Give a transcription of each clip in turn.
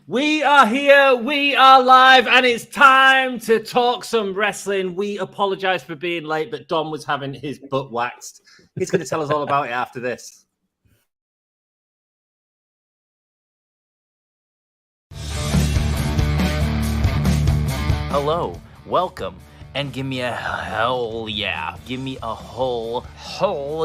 We are here, we are live, and it's time to talk some wrestling. We apologize for being late, but Dom was having his butt waxed. He's going to tell us all about it after this. Hello, welcome, and give me a hell yeah. Give me a whole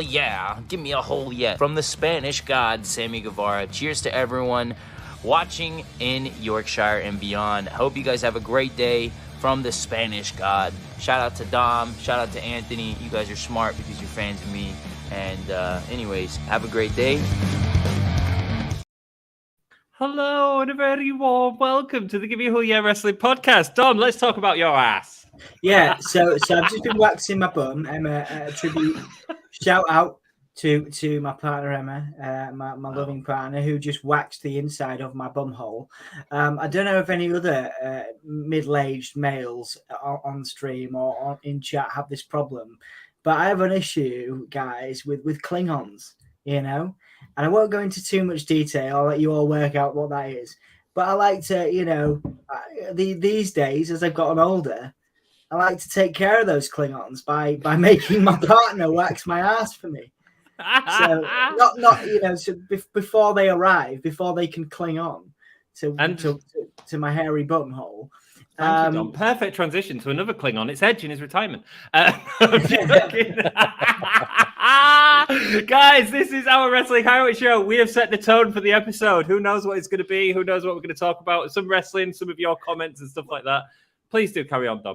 yeah. Give me a whole yeah. From the Spanish god, Sammy Guevara. Cheers to everyone watching in Yorkshire and beyond. Hope you guys have a great day from the Spanish god. Shout out to Dom, shout out to Anthony. You guys are smart because you're fans of me. And anyways, have a great day. Hello, and a very warm welcome to the Give Me a Whole Yeah Wrestling podcast. Dom, let's talk about your ass. Yeah, so I've just been waxing my bum. Emma, a tribute, shout out to my partner Emma, my loving partner, who just waxed the inside of my bum hole. I don't know if any other middle-aged males on stream or in chat have this problem, but I have an issue, guys, with Klingons, and I won't go into too much detail. I'll let you all work out what that is. But I like to, these days, as I've gotten older, I like to take care of those Klingons by making my partner wax my ass for me. So so before they arrive, before they can cling on to my hairy bum hole. Thank you, Dom. Perfect transition to another Klingon. It's Edge in his retirement. Guys, this is our Wrestling Hangout show. We have set the tone for the episode. Who knows what it's going to be? Who knows what we're going to talk about? Some wrestling, some of your comments and stuff like that. Please do carry on, Dom.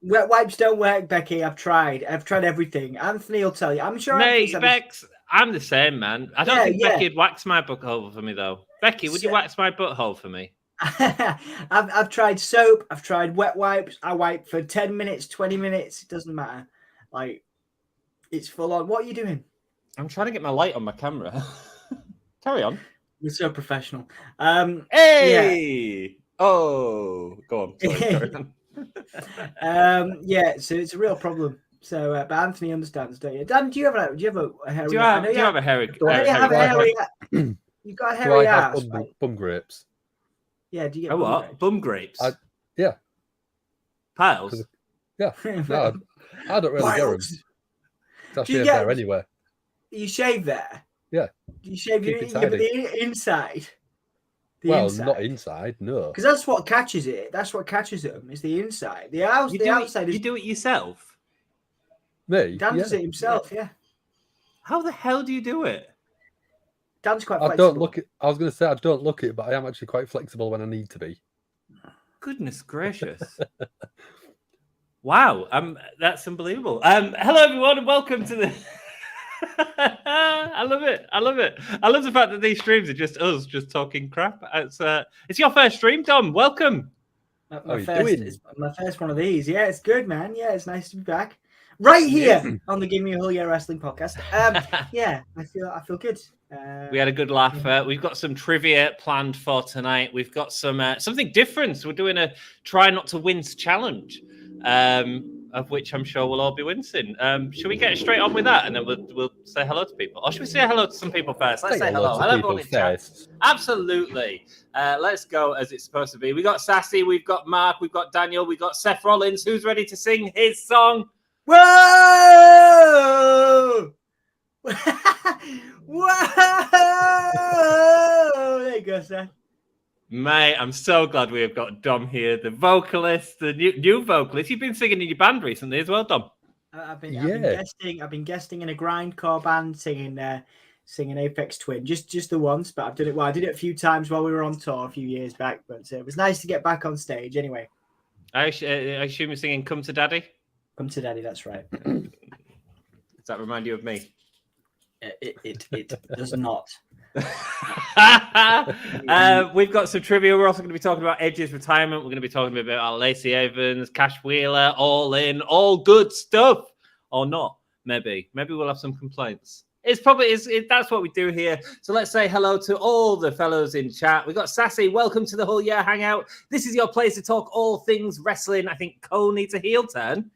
Wet wipes don't work, Becky. I've tried everything. Anthony will tell you. I'm sure. Mate, Bex, I'm the same, man. I don't think Becky would wax my butthole for me, though. Becky, would you wax my butthole for me? I've tried soap. I've tried wet wipes. I wipe for 10 minutes, 20 minutes. It doesn't matter. Like, it's full on. What are you doing? I'm trying to get my light on my camera. Carry on. You're so professional. Hey! Yeah. Oh, go on. Sorry, carry on. So it's a real problem. So, but Anthony understands, don't you? Dan, do you have a hairy? Do you have a hairy? You've got a hairy ass. Bum grapes. Yeah. Do you get bum grapes? Yeah. Piles. Yeah. No, I don't really get them. I shave there anyway. You shave there. Yeah. You shave the inside. Inside. Not inside, no. Because that's what catches it. That's what catches them. Is the inside. The outside. You do it yourself. Me? Dan does it himself. Yeah. How the hell do you do it? Dan's quite flexible. I was going to say I don't look it, but I am actually quite flexible when I need to be. Goodness gracious. Wow. That's unbelievable. Hello everyone and welcome to the I love it. I love the fact that these streams are just us just talking crap. It's your first stream, Dom. Welcome. My first one of these. Yeah, it's good, man. Yeah, it's nice to be back. Right here on the Give Me a Whole Yeah Wrestling podcast. Yeah, I feel good. We had a good laugh. We've got some trivia planned for tonight. We've got something different. We're doing a try not to wince challenge, of which I'm sure we'll all be wincing. Should we get straight on with that, and then we'll say hello to people? Or should we say hello to some people first? Let's say hello. Hello, everyone in chat. Absolutely. Let's go as it's supposed to be. We got Sassy, we've got Mark, we've got Daniel, we've got Seth Rollins. Who's ready to sing his song? Whoa! Whoa! There you go, Seth. Mate, I'm so glad we have got Dom here, the vocalist, the new vocalist. You've been singing in your band recently as well, Dom. I've been guesting in a grindcore band, singing Apex Twin, just the once, but I've done it. Well, I did it a few times while we were on tour a few years back, but it was nice to get back on stage. Anyway, I assume you're singing "Come to Daddy." Come to Daddy, that's right. Does that remind you of me? It does not. We've got some trivia. We're also going to be talking about Edge's retirement. We're going to be talking about Lacey Evans, Cash Wheeler, all good stuff, or not. Maybe we'll have some complaints. That's what we do here. So let's say hello to all the fellows in chat. We got Sassy. Welcome to the Whole Yeah Hangout. This is your place to talk all things wrestling. I think Cole needs a heel turn.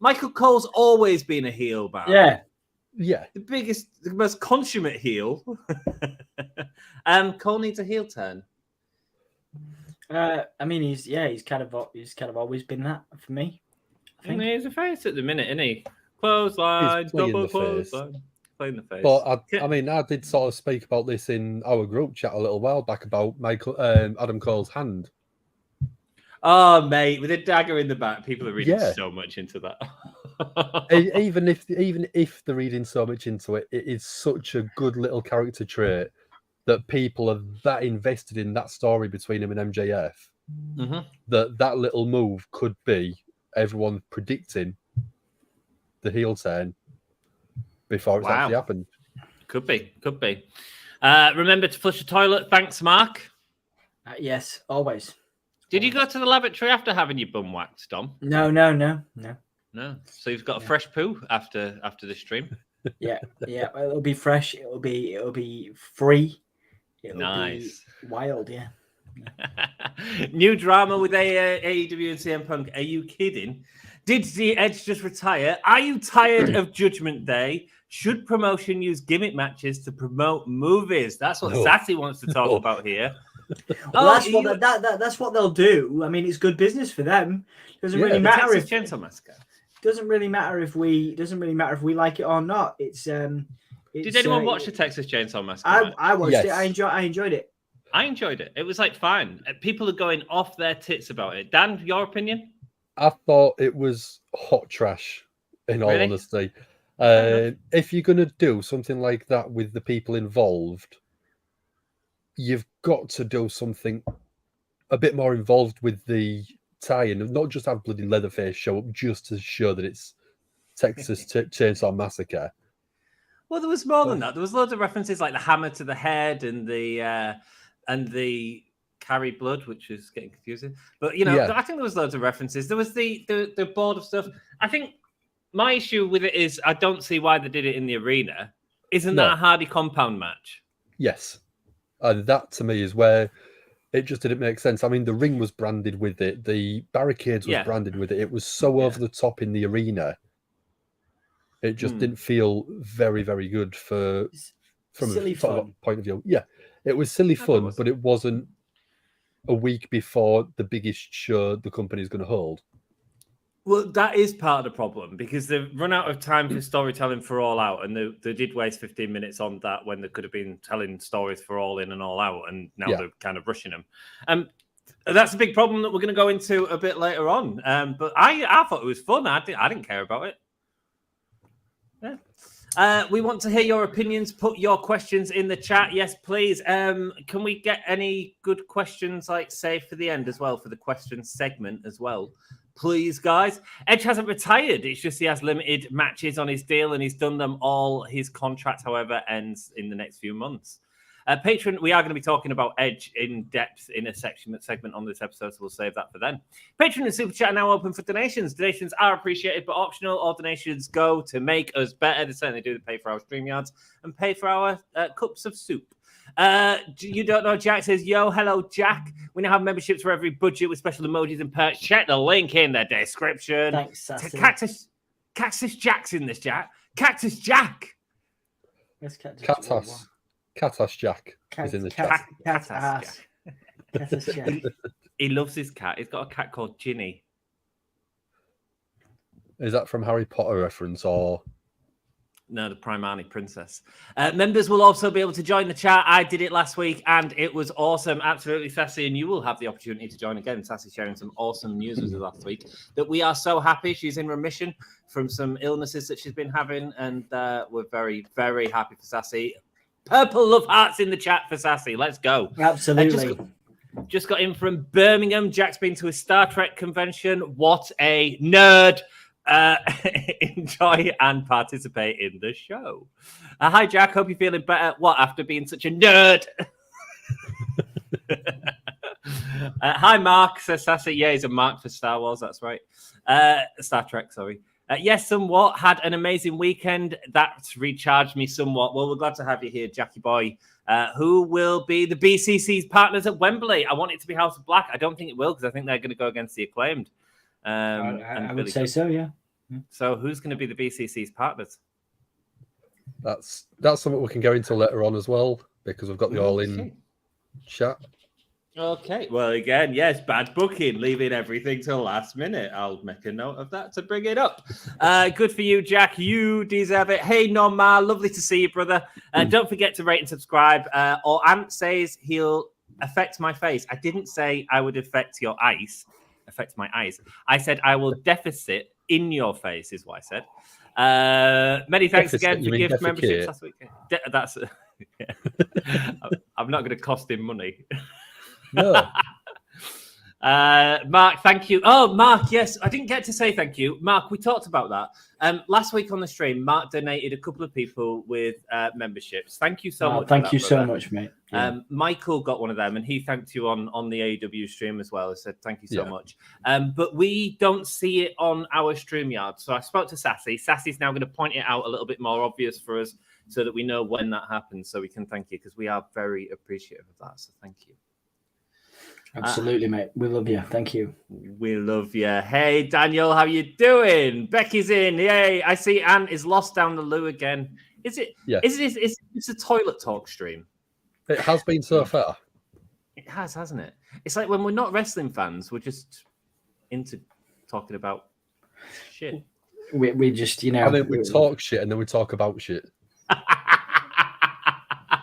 Michael Cole's always been a heel, man. Yeah. Yeah. The most consummate heel. Cole needs a heel turn. I mean, he's kind of always been that for me. I think he's a face at the minute, isn't he? Clothesline, double clothesline, playing the face. But I did sort of speak about this in our group chat a little while back about Adam Cole's hand. Oh, mate, with a dagger in the back, people are reading so much into that. even if they're reading so much into it, it is such a good little character trait that people are that invested in that story between him and MJF that little move could be everyone predicting the heel turn before it's actually happened. Could be. Remember to flush the toilet. Thanks, Mark. Yes, always. Did you go to the lavatory after having your bum waxed, Dom? No. No. So you've got a fresh poo after the stream. Yeah. It'll be fresh. It'll be free. It'll nice. Be wild. Yeah. New drama with AEW and CM Punk. Are you kidding? Did the Edge just retire? Are you tired of Judgment Day? Should promotion use gimmick matches to promote movies? That's what Sassy wants to talk about here. Well, that's what they'll do. I mean, it's good business for them. Doesn't really matter if Chainsaw Massacre. Doesn't really matter if we like it or not. Did anyone watch the Texas Chainsaw Massacre? I watched it. I enjoyed it. I enjoyed it. It was like fine. People are going off their tits about it. Dan, your opinion? I thought it was hot trash, in all honesty. If you're going to do something like that with the people involved, you've got to do something a bit more involved with the tie-in, not just have bloody Leatherface show up just to show that it's Texas Chainsaw Massacre. Well, there was more than that. There was loads of references like the hammer to the head and the carry blood, which is getting confusing. But I think there was loads of references. There was the board of stuff. I think my issue with it is I don't see why they did it in the arena. Isn't that a Hardy compound match? Yes. And that to me is where it just didn't make sense. I mean, the ring was branded with it. The barricades was branded with it. It was so over the top in the arena. It just didn't feel very, very good from a point of view. Yeah, it was silly fun, but it wasn't a week before the biggest show the company is going to hold. Well, that is part of the problem because they've run out of time for storytelling for All Out, and they did waste 15 minutes on that when they could have been telling stories for All In and All Out, and now they're kind of rushing them. That's a big problem that we're going to go into a bit later on. But I thought it was fun. I didn't care about it. Yeah. We want to hear your opinions. Put your questions in the chat. Yes, please. Can we get any good questions, like save for the end as well, for the question segment as well? Please, guys. Edge hasn't retired. It's just he has limited matches on his deal and he's done them all. His contract, however, ends in the next few months. Patron, we are going to be talking about Edge in depth in a segment on this episode, so we'll save that for then. Patron and Super Chat are now open for donations. Donations are appreciated, but optional. All donations go to make us better. They certainly do. They pay for our StreamYards and pay for our cups of soup. You don't know, Jack says, yo, hello, Jack. We now have memberships for every budget with special emojis and perks. Check the link in the description. Thanks, Sassy. Cactus Jack's in this, Jack. Cactus Jack. Yes, Cactus Jack is in the chat. Cactus Jack. He loves his cat. He's got a cat called Ginny. Is that from Harry Potter reference or... No, the Primani Princess. Members will also be able to join the chat. I did it last week, and it was awesome. Absolutely, Sassy, and you will have the opportunity to join again. Sassy sharing some awesome news with us last week. That we are so happy. She's in remission from some illnesses that she's been having, and we're very, very happy for Sassy. Purple love hearts in the chat for Sassy. Let's go. Absolutely. Just got in from Birmingham. Jack's been to a Star Trek convention. What a nerd. Enjoy and participate in the show. Hi, Jack. Hope you're feeling better. What, after being such a nerd? Hi, Mark, says Sassy. Yeah, he's a Mark for Star Wars. That's right. Star Trek, sorry. Yes, somewhat. Had an amazing weekend. That's recharged me somewhat. Well, we're glad to have you here, Jackie boy. Who will be the BCC's partners at Wembley? I want it to be House of Black. I don't think it will because I think they're going to go against the Acclaimed. I would say so, yeah. So who's going to be the BCC's partners? That's something we can go into later on as well because we've got the All In chat. Okay. Well, again, yes, bad booking, leaving everything till last minute. I'll make a note of that to bring it up. Good for you, Jack. You deserve it. Hey, Norma, lovely to see you, brother. Don't forget to rate and subscribe. Or Ant says he'll affect my face. I didn't say I would affect your eyes. Affect my eyes. I said I will deficit in your face, is what I said. Many thanks Deficit, again you for mean gift memberships defecate? last week. That's. I'm not going to cost him money. No. Mark, thank you. Oh, Mark, yes, I didn't get to say thank you. Mark, we talked about that. Last week on the stream, Mark donated a couple of people with memberships. Thank you so much. Thank you so much, mate. Yeah. Michael got one of them, and he thanked you on the AEW stream as well. He said thank you so much. But we don't see it on our StreamYard. So I spoke to Sassy. Sassy's now going to point it out a little bit more obvious for us so that we know when that happens, so we can thank you, because we are very appreciative of that. So thank you. Absolutely, mate. We love you. Thank you. We love you. Hey, Daniel, how you doing? Becky's in. Yay. I see Ant is lost down the loo again. Is it? Yeah. Is it a toilet talk stream? It has been so far. It has, hasn't it? It's like when we're not wrestling fans, we're just into talking about shit. We just, you know. I mean, we talk shit and then we talk about shit.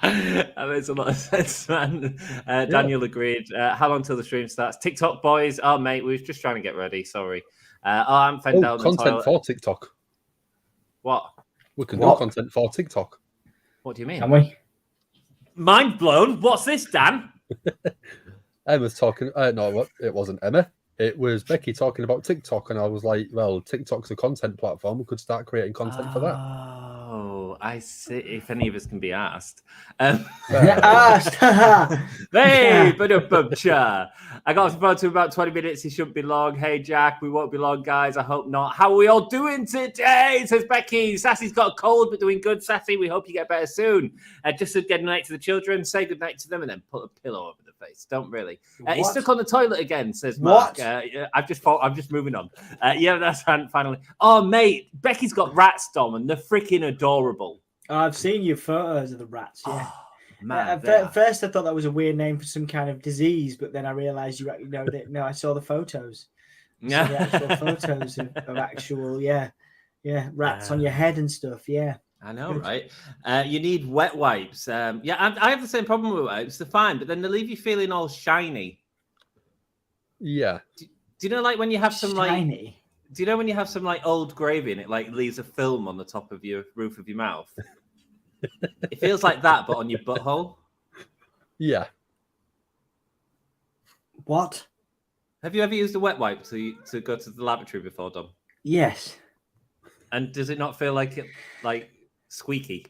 That makes a lot of sense, man. Daniel agreed. How long till the stream starts? TikTok boys. Oh, mate, we were just trying to get ready. Sorry. I'm fed down the content toilet. for TikTok. What? We can do content for TikTok. What do you mean? Can we? Mind blown. What's this, Dan? Emma's talking. No, it wasn't Emma. It was Becky talking about TikTok, and I was like, "Well, TikTok's a content platform. We could start creating content for that." Oh, I see. If any of us can be asked. Asked. Hey, ba-da-bum-cha. I got off the phone to about 20 minutes. He shouldn't be long. Hey, Jack, we won't be long, guys. I hope not. How are we all doing today? Says Becky. Sassy's got a cold, but doing good, Sassy. We hope you get better soon. Just to get night to the children, say good night to them, and then put a pillow over the face. Don't really. He's stuck on the toilet again, says Mark. I'm just moving on. Yeah, that's finally. Oh, mate, Becky's got rats, Dom, and they're freaking adorable. Oh, I've seen your photos of the rats. Yeah. Oh, man, at first, I thought that was a weird name for some kind of disease, but then I realized no, I saw the photos. Yeah, the actual photos of actual, rats on your head and stuff. Yeah. I know, right? You need wet wipes. I have the same problem with wipes. They're fine, but then they leave you feeling all shiny. Yeah. Do you know, like when you have some shiny? Do you know when you have some like old gravy and it like leaves a film on the top of your roof of your mouth? It feels like that, but on your butthole. Yeah. What? Have you ever used a wet wipe to go to the lavatory before, Dom? Yes. And does it not feel like squeaky?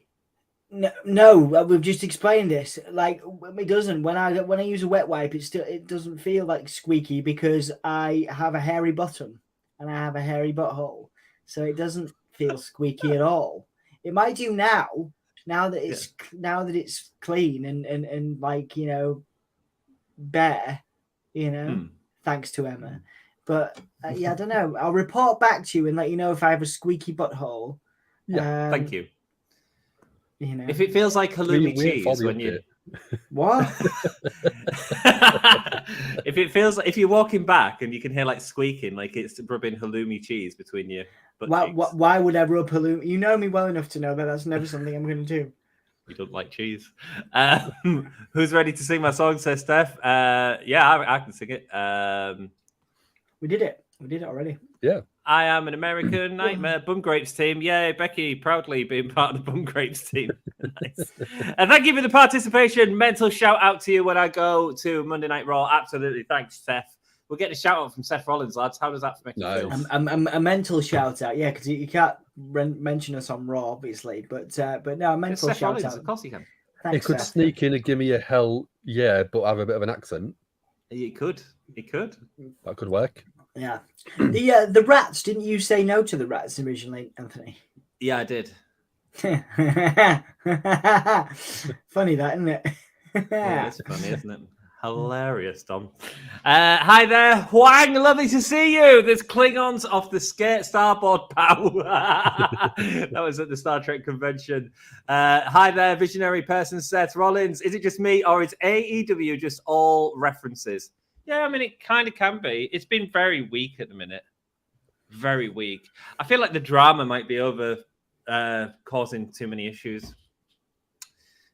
No, we've just explained this. Like it doesn't. When I use a wet wipe, it doesn't feel like squeaky because I have a hairy bottom and I have a hairy butthole, so it doesn't feel squeaky at all. It might do now that it's clean and like bare, thanks to Emma. But I don't know. I'll report back to you and let you know if I have a squeaky butthole. Yeah, thank you. If it feels like halloumi cheese when you what? if you're walking back and you can hear like squeaking, like it's rubbing halloumi cheese between your butt cheeks. Why would I rub halloumi? You know me well enough to know that that's never something I'm going to do. You don't like cheese. Who's ready to sing my song? Says Steph. I can sing it. We did it. We did it already. Yeah. I am an American nightmare. Bum Grapes team. Yay, Becky, proudly being part of the Bum Grapes team. Nice. And thank you for the participation. Mental shout out to you when I go to Monday Night Raw. Absolutely. Thanks, Seth. We'll get a shout out from Seth Rollins, lads. How does that make you feel? A mental shout out, yeah, because you can't mention us on Raw, obviously, but no, a mental shout Rollins, out. Of course you can. Thanks, it could Seth. sneak in and give me a hell yeah, but have a bit of an accent. It could. That could work. Yeah. The rats, didn't you say no to the rats originally, Anthony? Yeah, I did. Funny that, isn't it? Yeah, it's funny, isn't it? Hilarious, Dom. Hi there, Huang. Lovely to see you. There's Klingons off the starboard bow. That was at the Star Trek convention. Hi there, visionary person Seth Rollins. Is it just me, or is AEW just all references? Yeah, I mean, it kind of can be. It's been very weak at the minute. Very weak. I feel like the drama might be over causing too many issues.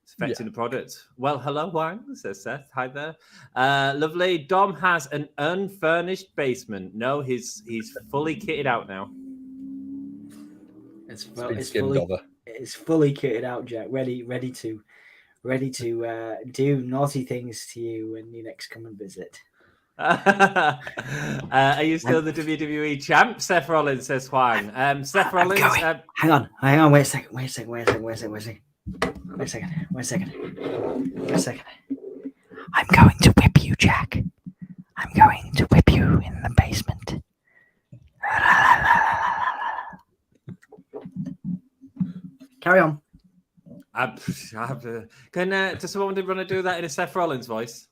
It's affecting the product. Well, hello, Wang, says Seth. Hi there. Lovely. Dom has an unfurnished basement. No, he's fully kitted out now. It's fully kitted out, Jack. Ready to do naughty things to you when you next come and visit. Are you still the WWE champ? Seth Rollins, says Huang. Seth Rollins. Hang on. Wait a second. I'm going to whip you, Jack. I'm going to whip you in the basement. Carry on. Does someone want to do that in a Seth Rollins voice?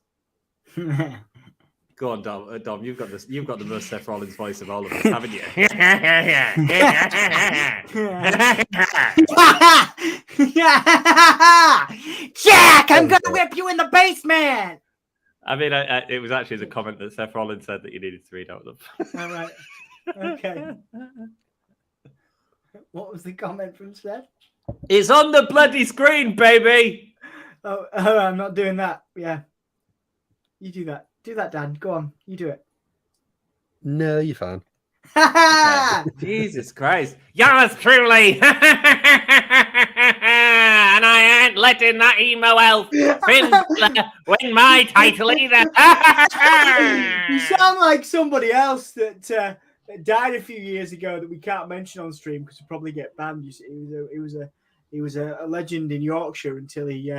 Go on, Dom. Dom, you've got the most Seth Rollins voice of all of us, haven't you? Jack, I'm gonna whip you in the basement. I mean, it was actually the comment that Seth Rollins said that you needed to read out of. All right. Okay. What was the comment from Seth? It's on the bloody screen, baby. Oh, I'm not doing that. Yeah. You do that. Do that, Dan. Go on. You do it. No, you're fine. Okay. Jesus Christ. Yours truly. And I ain't letting that emo elf win my title either. You sound like somebody else that died a few years ago that we can't mention on stream because we'll probably get banned. You see, he was a legend in Yorkshire until he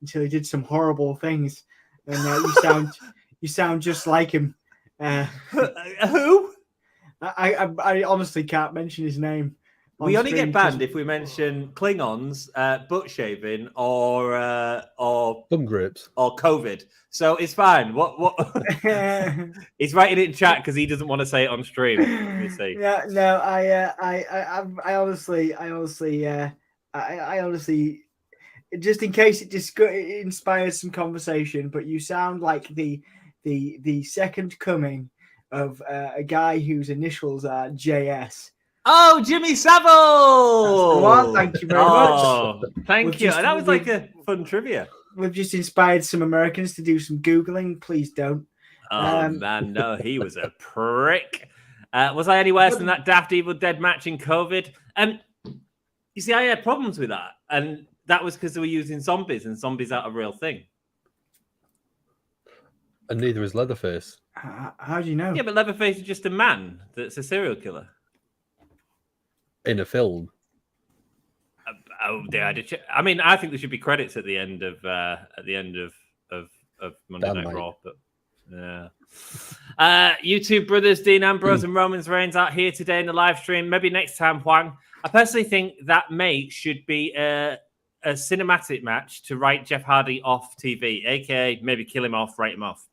did some horrible things. And you sound just like him. Who? I honestly can't mention his name. We only get banned if we mention Klingons, butt shaving, or thumb grips, or COVID. So it's fine. What? He's writing it in chat because he doesn't want to say it on stream. Let me see. Yeah, no, I honestly. Just in case it inspires some conversation, but you sound like the second coming of a guy whose initials are JS. Oh, Jimmy Savile! Well, thank you very much. Thank you. That was like a fun trivia. We've just inspired some Americans to do some Googling. Please don't. Oh, man, no, he was a prick. Was I any worse than that Daft Evil Dead match in COVID? You see, I had problems with that. And that was because they were using zombies, and zombies aren't a real thing. And neither is Leatherface. How do you know? Yeah, but Leatherface is just a man that's a serial killer. In a film. I mean, I think there should be credits at the end of Monday Night Raw, but yeah. YouTube brothers Dean Ambrose and Roman Reigns aren't here today in the live stream. Maybe next time, Huang. I personally think that mate should be a cinematic match to write Jeff Hardy off TV, aka maybe kill him off, write him off.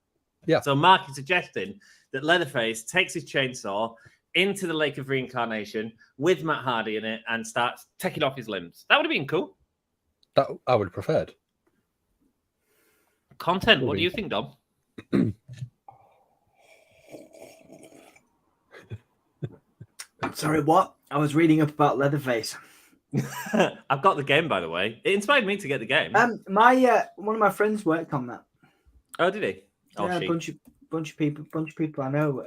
Yeah. So Mark is suggesting that Leatherface takes his chainsaw into the Lake of Reincarnation with Matt Hardy in it and starts taking off his limbs. That would have been cool. That I would have preferred. Content. What do you think, Dom? Sorry, what? I was reading up about Leatherface. I've got the game, by the way. It inspired me to get the game. One of my friends worked on that. Oh, did he? Oh, yeah, a bunch of people I know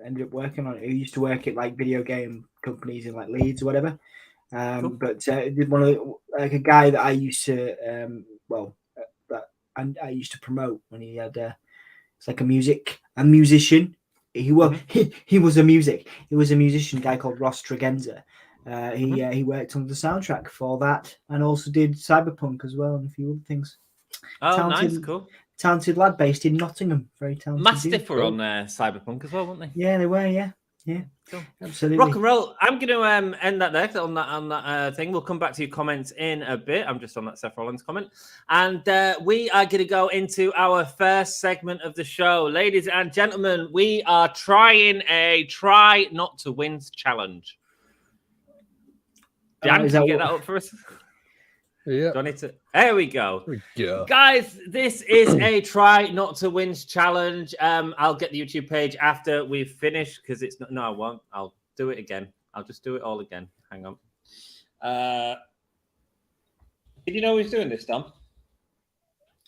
ended up working on it. Who used to work at like video game companies in like Leeds or whatever. Cool. But did one of a guy that I used to I used to promote when he had it's like a musician. He was a musician guy called Ross Tregenza. He worked on the soundtrack for that and also did Cyberpunk as well and a few other things. Oh, nice, cool. Talented lad based in Nottingham. Very talented. Mastiff were on Cyberpunk as well, weren't they? Yeah, they were. Yeah. Yeah, Cool. absolutely. Rock and roll. I'm going to end that there on that thing. We'll come back to your comments in a bit. I'm just on that Seth Rollins comment. And we are going to go into our first segment of the show. Ladies and gentlemen, we are trying a try not to win challenge. Dan, can you get that up for us? Yeah. Do I need to? There we go. Yeah. Guys, this is a try not to win challenge. I'll get the YouTube page after we've finished because it's not. No, I won't. I'll do it again. I'll just do it all again. Hang on. Did you know he was doing this, Dom?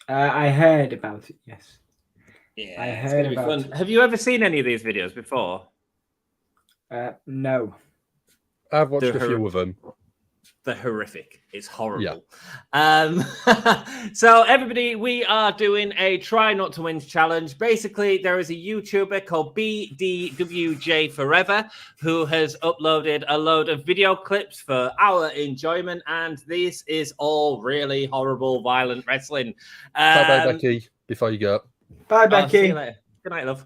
I heard about it. Yes. Yeah, I it's heard gonna be about fun. it. Have you ever seen any of these videos before? No. I've watched a few of them. They're horrific. It's horrible. Yeah. So everybody, we are doing a try not to win challenge. Basically, there is a YouTuber called BDWJ Forever who has uploaded a load of video clips for our enjoyment, and this is all really horrible, violent wrestling. Bye, Becky. Before you go. Bye, Becky. See you later. Good night, love.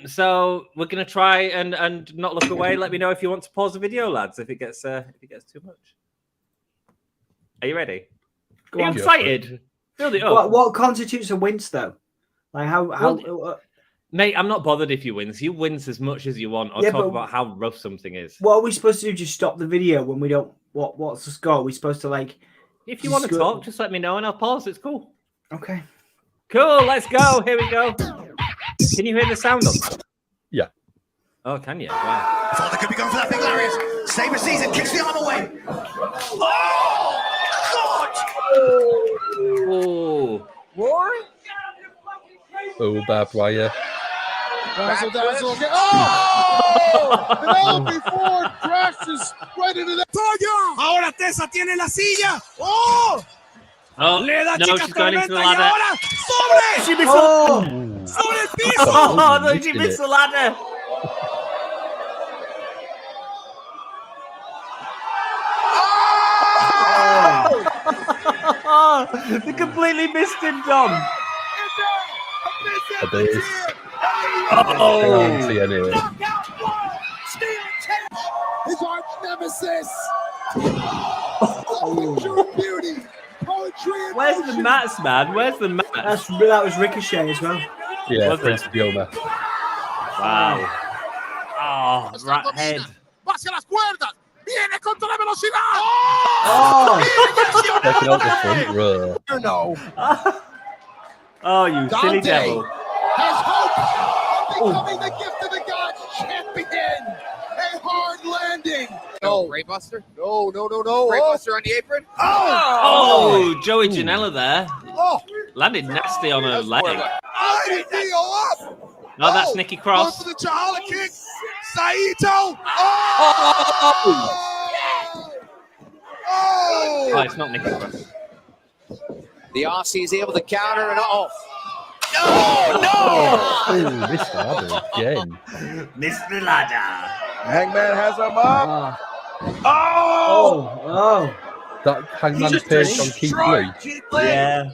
So we're gonna try and not look away. Let me know if you want to pause the video, lads. If it gets too much. Are you ready? Are you excited? Build it up. What constitutes a wince, though? Like how? Mate, I'm not bothered if you wins. You wins as much as you want, or talk about how rough something is. What are we supposed to do? Just stop the video when we don't. What's the score? Are we supposed to like? If you want to talk, just let me know and I'll pause. It's cool. Okay. Cool. Let's go. Here we go. Can you hear the sound on that? Yeah. Oh, can you? Wow. Thought they could be going for that big lariat. Saber sees it, kicks the arm away. Oh, God! Oh. Rory? Oh, barbed wire. Dazzle. Oh! Penelope Ford crashes right into the Toya. Ahora Tessa tiene la silla. Oh! Oh, Le da no, chica she's going into the tormenta y ladder. ahora sobre. She missed Sobre el piso. Oh, no, she missed the ladder. Oh, they completely missed him, Dom. It is. Oh. Anyway. His arch nemesis. Oh, picture of beauty. Poetry. Where's the mats, man? Where's the mats? That was Ricochet as well. Yeah, Was Prince it? Bioma. Wow. Oh, right head. Hacia las cuerdas. Viene con toda velocidad. Oh! Taking out the front row. You know. Oh, you silly Dante devil. has hope of becoming the gift of the gods champion. A hard landing. No, Raybuster? No. Raybuster on the apron? Oh, Joey Janela there. Oh, Landed nasty on her leg. IDO up. No, that's Nikki Going Cross. for the Jahala kick. Saito. Oh! Oh, it's not Nikki Cross. The Aussie is able to counter and Oh, this ladder again. Missed the ladder. Hangman has him up. Oh! That Hangman Page on Keith Lee. Yeah.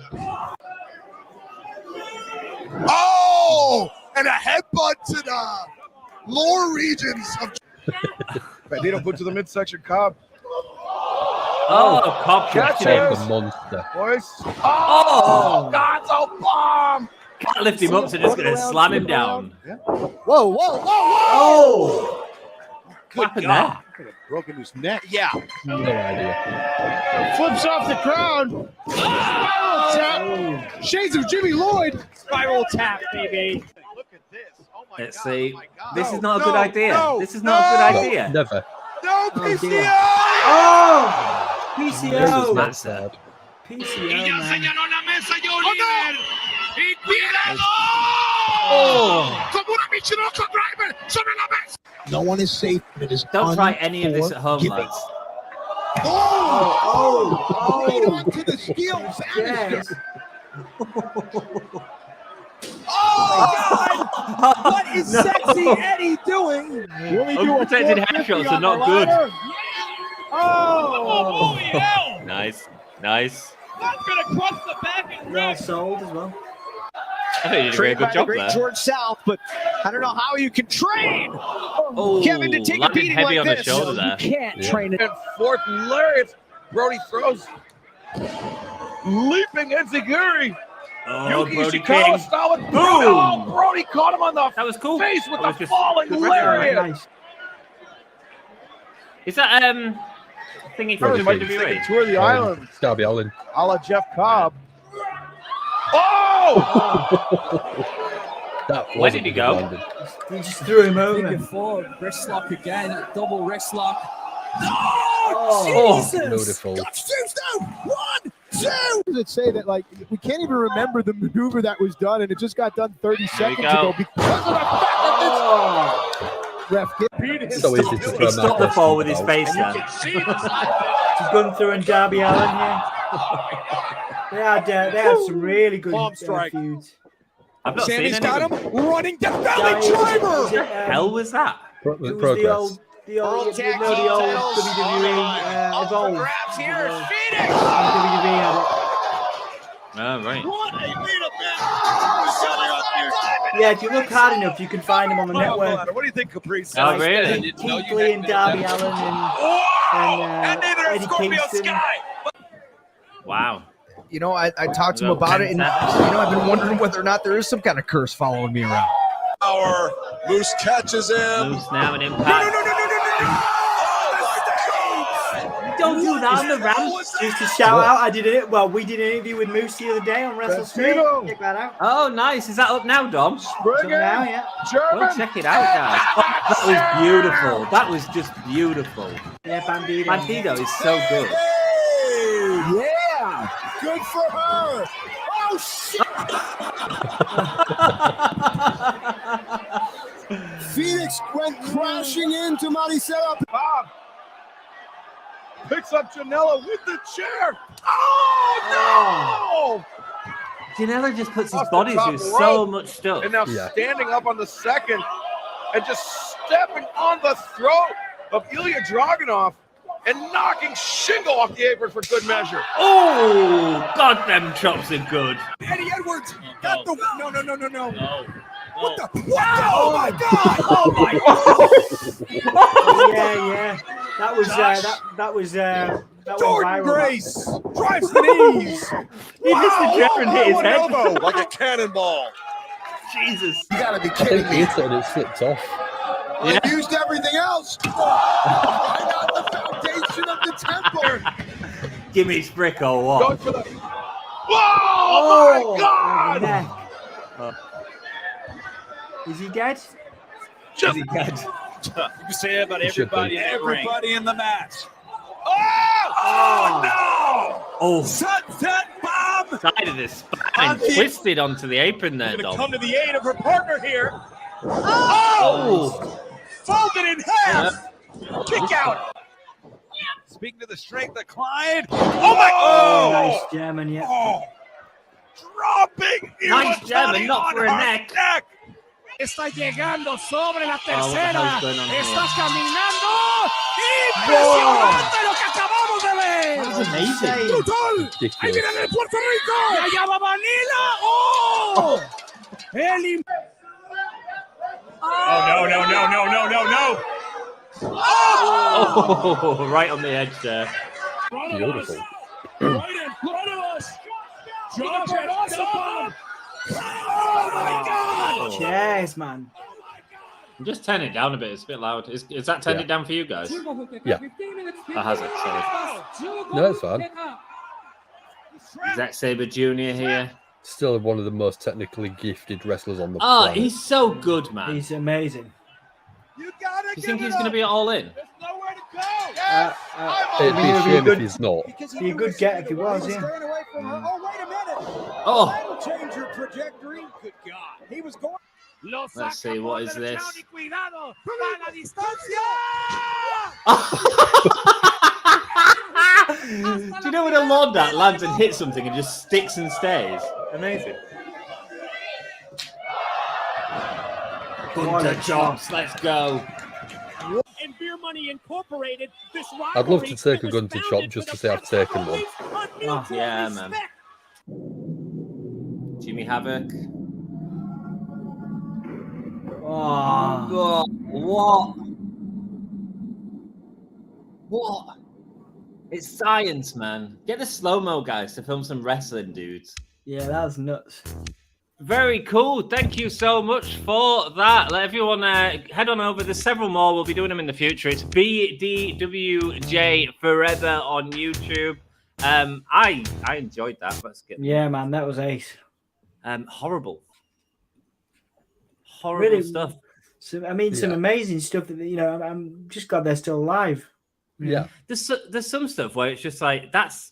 Oh! And a headbutt to the lower regions of Bandito put to the midsection Cobb. Oh, Cobb catching him. The monster. Boys. Oh! Gonzo bomb! Can't lift him up, so just going to slam him down. Yeah. Whoa! Oh! What happened there? Could have broken his neck. Yeah. No idea. Flips off the crowd. Spiral tap. Shades of Jimmy Lloyd. Spiral tap, baby. Look at this. Oh my Let's God. see. Oh my God. This is No, not a good no, idea. no, This is not a good No, idea. never. No Oh, PCO. dear. Oh! This PCO! Matt's sad. PCO, man. Oh! No one is safe. It is Don't try any of this at home, unforgiving. lads. Right onto the steel Yes. What is Sexy Eddie doing? Unprotected headshots are not good. Oh! Nice. Well sold as well. I think you did a very good job there. George South, but I don't know how you can train Kevin to take a landed beating heavy like on the this. shoulder there. You can't train it. And fourth and lariat. Brody throws. Leaping Enziguri. Oh, Yuki Brody Ishikawa King. style with Boom! Oh, Brody caught him on the That was cool. face with That was the just falling good wrestling. lariat. Nice. Is that thingy from Brody the King. WWE? Tour of the island, Darby Allin. a la Jeff Cobb. Oh! That Where did he wasn't go? landed. He just threw him over. Figure four, wrist lock again, double wrist lock. Oh, Beautiful. That say that like we can't even remember the maneuver that was done, and it just got done 30 seconds go. ago because of the fact that this ref did. So easy to throw He stopped the fall with his face there. to Gunther and Darby Allin here. They had some really good feuds. I've not Sammy's seen any got of them. him running the belly driver. Was it, What the hell was that? it was Progress. the old WWE Evolve. Grabs here, WWE Phoenix. had it. Oh, right. Yeah, if you look hard enough, you can find them on the network. What do you think, Caprice? Oh, really? Keith Lee and Darby Allin and Eddie Kingston. Wow. You know, I talked to him about it, and I've been wondering whether or not there is some kind of curse following me around. Our Moose catches him. Moves now and Impact. Don't do that on the ramp. Just to shout out, I did it. Well, we did an interview with Moose the other day on Wrestle Street. Check that out. Oh, nice. Is that up now, Dom? So now, yeah. Well, check it out, guys. Oh, that was beautiful. That was just beautiful. Yeah, Bandito. Bandito is so good. Yeah, good for her. Oh shit! Phoenix went crashing into Maricela. Bob picks up Janela with the chair. Oh no! Janela just puts his Off the body top through rope. so much stuff. And now standing up on the second and just stepping on the throat of Ilya Dragunov and knocking Shingo off the apron for good measure. Oh, God, them chops are good. Eddie Edwards got the no. What the? What the? Oh, Oh my God! Oh, my God. Yeah. That was Jordan viral. Grace drives the knees. He missed the jab and hit his One head. elbow like a cannonball. Jesus. You gotta be I kidding think he me. hit it and it slipped off. I've used everything else. I got the foundation of the temple. Give me Sprick or Going what? for the. Oh my God! Neck. Is he dead? Just Is he dead? You can say that about It should be. everybody in that ring. everybody in the match. Oh no! Oh, Sunset bomb! side of the spine twisted onto the apron there, Gonna Dom. come to the aid of her partner here. Oh! Folded in half. Kick out. Speaking to the strength of Clyde. Oh my! Oh, nice German, yeah. Oh, dropping Nice Iwatani German, not on for a her neck. Está llegando sobre la Oh, what the hell's going on here? Está caminando. Impresionante lo que acabamos de ver. That was amazing. brutal. Ahí viene Ridiculous. de Puerto Rico. Y allá va Vanilla. Oh. El no. Oh, right on the edge there. Beautiful. Right in front of us. Josh and awesome. Oh my God. Cheers, man. Just turn it down a bit. It's a bit loud. Is that turned Yeah. it down for you guys? Yeah. That has it. Sorry. No, it's fine. Zack Sabre Jr. here. Still one of the most technically gifted wrestlers on the Oh, planet. he's so good, man. He's amazing. You gotta Do you think he's going to be all in? There's nowhere to go. It'd be a shame if he's not. Be a good get if he was, yeah. Staying away from her. Oh, wait a minute. Oh, That'll change your trajectory. Good God. He was going. let's see. What is this? Do you know when a lawn dart lands and hits something and just sticks and stays? Amazing. Gunter chops. Let's go. And Beer Money Incorporated, this I'd love to rivalry take a was Gunter chop founded just to with say a I've taken one. mutual Oh, yeah, respect. man. Jimmy Havoc. Oh, What? It's science, man. Get the slow-mo guys to film some wrestling, dudes. yeah, that was nuts. Very cool. Thank you so much for that. Let everyone head on over. There's several more. We'll be doing them in the future. It's BDWJ Forever on YouTube. I enjoyed that. Let's get Yeah, man, that was ace. Horrible Really, stuff. Some amazing stuff that I'm just glad they're still alive. Yeah. There's some stuff where it's just like that's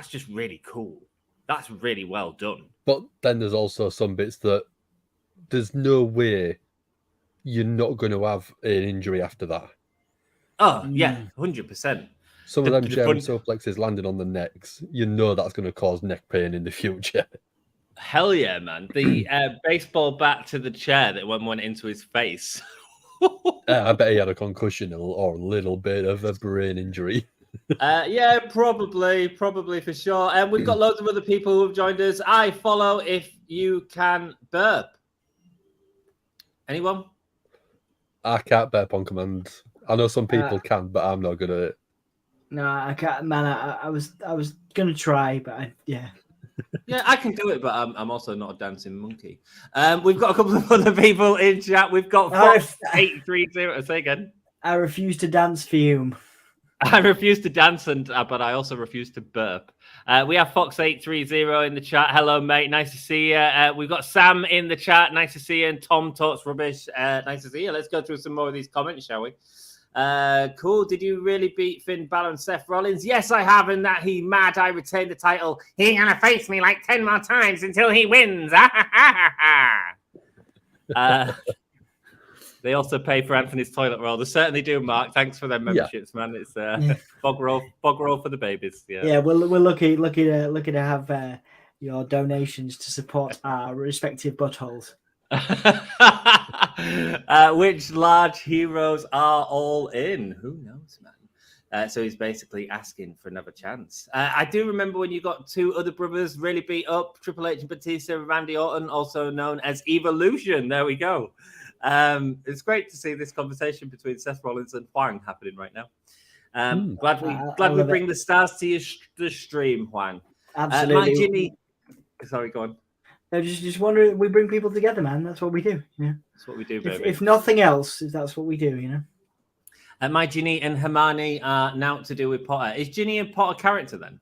just really cool. That's really well done. But then there's also some bits that there's no way you're not going to have an injury after that. Oh, yeah, 100%. Some of them German suplexes landing on the necks, you know that's going to cause neck pain in the future. Hell yeah, man. The baseball bat to the chair that went into his face. I bet he had a concussion or a little bit of a brain injury. Yeah, probably for sure. And we've got loads of other people who have joined us. I follow if you can burp. Anyone? I can't burp on command. I know some people can, but I'm not good at it. No, I can't, man. I was gonna try, but yeah. Yeah, I can do it, but I'm also not a dancing monkey. We've got a couple of other people in chat. We've got Fox 830. Say again. I refuse to dance fume. I refuse to dance, but I also refuse to burp. We have Fox 830 in the chat. Hello, mate. Nice to see you. We've got Sam in the chat. Nice to see you. And Tom talks rubbish. Nice to see you. Let's go through some more of these comments, shall we? Cool. Did you really beat Finn Balor and Seth Rollins? Yes, I have. And that he mad I retained the title. He gonna face me like 10 more times until he wins. They also pay for Anthony's toilet roll. They certainly do, Mark. Thanks for their memberships, man. It's bog roll for the babies. Yeah, we're lucky to have your donations to support our respective buttholes. Which large heroes are all in? Who knows, man? So he's basically asking for another chance. I do remember when you got two other brothers really beat up, Triple H and Batista and Randy Orton, also known as Evolution. There we go. It's great to see this conversation between Seth Rollins and Huang happening right now. Glad we bring the stars to the stream, Huang. Absolutely. Ginny... Sorry, go on. I just wondering, we bring people together, man. That's what we do. Yeah, that's what we do, baby. If nothing else, that's what we do, you know. My Ginny and Hermione are now to do with Potter. Is Ginny a Potter character then?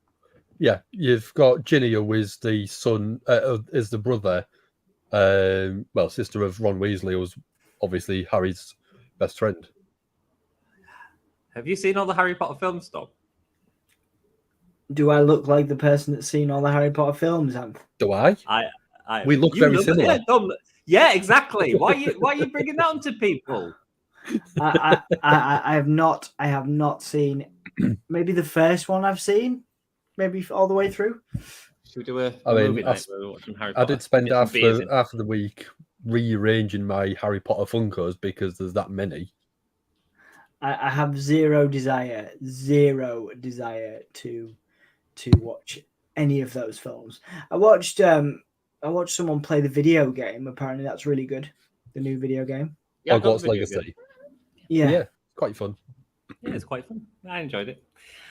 Yeah, you've got Ginny, who is the son, is the brother, sister of Ron Weasley, who's obviously Harry's best friend. Have you seen all the Harry Potter films, Tom? Do I look like the person that's seen all the Harry Potter films, Anth? Do I? We look very similar. Yeah, exactly. Why are you bringing that onto people? I have not seen. Maybe the first one I've seen, maybe all the way through. Should we do a movie night where we watch some Harry Potter? I did spend half the week rearranging my Harry Potter Funkos because there's that many. I have zero desire to watch any of those films. I watched someone play the video game. Apparently, that's really good. The new video game. Yeah, Hogwarts Legacy. Yeah, quite fun. Yeah, it's quite fun. I enjoyed it.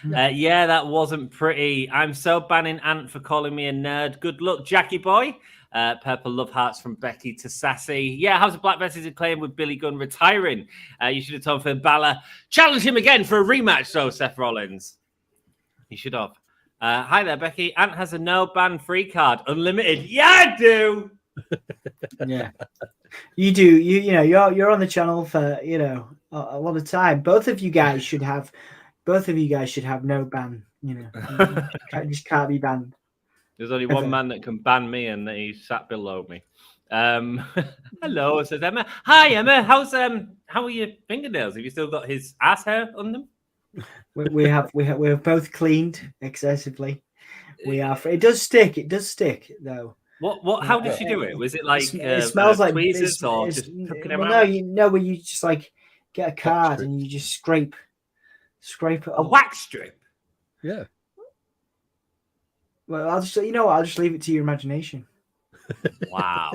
Yeah, that wasn't pretty. I'm so banning Ant for calling me a nerd. Good luck, Jackie boy. Purple love hearts from Becky to Sassy. Yeah, House of Black versus Acclaim with Billy Gunn retiring. You should have told Finn Balor. Challenge him again for a rematch, though, Seth Rollins. You should have. Hi there, Becky. Ant has a no ban free card, unlimited. Yeah, I do. Yeah, you do. You're on the channel for a lot of time. Both of you guys should have no ban. You just can't be banned. There's only one man that can ban me, and he's sat below me. Hello, says Emma. Hi, Emma. How are your fingernails? Have you still got his ass hair on them? We have both cleaned excessively. We are. It does stick. It does stick though. What? How did she do it? Was it like it smells like tweezers or just where you just like get a card and you just scrape it. A wax strip. Yeah. Well, I'll just leave it to your imagination. Wow.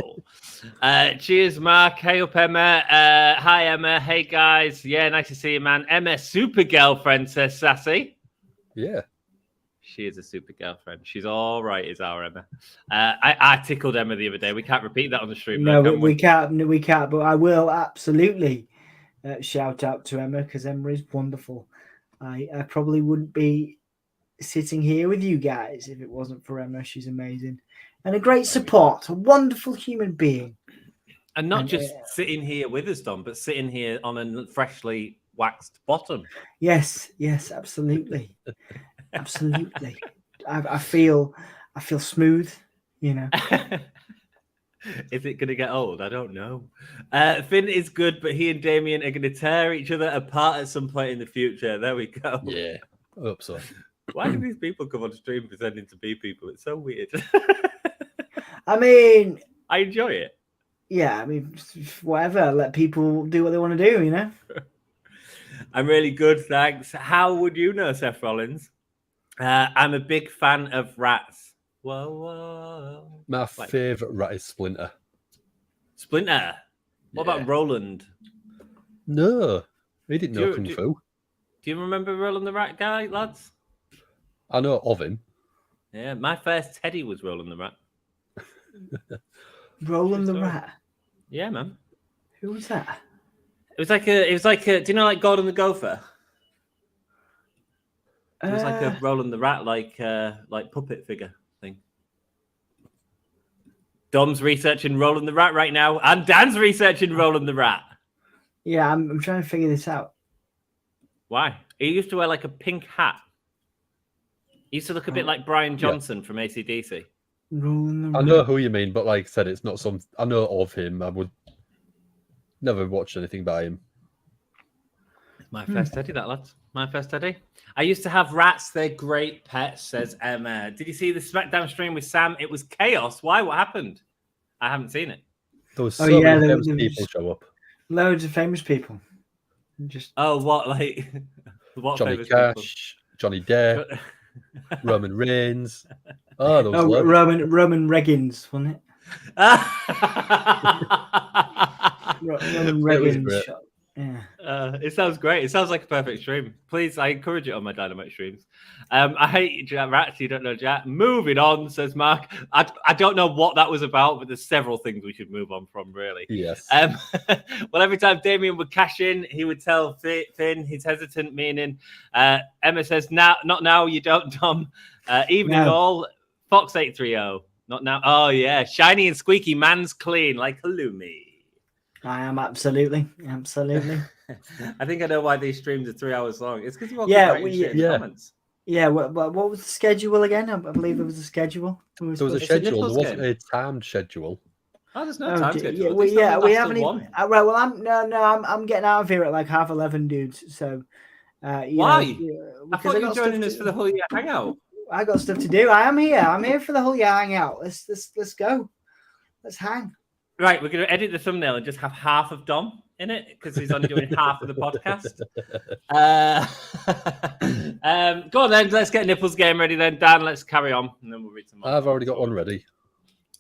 Cheers, Mark. Hey up, Emma. Hi, Emma. Hey, guys. Yeah, nice to see you, man. Emma, super girlfriend, says Sassy. Yeah. She is a super girlfriend. She's all right, is our Emma. I tickled Emma the other day. We can't repeat that on the stream. No, can we can't. No, we can't. But I will absolutely shout out to Emma because Emma is wonderful. I probably wouldn't be sitting here with you guys if it wasn't for Emma. She's amazing and a great support, a wonderful human being. And not just sitting here with us, Dom, but sitting here on a freshly waxed bottom. Yes, absolutely. Absolutely. I feel smooth, you know. Is it going to get old? I don't know. Finn is good, but he and Damien are going to tear each other apart at some point in the future. There we go. Yeah, I hope so. Why do these people come on stream pretending to be people? It's so weird. I mean, I enjoy it. Yeah, I mean, whatever. Let people do what they want to do, you know? I'm really good, thanks. How would you know, Seth Rollins? I'm a big fan of rats. Whoa. My favourite rat is Splinter. Splinter? What about Roland? No, he didn't know Kung Fu. Do you remember Roland the Rat guy, lads? I know of him. Yeah, my first teddy was Roland the Rat. Roland the Rat? Yeah, man. Who was that? It was like a. Do you know like Gordon the Gopher? It was like a Roland the Rat, like puppet figure thing. Dom's researching Roland the Rat right now, and Dan's researching Roland the Rat. Yeah, I'm trying to figure this out. Why? He used to wear like a pink hat. He used to look a bit like Brian Johnson from AC/DC. I know who you mean, but like I said, it's not some. I know of him. I would never watch anything by him. My first teddy, that lad. My first teddy. I used to have rats. They're great pets, says Emma. Did you see the SmackDown stream with Sam? It was chaos. Why? What happened? I haven't seen it. There was so many famous people show up. Loads of famous people. Just what like what Johnny famous Cash, people? Johnny Depp, Roman Reigns. Oh, those Roman Reggins, wasn't it? Roman Reggins. Yeah. It sounds great. It sounds like a perfect stream. Please, I encourage it on my Dynamite streams. I hate Jack Rats. You don't know Jack. Moving on, says Mark. I don't know what that was about, but there's several things we should move on from, really. Yes. Well, every time Damien would cash in, he would tell Finn he's hesitant, meaning Emma says, "Now, not now. You don't, Tom. Evening all. Fox 830. Not now. Oh yeah, shiny and squeaky. Man's clean like Halloumi." I am absolutely. I think I know why these streams are 3 hours long. It's because you all comments. Yeah. What was the schedule again? I believe there was a schedule. There was a schedule. There wasn't a timed schedule. Oh, there's no time schedule. We haven't even. Right. Well, I'm getting out of here at like 11:30, dudes. So. Why? I thought you were joining us for the whole year hangout. I got stuff to do. I am here. I'm here for the whole year hangout. Let's go. Let's hang. Right, we're going to edit the thumbnail and just have half of Dom in it because he's only doing half of the podcast. Go on then, let's get Nipples game ready then. Dan, let's carry on and then we'll read some more. I've already got one ready.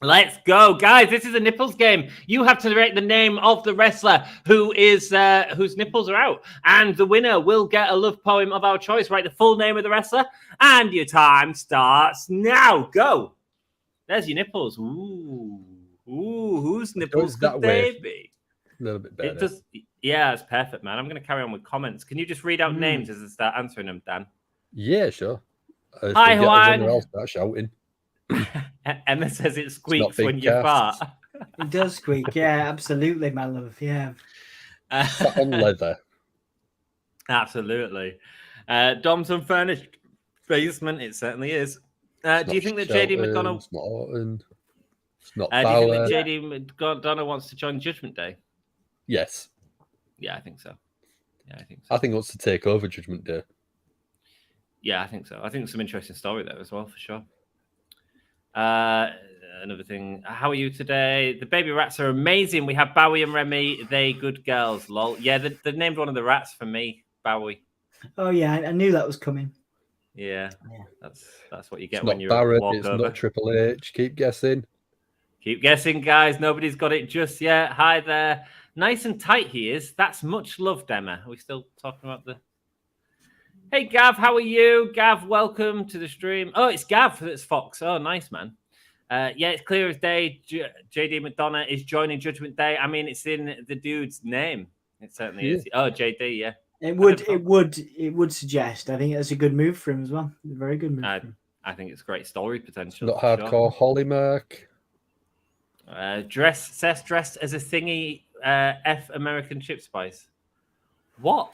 Let's go, guys. This is a Nipples game. You have to rate the name of the wrestler whose nipples are out, and the winner will get a love poem of our choice. Write the full name of the wrestler, and your time starts now. Go. There's your nipples. Ooh, whose nipples could they be? A little bit better. It does. Yeah, it's perfect, man. I'm going to carry on with comments. Can you just read out names as I start answering them, Dan? Yeah, sure. Hi, Juan. Else start shouting. Emma says it squeaks when you fart. It does squeak. Yeah, absolutely, my love. Yeah. On leather. Absolutely. Dom's unfurnished basement. It certainly is. Do you think that JD McDonough? It's not Orton. It's not do you think that JD McDonough wants to join Judgment Day? Yes. Yeah, I think so. I think he wants to take over Judgment Day. Yeah, I think so. I think there's some interesting story there as well, for sure. Another thing. How are you today? The baby rats are amazing. We have Bowie and Remy. They good girls. Lol. Yeah, they named one of the rats for me, Bowie. Oh yeah, I knew that was coming. Yeah. That's what you get It's when not you're Barrett. walk it's over. not Triple H. Keep guessing. Keep guessing, guys. Nobody's got it just yet. Hi there. Nice and tight he is. That's much loved, Emma. Are we still talking about the... Hey, Gav, how are you? Gav, welcome to the stream. Oh, it's Gav. It's Fox. Oh, nice, man. Yeah, it's clear as day. JD McDonough is joining Judgment Day. I mean, it's in the dude's name. It certainly is. Oh, JD, yeah. It would suggest. I think it's a good move for him as well. A very good move for him. I think it's great story potential. Not hardcore. Sure. Hollymark. Dressed as a thingy F American chip spice. What?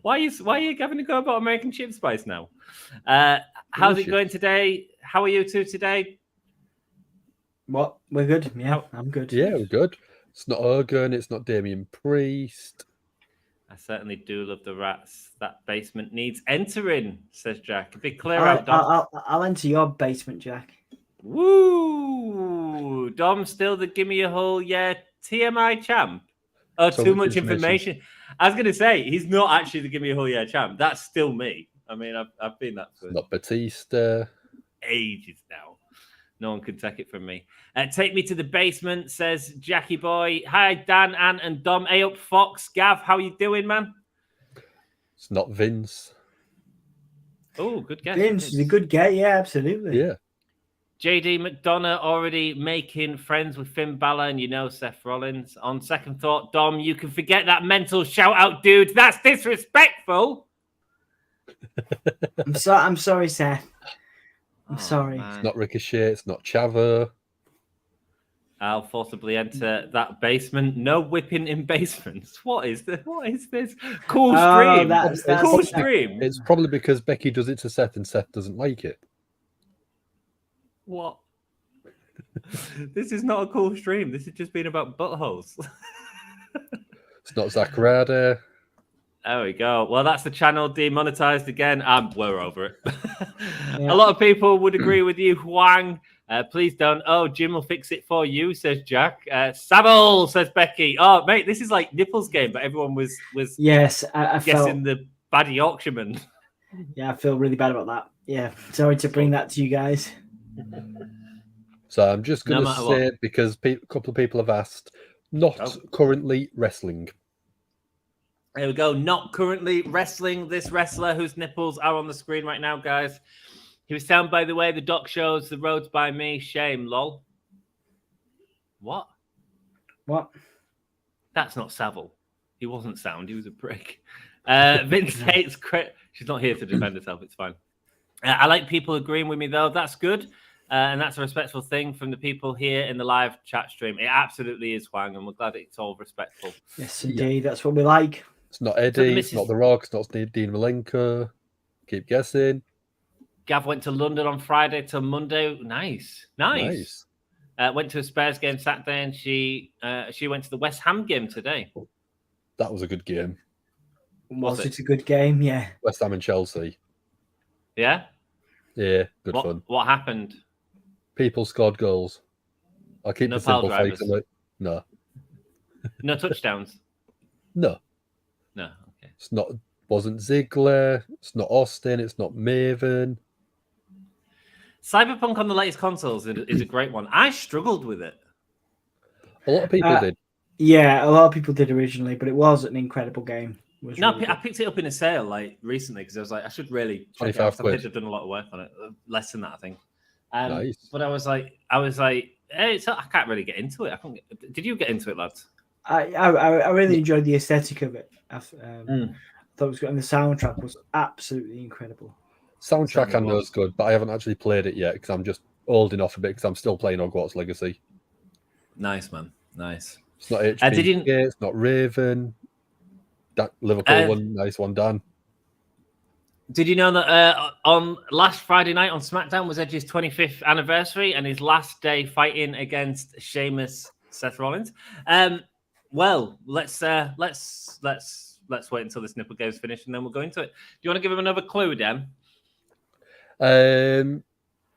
Why are you having to go about American chip spice now? How's it going today? How are you two today? What? We're good. Yeah, I'm good. Yeah, we're good. It's not Ergun. It's not Damien Priest. I certainly do love the rats. That basement needs entering, says Jack. A big clear out, Dom. I'll enter your basement, Jack. Woo! Dom still the give me a hole, yeah. TMI champ. Oh, so too much information. I was going to say, he's not actually the give me a hole, yeah champ. That's still me. I mean, I've been that for not Batista. Ages now. No one can take it from me. Take me to the basement, says Jackie Boy. Hi, Dan, Ann, and Dom. Hey up, Fox. Gav, how you doing, man? It's not Vince. Oh, good guess. Vince is a good get. Yeah, absolutely. Yeah. JD McDonough already making friends with Finn Balor and Seth Rollins. On second thought, Dom, you can forget that mental shout out, dude. That's disrespectful. I'm sorry, Seth. I'm sorry. Man. It's not Ricochet. It's not Chavo. I'll forcibly enter that basement. No whipping in basements. What is this? Cool stream. That's cool stream. It's probably because Becky does it to Seth and Seth doesn't like it. What? This is not a cool stream. This has just been about buttholes. It's not Zack Ryder. There we go. Well, that's the channel demonetized again. We're over it. A lot of people would agree with you, Huang. Please don't. Oh, Jim will fix it for you, says Jack. Savile, says Becky. Oh, mate, this is like Nipples game, but everyone was yes, I guessing the baddie Yorkshireman. Yeah, I feel really bad about that. Yeah, sorry to bring that to you guys. So I'm just going to say it because a couple of people have asked, not currently wrestling. There we go. Not currently wrestling. This wrestler whose nipples are on the screen right now, guys. He was found, by the way, the doc shows the roads by me. Shame, lol. What? That's not Savile. He wasn't sound. He was a prick. Vince hates credit. She's not here to defend herself. It's fine. I like people agreeing with me, though. That's good. And that's a respectful thing from the people here in the live chat stream. It absolutely is, Huang, and we're glad it's all respectful. Yes, indeed. That's what we like. It's not Eddie. It's not The Rock. It's not Dean Malenko. Keep guessing. Gav went to London on Friday till Monday. Nice. Went to a Spurs game Saturday, and she went to the West Ham game today. That was a good game. Was it a good game? Yeah. West Ham and Chelsea. Yeah? Yeah, good fun. What happened? People scored goals. I'll keep the simple facts. No. No touchdowns? No. Okay. Wasn't Ziggler. It's not Austin. It's not Maven. Cyberpunk on the latest consoles is a great one. I struggled with it. A lot of people did. Yeah, a lot of people did originally, but it was an incredible game. I picked it up in a sale recently because I was like, I should really check it out. I think I've done a lot of work on it, less than that, I think. Nice. But I was like, hey, I can't really get into it. Did you get into it, lads? I really enjoyed the aesthetic of it. I thought it was good, and the soundtrack was absolutely incredible. Soundtrack I know is good, but I haven't actually played it yet because I'm just holding off a bit because I'm still playing Hogwarts Legacy. Nice, man. Nice. It's not HP. It's not Raven. That Liverpool one, nice one, Dan. Did you know that on last Friday night on SmackDown was Edge's 25th anniversary and his last day fighting against Sheamus, Seth Rollins? Well, let's wait until this nipple game's finished and then we'll go into it. Do you want to give him another clue, Dan?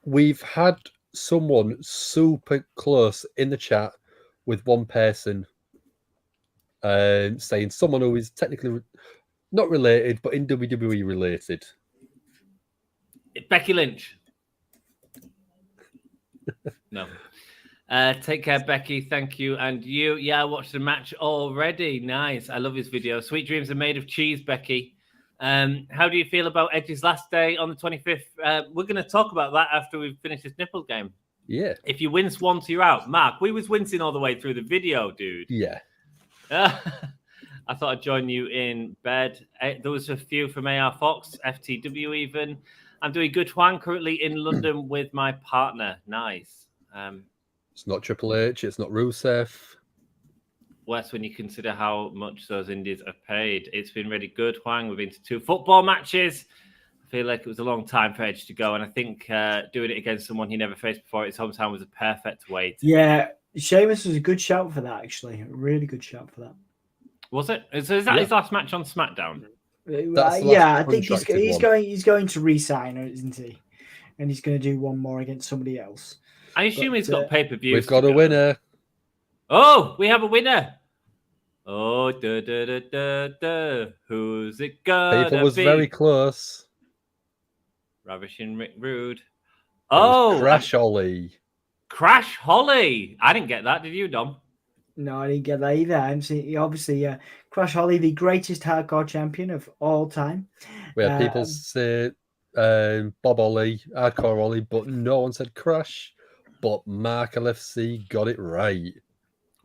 We've had someone super close in the chat with one person saying someone who is technically not related, but in WWE related. Becky Lynch. No. Take care, Becky. Thank you. And you, yeah, I watched the match already. Nice. I love his video. Sweet dreams are made of cheese, Becky. How do you feel about Edge's last day on the 25th? We're going to talk about that after we've finished this nipple game. Yeah. If you wince once, you're out. Mark, we was wincing all the way through the video, dude. Yeah. I thought I'd join you in bed. There was a few from AR Fox, FTW even. I'm doing good, Juan, currently in London with my partner. Nice. It's not Triple H. It's not Rusev. Wes, when you consider how much those indies are paid, it's been really good, Juan. We've been to 2 football matches. I feel like it was a long time for Edge to go, and I think doing it against someone he never faced before at his hometown was a perfect way to... Yeah, Sheamus was a good shout for that, actually. A really good shout for that. Was it? So is that his last match on SmackDown? Yeah, I think he's going to re-sign, isn't he? And he's going to do one more against somebody else. I assume he's got pay-per-view. We've got a winner. Oh, we have a winner. Oh, who's it gonna People was be? very close. Ravishing Rick Rude. Crash Holly. Crash Holly. I didn't get that. Did you, Dom? No, I didn't get that either. I'm seeing, obviously, Crash Holly, the greatest hardcore champion of all time. We had people say Bob Holly, Hardcore Holly, but no one said Crash. But Mark LFC got it right.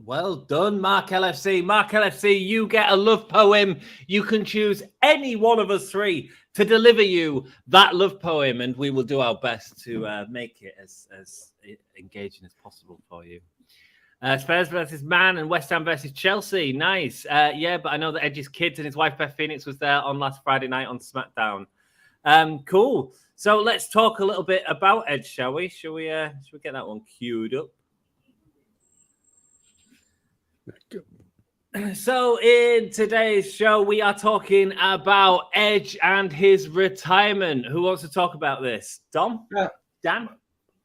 Well done, Mark LFC. Mark LFC, you get a love poem. You can choose any one of us 3 to deliver you that love poem, and we will do our best to make it as engaging as possible for you. Spurs versus Man and West Ham versus Chelsea. Nice. Yeah, but I know that Edge's kids and his wife Beth Phoenix was there on last Friday night on SmackDown. Cool. So let's talk a little bit about Edge, shall we? Shall we get that one queued up? So in today's show, we are talking about Edge and his retirement. Who wants to talk about this? Dom? Dan?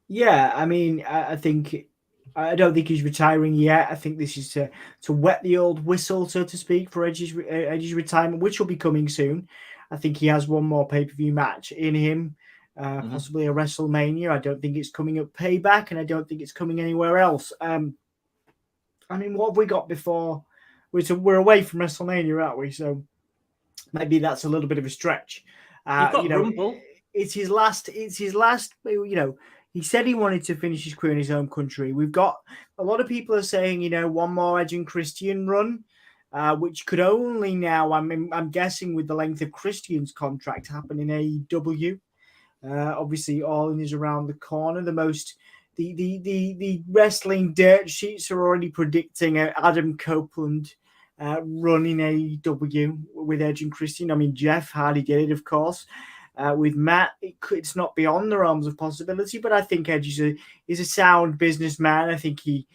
Yeah, I mean, I don't think he's retiring yet. I think this is to wet the old whistle, so to speak, for Edge's retirement, which will be coming soon. I think he has one more pay-per-view match in him, possibly a WrestleMania. I don't think it's coming at Payback, and I don't think it's coming anywhere else. I mean, what have we got before? We're away from WrestleMania, aren't we? So maybe that's a little bit of a stretch. Rumble. It's his last. You know, he said he wanted to finish his career in his home country. We've got a lot of people are saying, you know, one more Edge and Christian run, which could only now, I'm guessing, with the length of Christian's contract, happen in AEW. Obviously, All In is around the corner. The wrestling dirt sheets are already predicting Adam Copeland run in AEW with Edge and Christian. I mean, Jeff Hardy did it, of course. With Matt, it's not beyond the realms of possibility, but I think Edge is a sound businessman. I think he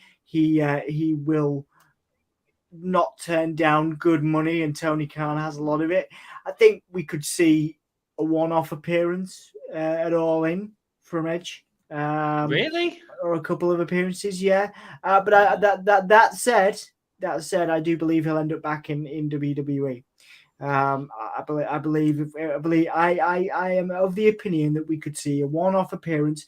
will not turn down good money, and Tony Khan has a lot of it. I think we could see a one-off appearance at All In from Edge. Really? Or a couple of appearances, yeah. But that said, I do believe he'll end up back in WWE. I am of the opinion that we could see a one-off appearance.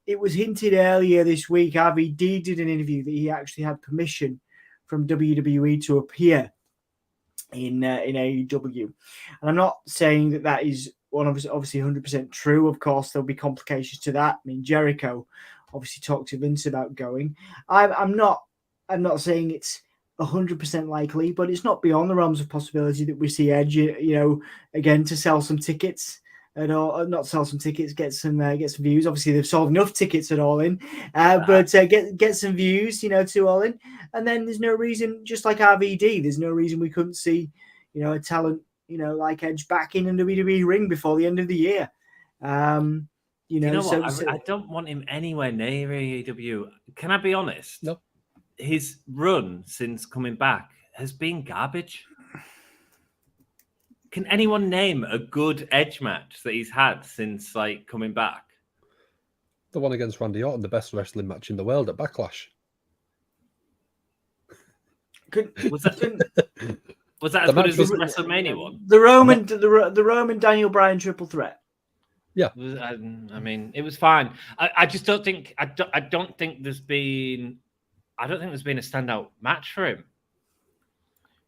It was hinted earlier this week. RVD did an interview that he actually had permission from WWE to appear in AEW, and I'm not saying that is obviously 100% true. Of course, there'll be complications to that. I mean, Jericho obviously talked to Vince about going. I'm not saying it's 100% likely, but it's not beyond the realms of possibility that we see Edge, you know, again to sell some tickets at all. Not sell some tickets, get some views. Obviously, they've sold enough tickets at All In, but get some views, you know, to All In. And then there's no reason, just like RVD, there's no reason we couldn't see, you know, a talent, you know, like Edge back in a WWE ring before the end of the year. I don't want him anywhere near AEW. Can I be honest? No. His run since coming back has been garbage. Can anyone name a good Edge match that he's had since like coming back? The one against Randy Orton, the best wrestling match in the world at Backlash. Was that as good as the WrestleMania one? The Roman Daniel Bryan triple threat. Yeah. I mean, it was fine. I just don't think I don't think there's been a standout match for him.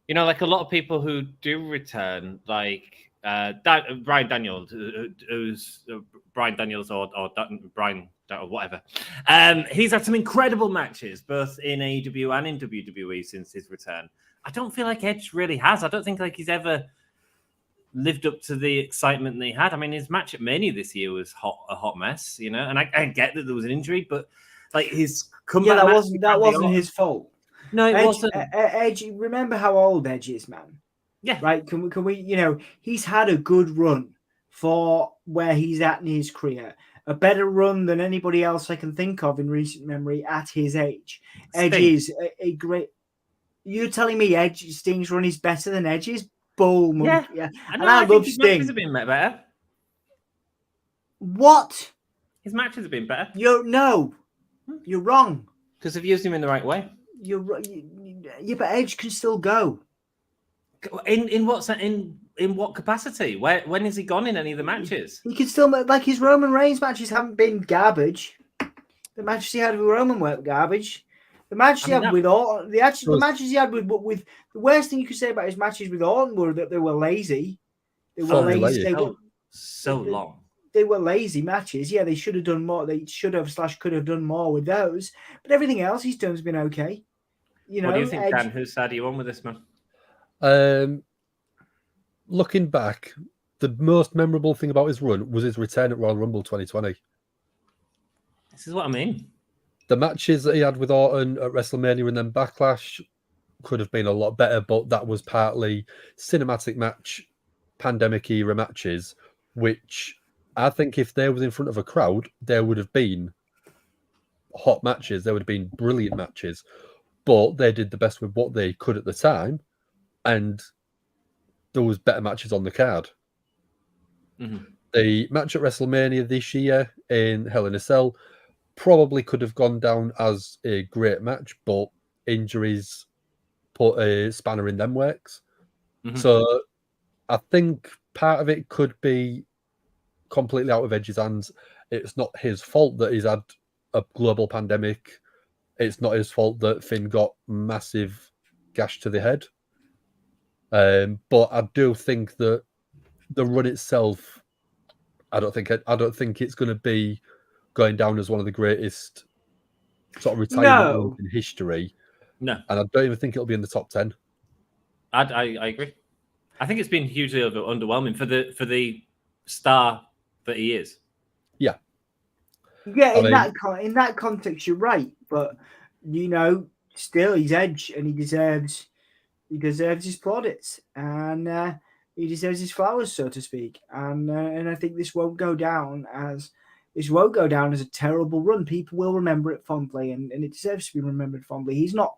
You know, like a lot of people who do return, like Brian Daniels, who's Brian Daniels or Brian or whatever. He's had some incredible matches, both in AEW and in WWE since his return. I don't feel like Edge really has. I don't think like he's ever lived up to the excitement that he had. I mean, his match at Mania this year was a hot mess, you know. And I get that there was an injury, but like his comeback, that wasn't his fault. No, it wasn't. Edge, remember how old Edge is, man? Yeah. Right? Can we? You know, he's had a good run for where he's at in his career. A better run than anybody else I can think of in recent memory at his age. Edge is a great. You're telling me Sting's run is better than Edge's? Bull, yeah. I love his Sting. Matches have been better. What? His matches have been better. You're wrong. Because they've used him in the right way. Yeah, but Edge can still go. In what capacity? When has he gone in any of the matches? He can still, like, his Roman Reigns matches haven't been garbage. The matches he had with Roman weren't garbage. The matches he had with Orton, the matches he had with the worst thing you could say about his matches with Orton were that they were lazy. They were lazy. They were so long. They were lazy matches. Yeah, they should have done more. They should have / could have done more with those. But everything else he's done has been okay. You know, what do you think, Dan? Whose side are you on with this, man? Looking back, the most memorable thing about his run was his return at Royal Rumble 2020. This is what I mean. The matches that he had with Orton at WrestleMania and then Backlash could have been a lot better, but that was partly cinematic match, pandemic era matches, which I think if they was in front of a crowd, there would have been hot matches. There would have been brilliant matches, but they did the best with what they could at the time, and there was better matches on the card. Mm-hmm. The match at WrestleMania this year in Hell in a Cell probably could have gone down as a great match, but injuries put a spanner in them works. Mm-hmm. So I think part of it could be completely out of Edge's hands. It's not his fault that he's had a global pandemic. It's not his fault that Finn got massive gash to the head. But I do think that the run itself, I don't think it's going to be going down as one of the greatest sort of retirement runs in history. No, and I don't even think it'll be in the top 10. I agree. I think it's been hugely underwhelming for the star that he is. Yeah. Yeah, in that context, you're right. But you know, still he's Edge, and he deserves his plaudits, and he deserves his flowers, so to speak. And I think this won't go down as a terrible run. People will remember it fondly, and it deserves to be remembered fondly. He's not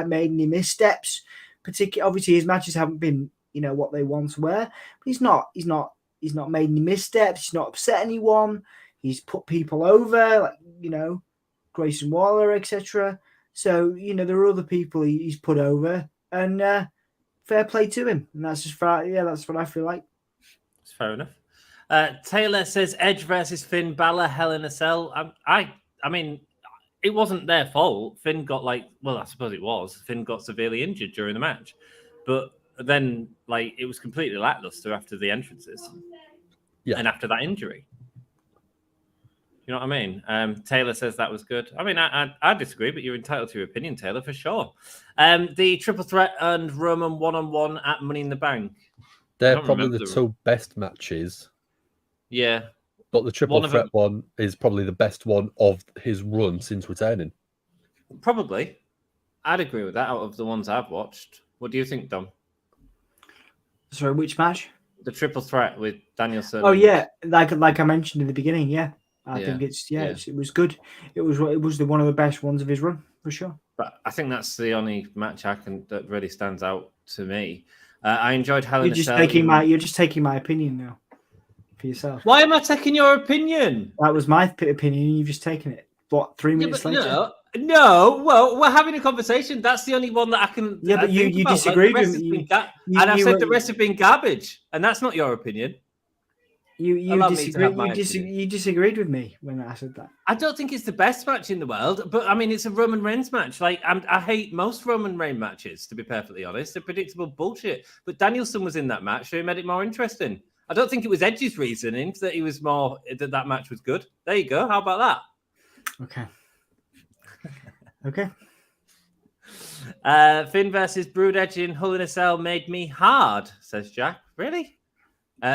made any missteps. Particularly, obviously, his matches haven't been, you know, what they once were. But he's not made any missteps. He's not upset anyone. He's put people over, like, you know, Grayson Waller, etc. So, you know, there are other people he's put over, and fair play to him. And that's just that's what I feel like. It's fair enough. Taylor says Edge versus Finn Balor, Hell in a Cell. I mean, it wasn't their fault. Finn got I suppose it was. Finn got severely injured during the match, but then it was completely lackluster after the entrances, and after that injury. You know what I mean? Taylor says that was good. I mean, I disagree, but you're entitled to your opinion, Taylor, for sure. The triple threat and Roman one-on-one at Money in the Bank. They're probably the two best matches. Yeah. But the triple threat one is probably the best one of his run since returning. Probably. I'd agree with that out of the ones I've watched. What do you think, Dom? Sorry, which match? The triple threat with Danielson. Oh, yeah. Like I mentioned in the beginning, yeah. I think it was good. It was one of the best ones of his run, for sure. But I think that's the only match that really stands out to me. I enjoyed Hell in a Cell. You're just taking my opinion now for yourself. Why am I taking your opinion? That was my opinion. You've just taken it. What, 3 minutes later? No. Well, we're having a conversation. That's the only one that I can. Yeah, but you disagreed with me. And I said the rest have been garbage, and that's not your opinion. You disagreed with me when I said that. I don't think it's the best match in the world, but I mean, it's a Roman Reigns match. Like, I hate most Roman Reigns matches, to be perfectly honest. They're predictable bullshit. But Danielson was in that match, so he made it more interesting. I don't think it was Edge's reasoning that he was more that match was good. There you go. How about that? Okay. Okay. Finn versus Brood Edge in Hell in a Cell made me hard, says Jack. Really?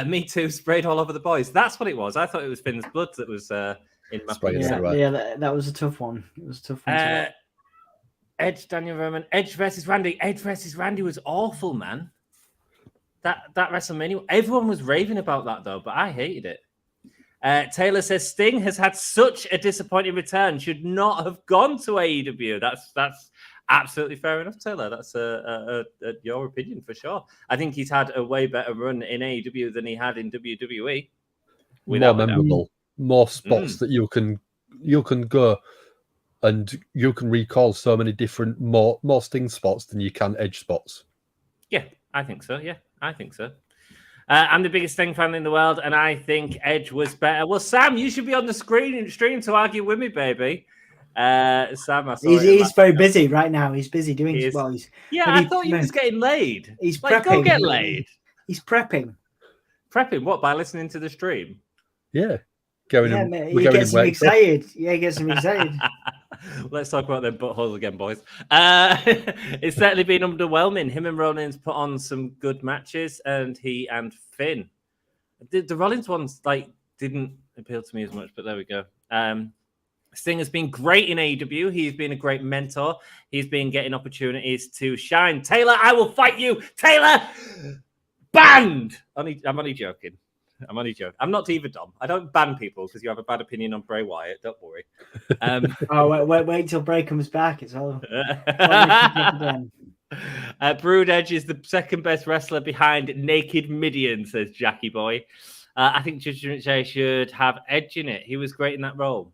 Me too, sprayed all over the boys. That's what it was. I thought it was Finn's blood that was in my that was a tough one. It was a tough one. Edge, Daniel Roman, Edge versus Randy. Edge versus Randy was awful, man. That WrestleMania, everyone was raving about that though, but I hated it. Taylor says Sting has had such a disappointing return, should not have gone to AEW. That's absolutely fair enough, Taylor. That's your opinion for sure. I think he's had a way better run in AEW than he had in WWE. More memorable, more spots that you can go and you can recall so many different more Sting spots than you can Edge spots. Yeah, I think so. Yeah, I think so. I'm the biggest Sting fan in the world, and I think Edge was better. Well, Sam, you should be on the stream to argue with me, baby. Sam, he's very busy right now. He's busy doing well. I thought he was getting laid. He's like, prepping. Go get laid. He's prepping. Prepping what? By listening to the stream? Yeah. He gets him excited. Yeah, he gets him excited. Let's talk about their buttholes again, boys. It's certainly been underwhelming. Him and Rollins put on some good matches, and he and Finn. The Rollins ones didn't appeal to me as much, but there we go. Sting has been great in AEW. He's been a great mentor. He's been getting opportunities to shine. Taylor, I will fight you. Taylor, banned. I'm only joking. I'm not Diva Dom. I don't ban people because you have a bad opinion on Bray Wyatt. Don't worry. Wait till Bray comes back. It's all. Brood Edge is the second best wrestler behind Naked Midian, says Jackie Boy. I think Judgment Day should have Edge in it. He was great in that role.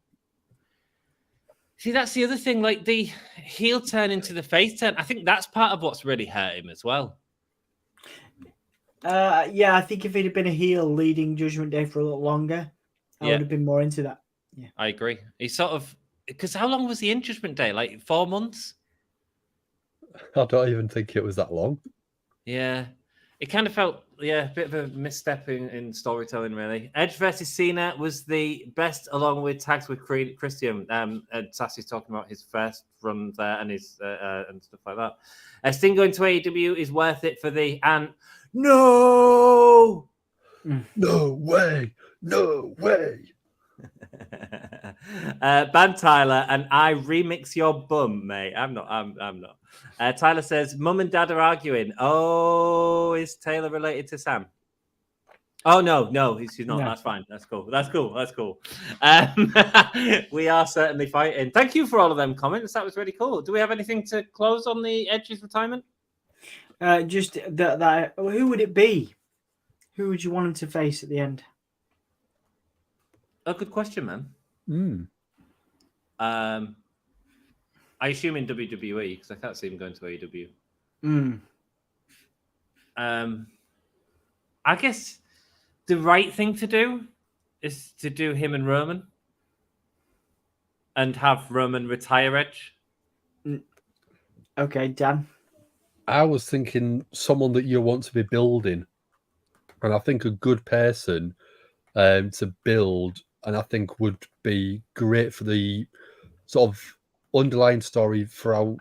See, that's the other thing. Like the heel turn into the face turn. I think that's part of what's really hurt him as well. Yeah, I think if he'd have been a heel leading Judgment Day for a little longer, I would have been more into that. Yeah, I agree. He sort of because how long was he in Judgment Day? Like 4 months? I don't even think it was that long. Yeah, it kind of felt a bit of a misstep in storytelling. Really, Edge versus Cena was the best, along with tags with Christian. And Sassy's talking about his first run there and his and stuff like that. Sting going to AEW is worth it for the No way. Ban Tyler and I remix your bum, mate. I'm not. Tyler says mum and dad are arguing. Oh, is Taylor related to Sam? Oh no, he's not. No. That's fine. That's cool. We are certainly fighting. Thank you for all of them comments. That was really cool. Do we have anything to close on the Edge's retirement? Just that. Who would it be? Who would you want him to face at the end? A good question, man. I assume in WWE because I can't see him going to AEW. I guess the right thing to do is to do him and Roman, and have Roman retire Edge. Okay, Dan. I was thinking someone that you want to be building, and I think a good person to build, and I think would be great for the sort of underlying story throughout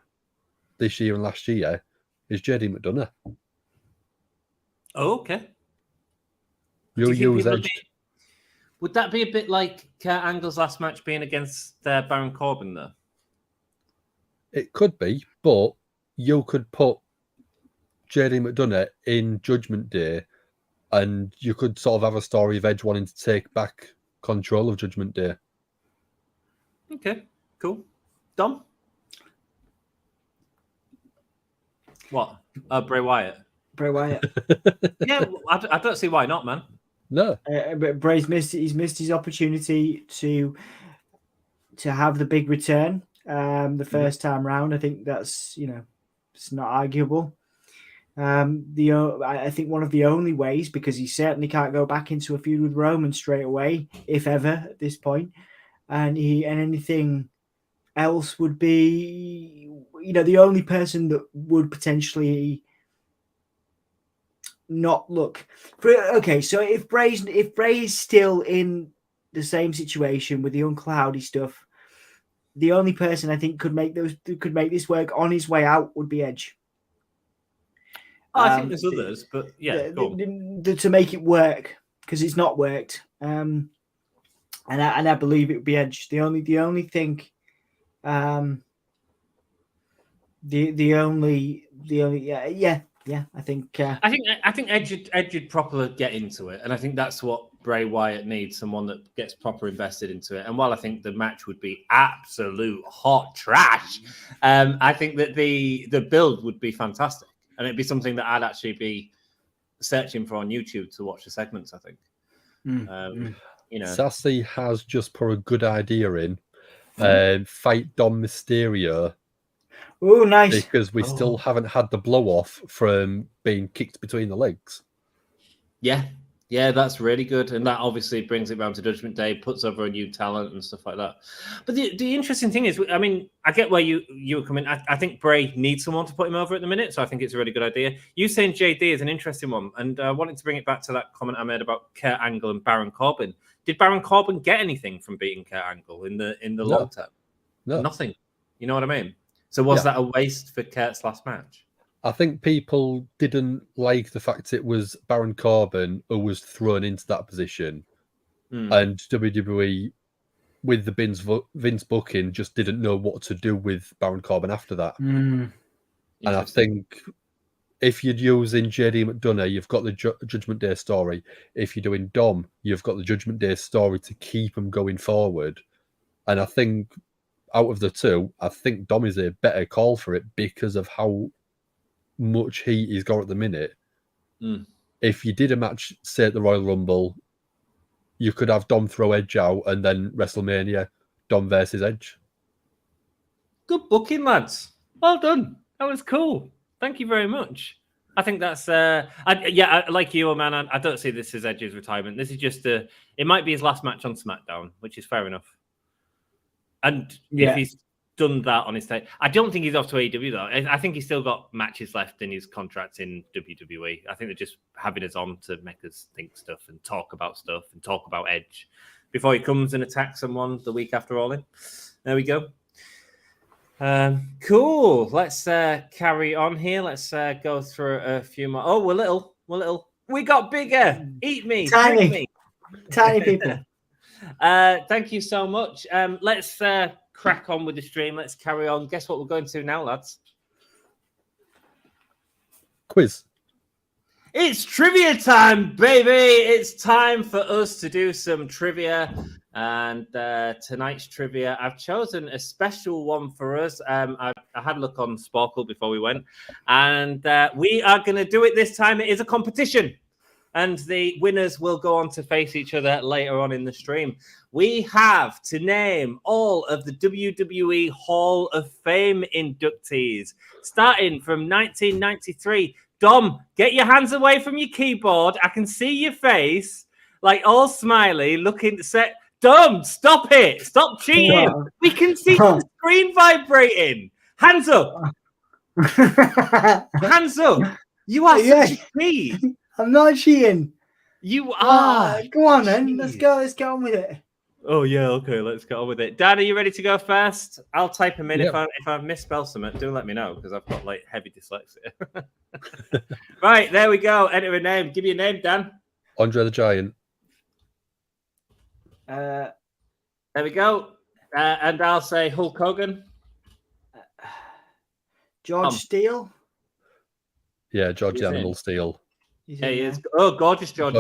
this year and last year is JD McDonough. Oh, okay. Would that be a bit like Kurt Angle's last match being against Baron Corbin, though? It could be, but you could put JD McDonough in Judgment Day, and you could sort of have a story of Edge wanting to take back control of Judgment Day. Okay, cool. Dom? What? Bray Wyatt. Yeah, I don't see why not, man. No. But Bray's missed his opportunity to have the big return the first time round. I think that's, it's not arguable. I think one of the only ways, because he certainly can't go back into a feud with Roman straight away, if ever at this point, and anything else would be, the only person that would potentially not look. Okay, so if Bray's still in the same situation with the Uncle Howdy stuff, the only person I think could make this work on his way out would be Edge. I think there's others, but yeah, to make it work, because it's not worked. And I believe it would be Edge. The only thing, I think Edge would properly get into it, and I think that's what Bray Wyatt needs, someone that gets proper invested into it. And while I think the match would be absolute hot trash, I think that the build would be fantastic, and it'd be something that I'd actually be searching for on YouTube to watch the segments. I think, Sassy has just put a good idea in. Fight Dom Mysterio. Oh, nice! Because we still haven't had the blow off from being kicked between the legs. Yeah, that's really good, and that obviously brings it round to Judgment Day, puts over a new talent and stuff like that. But the interesting thing is, I mean, I get where you were coming. I think Bray needs someone to put him over at the minute, so I think it's a really good idea. You saying JD is an interesting one, and I wanted to bring it back to that comment I made about Kurt Angle and Baron Corbin. Did Baron Corbin get anything from beating Kurt Angle in the long term? No, nothing. You know what I mean? So was that a waste for Kurt's last match? I think people didn't like the fact it was Baron Corbin who was thrown into that position, and WWE, with the Vince booking, just didn't know what to do with Baron Corbin after that. And I think if you're using JD McDonough, you've got the Judgment Day story. If you're doing Dom, you've got the Judgment Day story to keep him going forward. And I think out of the two, I think Dom is a better call for it because of how much heat he's got at the minute. If you did a match, say at the Royal Rumble, you could have Dom throw Edge out, and then WrestleMania, Dom versus Edge. Good booking, lads. Well done. That was cool. Thank you very much. I think that's like you, man. I don't see this as Edge's retirement. This is just it might be his last match on SmackDown, which is fair enough. And if he's done that on his tape, I don't think he's off to AEW though. I think he's still got matches left in his contract in WWE. I think they're just having us on to make us think stuff and talk about Edge before he comes and attacks someone the week after All In. There we go. Cool. Let's carry on here. Let's go through a few more. Oh, we're little. We got bigger. Eat me. Tiny. Me. Tiny people. Thank you so much. Let's crack on with the stream. Let's carry on. Guess what we're going to now, lads? Quiz. It's trivia time, baby. It's time for us to do some trivia. And tonight's trivia, I've chosen a special one for us. I had a look on Sparkle before we went. And we are going to do it this time. It is a competition. And the winners will go on to face each other later on in the stream. We have to name all of the WWE Hall of Fame inductees, starting from 1993. Dom, get your hands away from your keyboard. I can see your face, like all smiley, looking set. Dom, stop it. Stop cheating. Wow. We can see the screen vibrating. Hands up. Hands up. You are such a cheat. I'm not cheating. You are. Go on, then. Let's go on with it. Oh, yeah. Okay, let's go on with it. Dan, are you ready to go first? I'll type them in. If I misspell something, do let me know, because I've got like heavy dyslexia. Right, there we go. Enter a name. Give me a name, Dan. Andre the Giant. There we go. And I'll say Hulk Hogan. George Steele. Yeah, George Animal Steele. Yeah, he is. Oh, gorgeous George.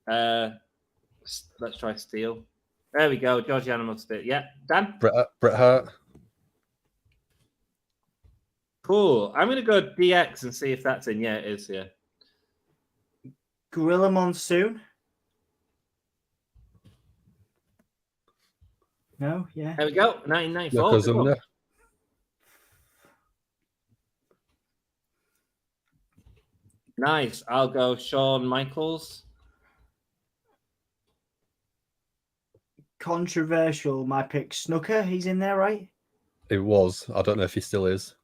Let's try Steele. There we go. George Animal Steele. Yeah. Dan? Bret Hart. Cool. I'm going to go DX and see if that's in. Yeah, it is. Yeah. Gorilla Monsoon. No, yeah. There we go. 1994. Nice. I'll go Shawn Michaels. Controversial. My pick, Snooker. He's in there, right? It was. I don't know if he still is.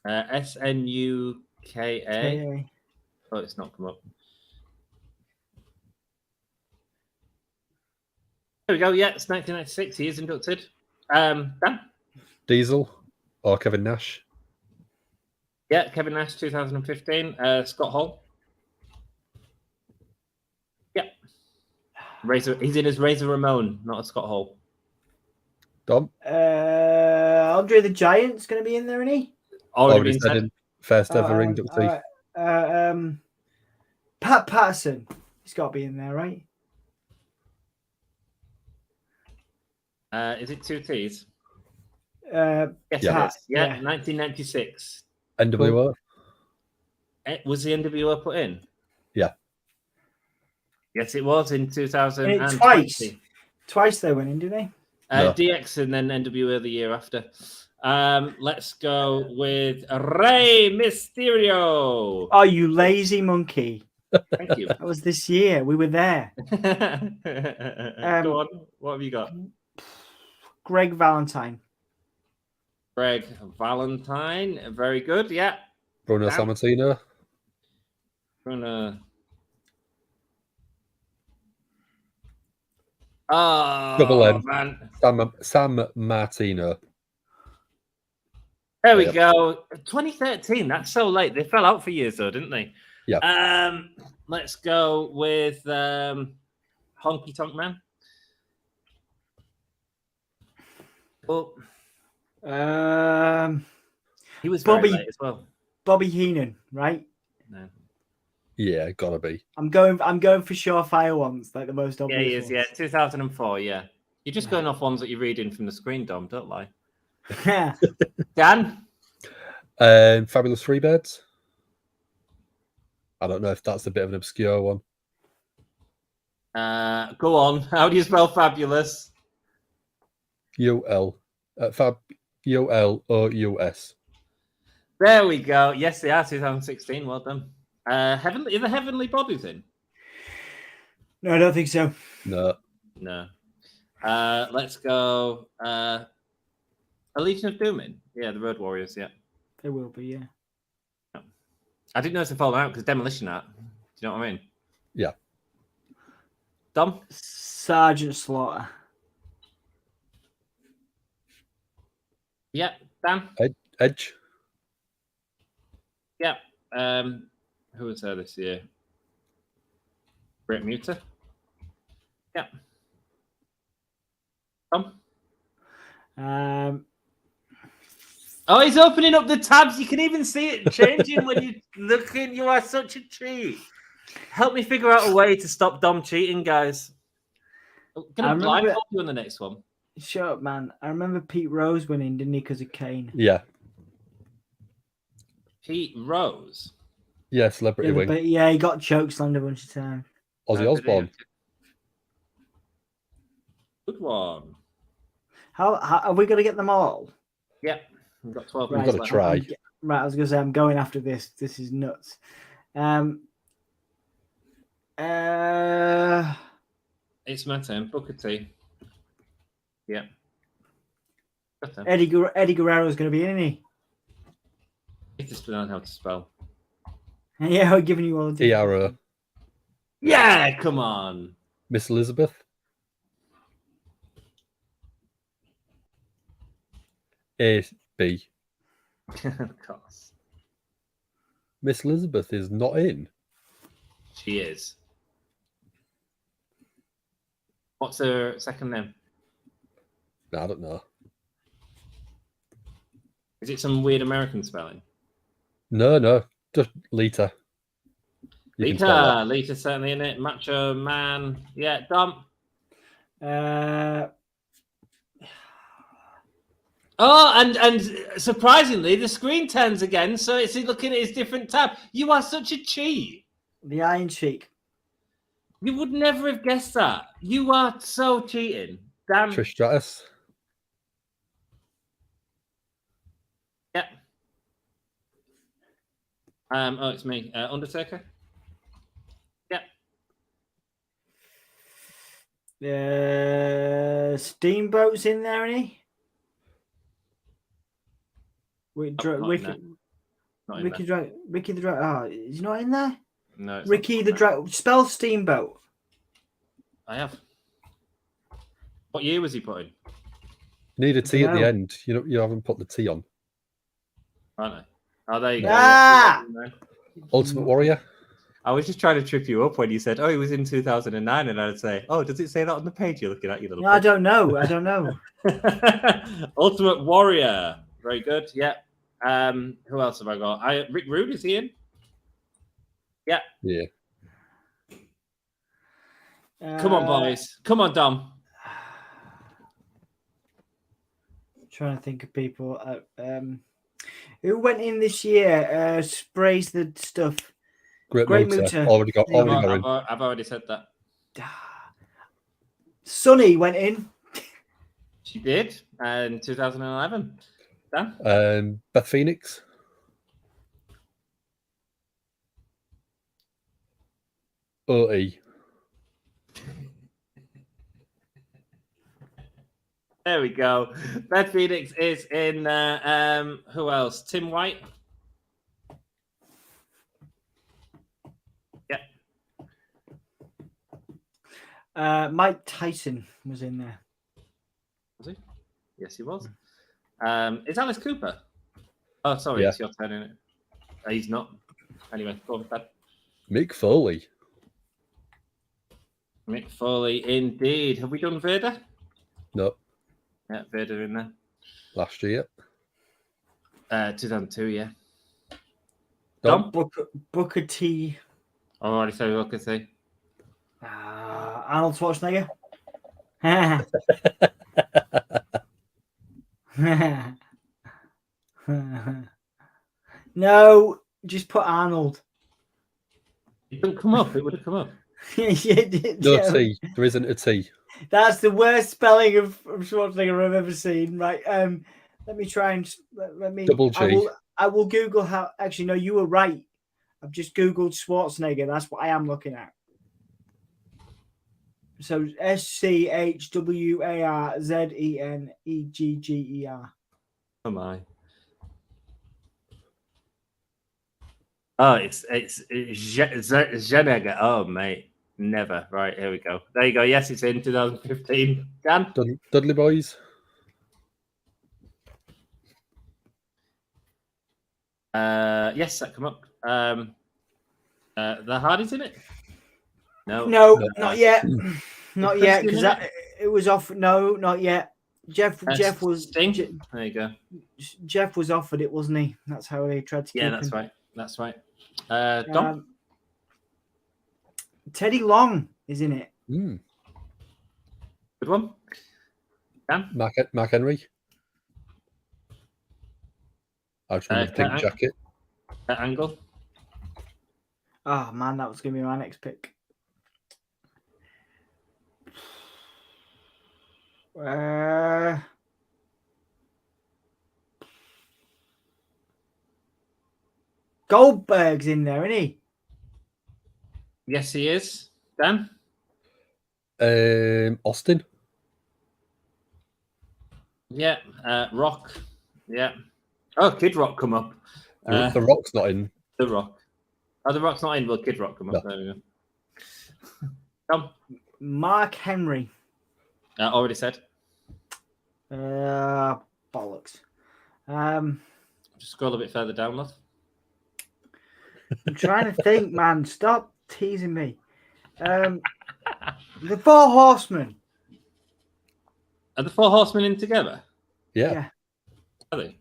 SNUKA. K-A. Oh, it's not come up. There we go. Yeah, it's 1996. He is inducted. Dan? Diesel or Kevin Nash? Yeah, Kevin Nash, 2015. Scott Hall. Yeah. Razor. He's in as Razor Ramon, not as Scott Hall. Dom? Andre the Giant's going to be in there, isn't he? Already been said. First ever inductee. Pat Patterson. He's got to be in there, right? Is it 2 T's? Yes, it is. Yeah, 1996. NWO? Was the NWO put in? Yeah. Yes, it was in 2020. Twice they went in, didn't they? No. DX and then NWO the year after. Let's go with Rey Mysterio. Oh, you lazy monkey. Thank you. That was this year. We were there. Go on. What have you got? Greg Valentine. Greg Valentine. Very good. Yeah. Bruno Sammartino. Bruno. Oh, Double M. Man. Sam Martino. There we go. 2013. That's so late. They fell out for years, though, didn't they? Yeah. Let's go with Honky Tonk Man. Oh. He was very late as well. Bobby Heenan, right? No. Yeah, gotta be. I'm going for surefire ones, like the most obvious. Yeah, he is. ones. Yeah, 2004. Yeah, you're just going off ones that you're reading from the screen, Dom. Don't lie. Dan. Fabulous Freebirds. I don't know if that's a bit of an obscure one. Go on. How do you spell fabulous? UL. ULOUS. There we go. Yes, they are 2016. Well done. Heavenly, are the Heavenly Bodies in? No, I don't think so. No. Let's go. A Legion of Doom in? Yeah, the Road Warriors. Yeah, They will be. Yeah. I didn't know if they fallen out because Demolition Art. Do you know what I mean? Yeah. Dom? Sergeant Slaughter. Yeah. Dan? Edge. Yeah. Who was there this year? Great Muta. Yeah. Tom? Oh, he's opening up the tabs. You can even see it changing when you look in. You are such a cheat. Help me figure out a way to stop Dom cheating, guys. I'm going to blindfold you on the next one. Shut up, man. I remember Pete Rose winning, didn't he, because of Kane? Yeah. Pete Rose? Yeah, Celebrity Wing. But yeah, he got chokeslammed a bunch of times. Ozzy Osbourne. Good one. How are we going to get them all? Yeah. We've got 12 minutes. We've got to try. Right, I was going to say, I'm going after this. This is nuts. It's my turn. Booker T. Yeah. Eddie Guerrero is going to be in, isn't he? He just learn how to spell. Yeah, we're giving you all the Tiara. Yeah, come on. Miss Elizabeth. A-B. Of course. Miss Elizabeth is not in. She is. What's her second name? No, I don't know. Is it some weird American spelling? No. Just Lita. Lita certainly in it. Macho Man. Yeah, Dom. Oh, and surprisingly, the screen turns again, so it's looking at his different tab. You are such a cheat. The Iron Sheik. You would never have guessed that. You are so cheating. Damn. Trish Stratus. Yeah. Oh, it's me. Undertaker. Yeah. Steamboat's in there, isn't he? Ricky the Dragon. Oh, is he not in there? No. Ricky the Dragon. Spell Steamboat. I have. What year was he put in? You need a T at the end. You haven't put the T on. Aren't I? Oh, there you go. Ah! Yeah. Ultimate Warrior. I was just trying to trip you up when you said, "Oh, he was in 2009," and I'd say, "Oh, does it say that on the page you're looking at, you little?" No, I don't know. Ultimate Warrior. Very good. Yeah. Who else have I got? Rick Rude, is he in? Yeah. Yeah. Come on, boys. Come on, Dom. Trying to think of people. Who went in this year? Sprays the stuff. Great Muta. Already got in. I've already said that. Sunny went in. She did in 2011. Dan? Beth Phoenix. OE. There we go. Beth Phoenix is in. Who else? Tim White. Yeah. Mike Tyson was in there. Was he? Yes, he was. Is Alice Cooper? Oh, sorry, It's your turn, isn't it? He's not. Anyway, go with that. Mick Foley. Mick Foley, indeed. Have we done Vader? No. Yeah, Vader in there. Last year. 2002, yeah. Dom? Booker T. Oh, I already said Booker T. Arnold Schwarzenegger. No, just put Arnold. It didn't come up. It would have come up. No T. There isn't a T. That's the worst spelling of Schwarzenegger I've ever seen. Right. Let me try and let me. Double G. I will Google how. Actually, no, you were right. I've just Googled Schwarzenegger. That's what I am looking at. So SCHWARZENEGGER. Oh my. Oh, it's Jenega. Oh mate, never. Right, here we go. There you go. Yes, it's in 2015. Dan? Dudley Boys. Yes, that come up. The Hardys in it? No, not yet. Not yet, because it was off. No, not yet. Jeff was. Sting. There you go. Jeff was offered it, wasn't he? That's how they tried to keep him. Right. That's right. Dom? Teddy Long is in it. Good one. Dan? Mark Henry. Out from the pink jacket. Angle. Oh man, that was going to be my next pick. Goldberg's in there, isn't he? Yes, he is. Dan? Austin. Yeah. Rock. Yeah. Oh, Kid Rock come up. The Rock's not in. The Rock. Oh, the Rock's not in, but Kid Rock come up. No. There we go. Tom? Mark Henry. Already said. Bollocks. Just scroll a bit further down, love. I'm trying to think, man. Stop teasing me. The Four Horsemen. Are the Four Horsemen in together? Yeah. Are they?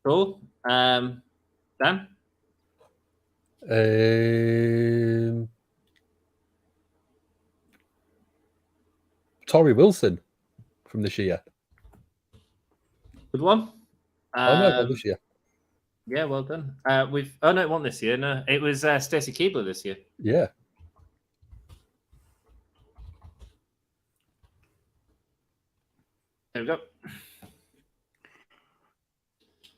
Cool. Dan? Tori Wilson from this year. Good one. No, this year. Yeah, well done. No, it wasn't this year. No, it was Stacey Keebler this year. Yeah. There we go.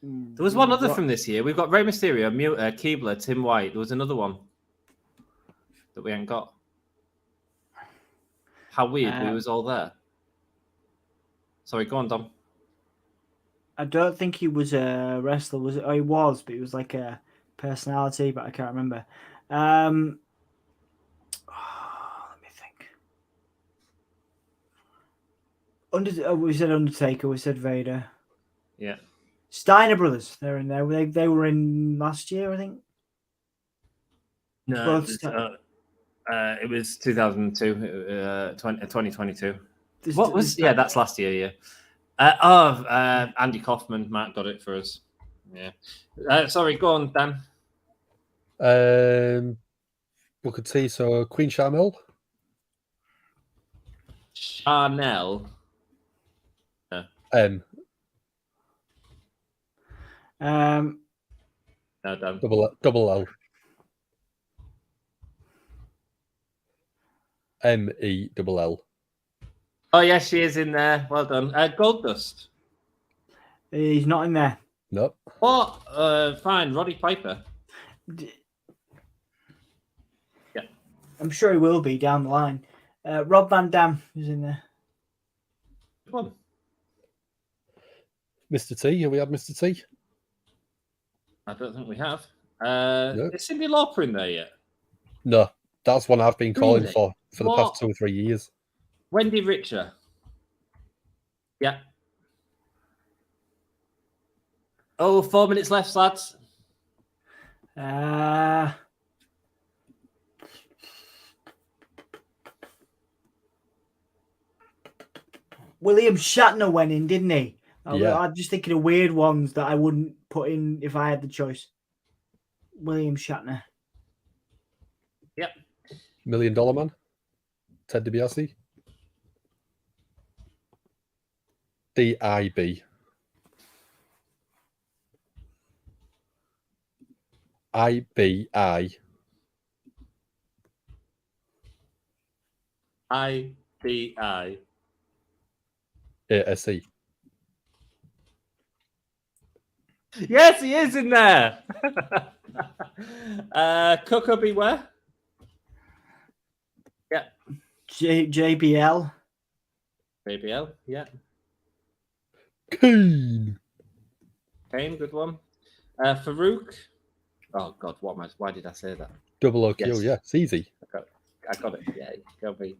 There was one other from this year. We've got Rey Mysterio, Keebler, Tim White. There was another one that we ain't got. How weird. We was all there. Sorry, go on, Dom. I don't think he was a wrestler, was it? Oh, he was, but he was like a personality, but I can't remember. Let me think. We said Undertaker, we said Vader. Yeah. Steiner Brothers, they're in there. They were in last year, I think. No, it was 2002, 2022. That's last year, yeah. Andy Kaufman, Matt got it for us. Yeah. Sorry, go on, Dan. Booker T, so Queen Charmel. Charnel. No, Dan. Double L. MELL. Oh, yes, she is in there. Well done. Goldust. He's not in there. Nope. Oh, fine. Roddy Piper. Yeah. I'm sure he will be down the line. Rob Van Dam is in there. Come on. Mr. T. Have we had Mr. T? I don't think we have. No. Is Cyndi Lauper in there yet? No. That's one I've been calling Really? for the past 2 or 3 years. Wendy Richter. Yeah. Oh, 4 minutes left, lads. William Shatner went in, didn't he? Yeah. I'm just thinking of weird ones that I wouldn't put in if I had the choice. William Shatner. Yep. $1 Million Man. Ted DiBiase. DIB. IBI. IBI. ASE. Yes, he is in there. Coco Beware. Yeah. JBL. JBL. Yeah. Kane. Kane, good one. Farouk. Oh God, why did I say that? Double OQ. Yes. Yeah, it's easy. I got it. Yeah, go be.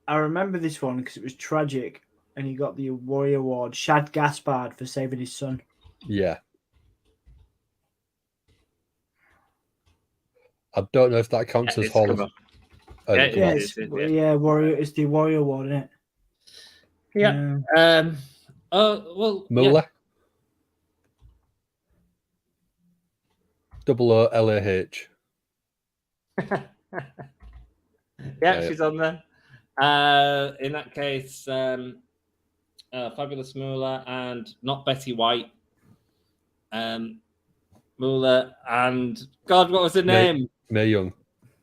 I remember this one because it was tragic, and he got the Warrior Award. Shad Gaspard for saving his son. Yeah. I don't know if that counts as Hall of. Warrior. It's the Warrior Award, isn't it? Yeah. Well. Muller. Yeah. Double OLAH. Yeah, she's on there. In that case, Fabulous Moolah and not Betty White. Moolah and God, what was the name? Mae Young.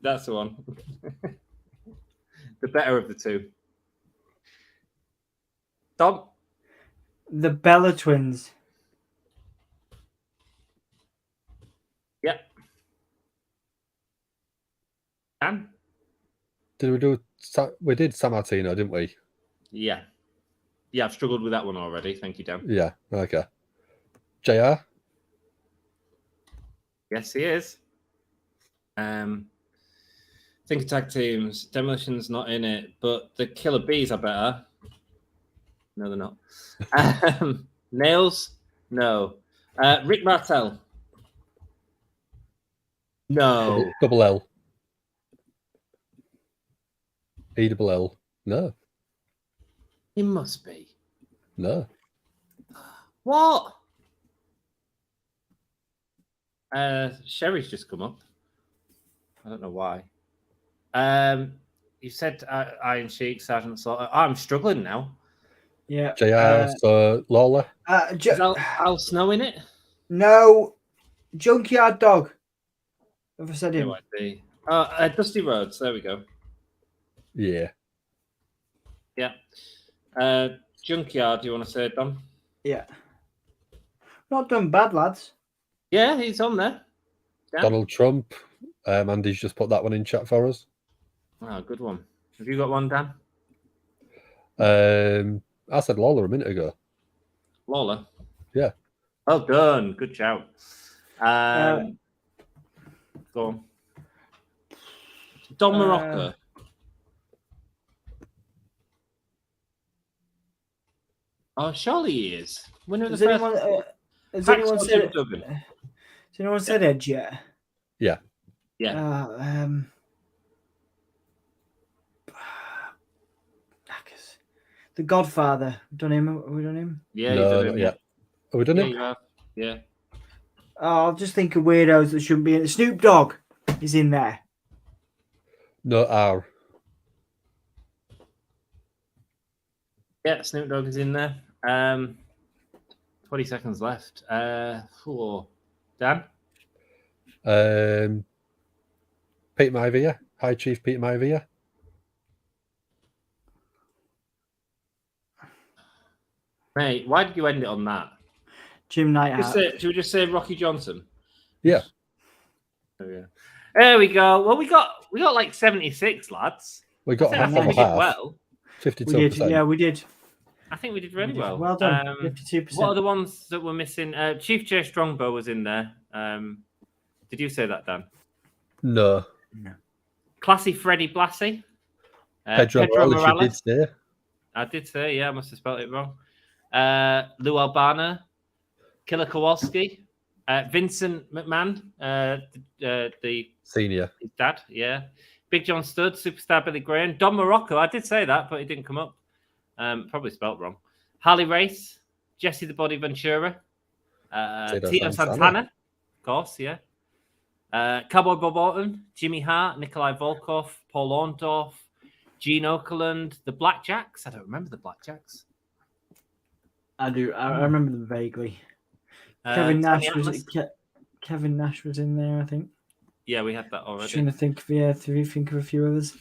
That's the one. The better of the two. Dom? The Bella Twins. Yep. Dan? We did San Martino, didn't we? Yeah. Yeah, I've struggled with that one already. Thank you, Dan. Yeah, okay. JR? Yes, he is. Think of tag teams. Demolition's not in it, but the Killer Bees are better. No, they're not. Nails? No. Rick Martel? No. Double L. ELL? No. He must be. No. What? Sherry's just come up. I don't know why. You said Iron Sheik, Sergeant Slaughter. I'm struggling now. Yeah. JR, so Lawler. Is Al Snow in it? No. Junkyard Dog. Have I said him? Dusty Rhodes. There we go. Yeah. Yeah. Junkyard, do you want to say it, Dom? Yeah. Not done bad, lads. Yeah, he's on there. Dan? Donald Trump. Andy's just put that one in chat for us. Oh, good one. Have you got one, Dan? I said Lawler a minute ago. Lawler? Yeah. Well done. Good shout. Go on. Don Morocco. Oh, surely he is. Winner of the first. Has anyone said Edge yet? Yeah. Yeah. The Godfather. Done him? Have we done him? Yeah, no, you've done him. Yeah. Have we done him? You have. Yeah. Oh, I'll just think of weirdos that shouldn't be in it. Snoop Dogg is in there. No, R. Yeah, Snoop Dogg is in there. 20 seconds left. Dan? Peter Maivia. High Chief Peter Maivia. Mate, why did you end it on that? Jim Neidhart. Should we just say Rocky Johnson? Yeah. Oh, yeah. There we go. Well, we got like 76 lads. We got I half think and we half. did well. 52%. We did. Yeah, we did. I think we did really well. Well done. 52%. What are the ones that were missing? Chief J Strongbow was in there. Did you say that, Dan? No. Classy Freddie Blassie. Pedro Morales, you did say. I did say, yeah, I must have spelled it wrong. Lou Albano, Killer Kowalski, Vincent McMahon, the senior, his dad, yeah. Big John Studd, Superstar Billy Graham, Don Morocco. I did say that, but it didn't come up. Probably spelt wrong. Harley Race, Jesse the Body Ventura, Tito Santana, of course, yeah. Cowboy Bob Orton, Jimmy Hart, Nikolai Volkov, Paul Orndorff, Gene Okerlund, the Blackjacks. I don't remember the Blackjacks. I do. I remember them vaguely. Kevin Nash was in there, I think. Yeah, we had that already. Just trying to think of a few others.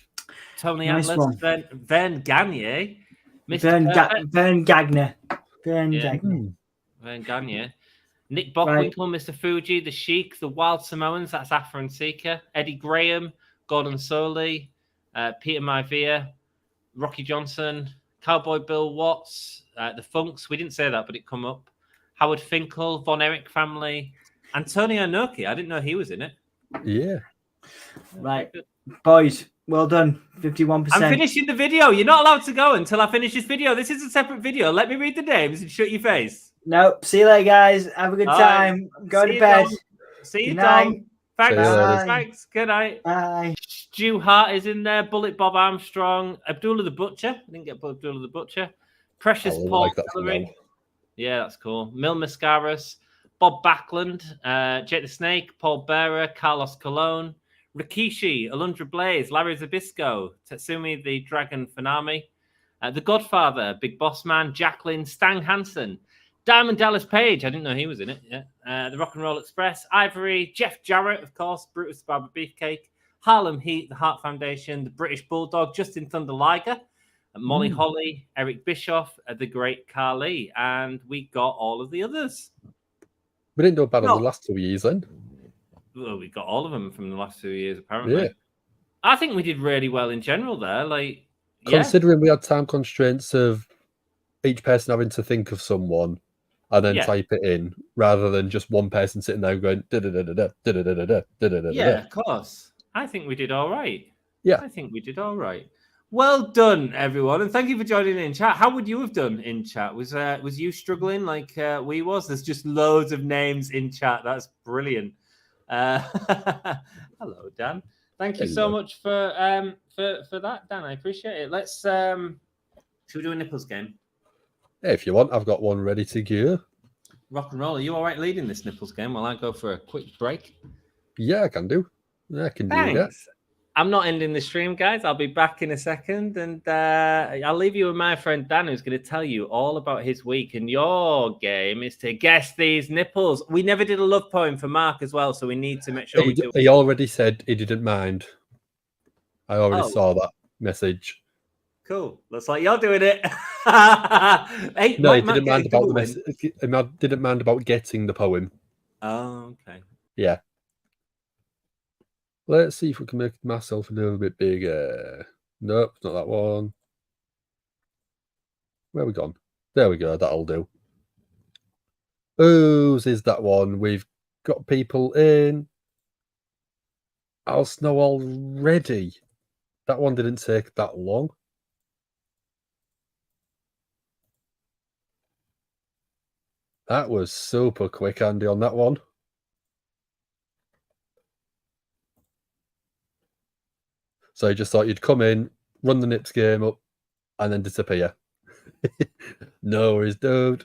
Tony Nice Atlas, Vern Gagne, Vern Gagner. Vern Gagne. Nick Bockwinkel, Mr. Fuji, The Sheik, The Wild Samoans, that's Afra and Seeker, Eddie Graham, Gordon Soley, Peter Maivia, Rocky Johnson, Cowboy Bill Watts, The Funks, we didn't say that, but it come up. Howard Finkel, Von Erich family, Antonio Inoki, I didn't know he was in it. Yeah. Right. Boys, well done. 51%. I'm finishing the video. You're not allowed to go until I finish this video. This is a separate video. Let me read the names and shut your face. Nope. See you later, guys. Have a good time. Go to bed. See you, Dom. Thanks. Good night. Bye. Stu Hart is in there. Bullet Bob Armstrong. Abdullah the Butcher. I didn't get Abdullah the Butcher. Precious Paul Celery. Yeah, that's cool. Mil Mascaras. Bob Backlund. Jake the Snake. Paul Bearer. Carlos Colon. Rikishi. Alundra Blaze. Larry Zabisco. Tatsumi the Dragon Fanami. The Godfather. Big Boss Man. Jacqueline. Stang Hansen. Diamond Dallas Page, I didn't know he was in it. Yeah. The Rock and Roll Express, Ivory, Jeff Jarrett, of course, Brutus the Barber Beefcake, Harlem Heat, the Hart Foundation, the British Bulldog, Justin Thunder Liger, Molly Holly, Eric Bischoff, the Great Carly, and we got all of the others. We didn't do bad on the last 2 years then. Well, we got all of them from the last 2 years, apparently. Yeah. I think we did really well in general there. Like, considering we had time constraints of each person having to think of someone and then type it in, rather than just one person sitting there going yeah, of course. I think we did all right. Yeah, I think we did all right. Well done, everyone, and thank you for joining in chat. How would you have done in chat? Was you struggling like we was? There's just loads of names in chat. That's brilliant. Hello, Dan. Thank you so much for that, Dan. I appreciate it. Let's should we do a nipples game? Yeah, if you want, I've got one ready to go. Rock and roll. Are you all right leading this nipples game while I go for a quick break? Yeah, I can do. Yeah, I can do that. I'm not ending the stream, guys. I'll be back in a second, and I'll leave you with my friend Dan, who's going to tell you all about his week. And your game is to guess these nipples. We never did a love poem for Mark as well, so we need to make sure we do. He already said he didn't mind. I already saw that message. Cool. Looks like you're doing it. Hey, No, he might didn't get a mind about double the win. didn't mind about getting the poem. Oh, okay. Yeah. Let's see if we can make myself a little bit bigger. Nope, not that one. Where are we gone? There we go, that'll do. Whose is that one? We've got people in. Al Snow already. That one didn't take that long. That was super quick, Andy, on that one. So you just thought you'd come in, run the Nips game up, and then disappear. No worries, dude.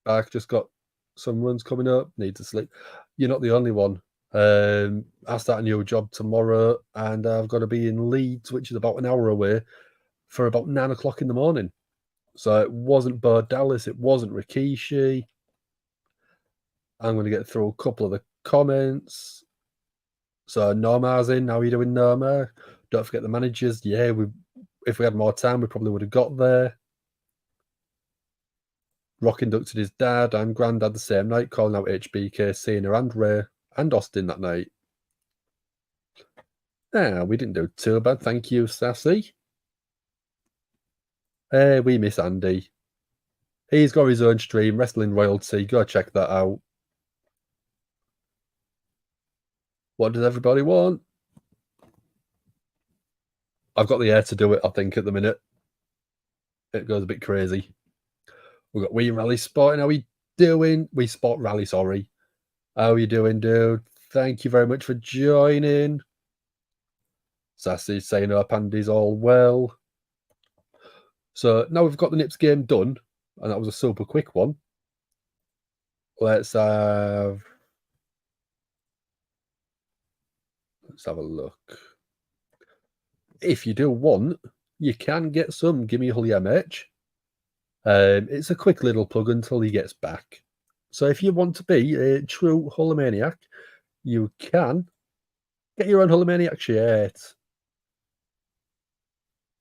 I've just got some runs coming up. Need to sleep. You're not the only one. I start a new job tomorrow, and I've got to be in Leeds, which is about an hour away, for about 9 o'clock in the morning. So it wasn't Bo Dallas, it wasn't Rikishi. I'm going to get through a couple of the comments. So Norma's in. How are you doing, Norma? Don't forget the managers. Yeah, if we had more time, we probably would have got there. Rock inducted his dad and granddad the same night, calling out HBK, Cena and Ray and Austin that night. We didn't do too bad. Thank you, Sassy. We miss Andy. He's got his own stream, Wrestling Royalty. Go check that out. What does everybody want? I've got the air to do it, I think, at the minute. It goes a bit crazy. We've got We Rally Sporting. How are we doing? We Sport Rally, sorry. How are you doing, dude? Thank you very much for joining. Sassy saying up Andy's all well. So now we've got the Nips game done, and that was a super quick one. Let's have a look. If you do want, you can get some Gimme Hully MH. It's a quick little plug until he gets back. So if you want to be a true Hullimaniac, you can get your own Hullimaniac shirt.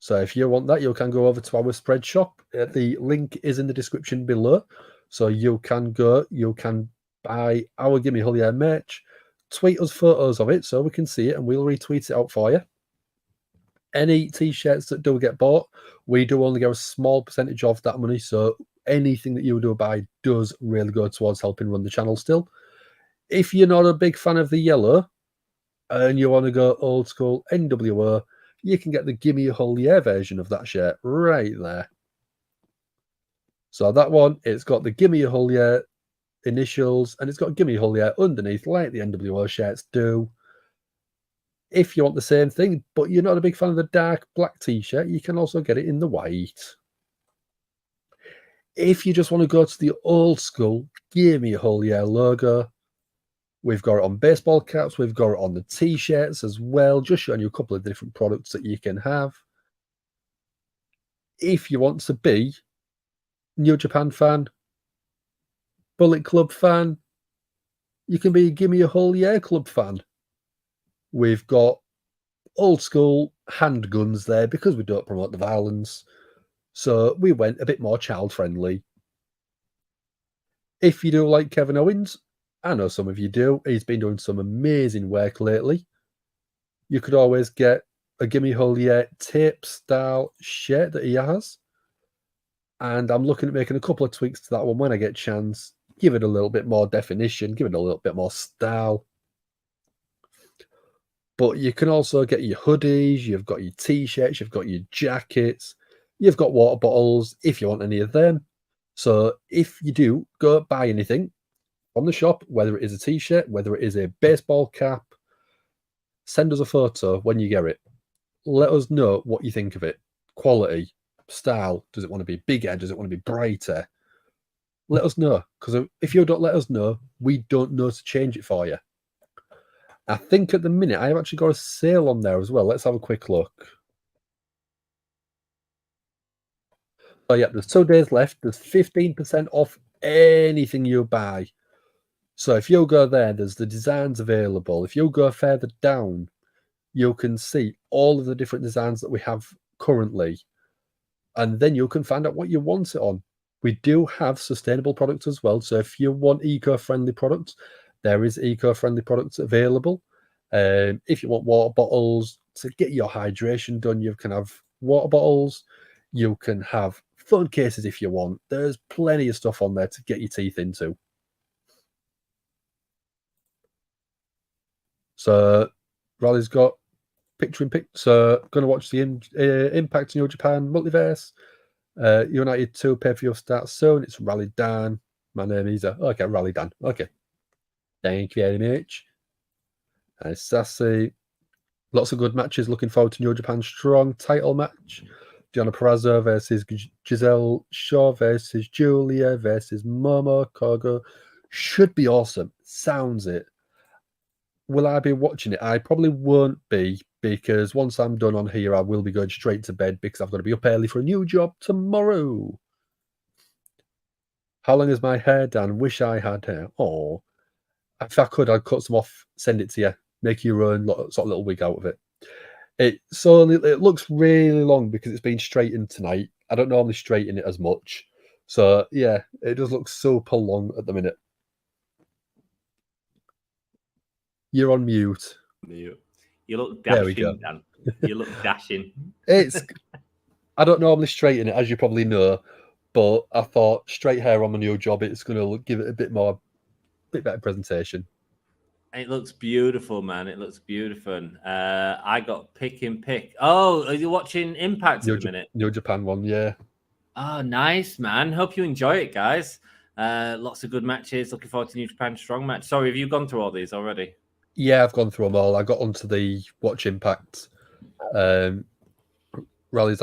So if you want that, you can go over to our spread shop. The link is in the description below. So you can go, you can buy our Gimme Hully merch, tweet us photos of it so we can see it and we'll retweet it out for you. Any t-shirts that do get bought, we do only get a small percentage of that money. So anything that you do buy does really go towards helping run the channel still. If you're not a big fan of the yellow and you want to go old school NWO, you can get the Gimme Hully version of that shirt right there. So that one, it's got the Gimme Hully initials and it's got Gimme Hully underneath like the NWO shirts do. If you want the same thing, but you're not a big fan of the dark black t-shirt, you can also get it in the white. If you just want to go to the old school Gimme Hully logo, we've got it on baseball caps, we've got it on the t-shirts as well, just showing you a couple of different products that you can have. If you want to be New Japan fan, Bullet Club fan, you can be a Gimme Hully Club fan. We've got old school handguns there because we don't promote the violence. So we went a bit more child friendly. If you do like Kevin Owens, I know some of you do. He's been doing some amazing work lately. You could always get a Gimme Hully tape style shirt that he has. And I'm looking at making a couple of tweaks to that one when I get a chance. Give it a little bit more definition, give it a little bit more style. But you can also get your hoodies, you've got your t-shirts, you've got your jackets, you've got water bottles if you want any of them. So if you do go buy anything from the shop, whether it is a t-shirt, whether it is a baseball cap, send us a photo when you get it. Let us know what you think of it. Quality, style, does it want to be bigger, does it want to be brighter? Let us know, because if you don't let us know, we don't know to change it for you. I think at the minute, I've actually got a sale on there as well. Let's have a quick look. Oh, yeah, there's 2 days left. There's 15% off anything you buy. So if you go there, there's the designs available. If you go further down, you can see all of the different designs that we have currently. and then you can find out what you want it on. We do have sustainable products as well. So if you want eco-friendly products, there is eco-friendly products available. If you want water bottles to get your hydration done, you can have water bottles. You can have phone cases if you want. There's plenty of stuff on there to get your teeth into. So Raleigh's got picture. So going to watch the Impact New Japan Multiverse. United 2 pay-per-view starts soon. It's Rally Dan. My name is okay, Rally Dan. Okay. Thank you very much. Sassy. Lots of good matches. Looking forward to New Japan Strong title match. Gianna Perazzo versus Giselle Shaw versus Julia versus Momo Kogo. Should be awesome. Sounds it. Will I be watching it? I probably won't be, because once I'm done on here, I will be going straight to bed because I've got to be up early for a new job tomorrow. How long is my hair, Dan? Wish I had hair. Oh, if I could, I'd cut some off, send it to you, make your own sort of little wig out of it. It looks really long because it's been straightened tonight. I don't normally straighten it as much. So, yeah, it does look super long at the minute. You're on mute. You look dashing, There we go. Dan. You look dashing. I don't normally straighten it, as you probably know, but I thought straight hair on my new job, it's going to give it a bit better presentation. It looks beautiful, man. It looks beautiful. I got pick and pick. Oh, are you watching Impact at the minute? New Japan one, yeah. Oh, nice, man. Hope you enjoy it, guys. Lots of good matches. Looking forward to New Japan Strong match. Sorry, have you gone through all these already? Yeah, I've gone through them all. I got onto the Watch Impact. Raleigh's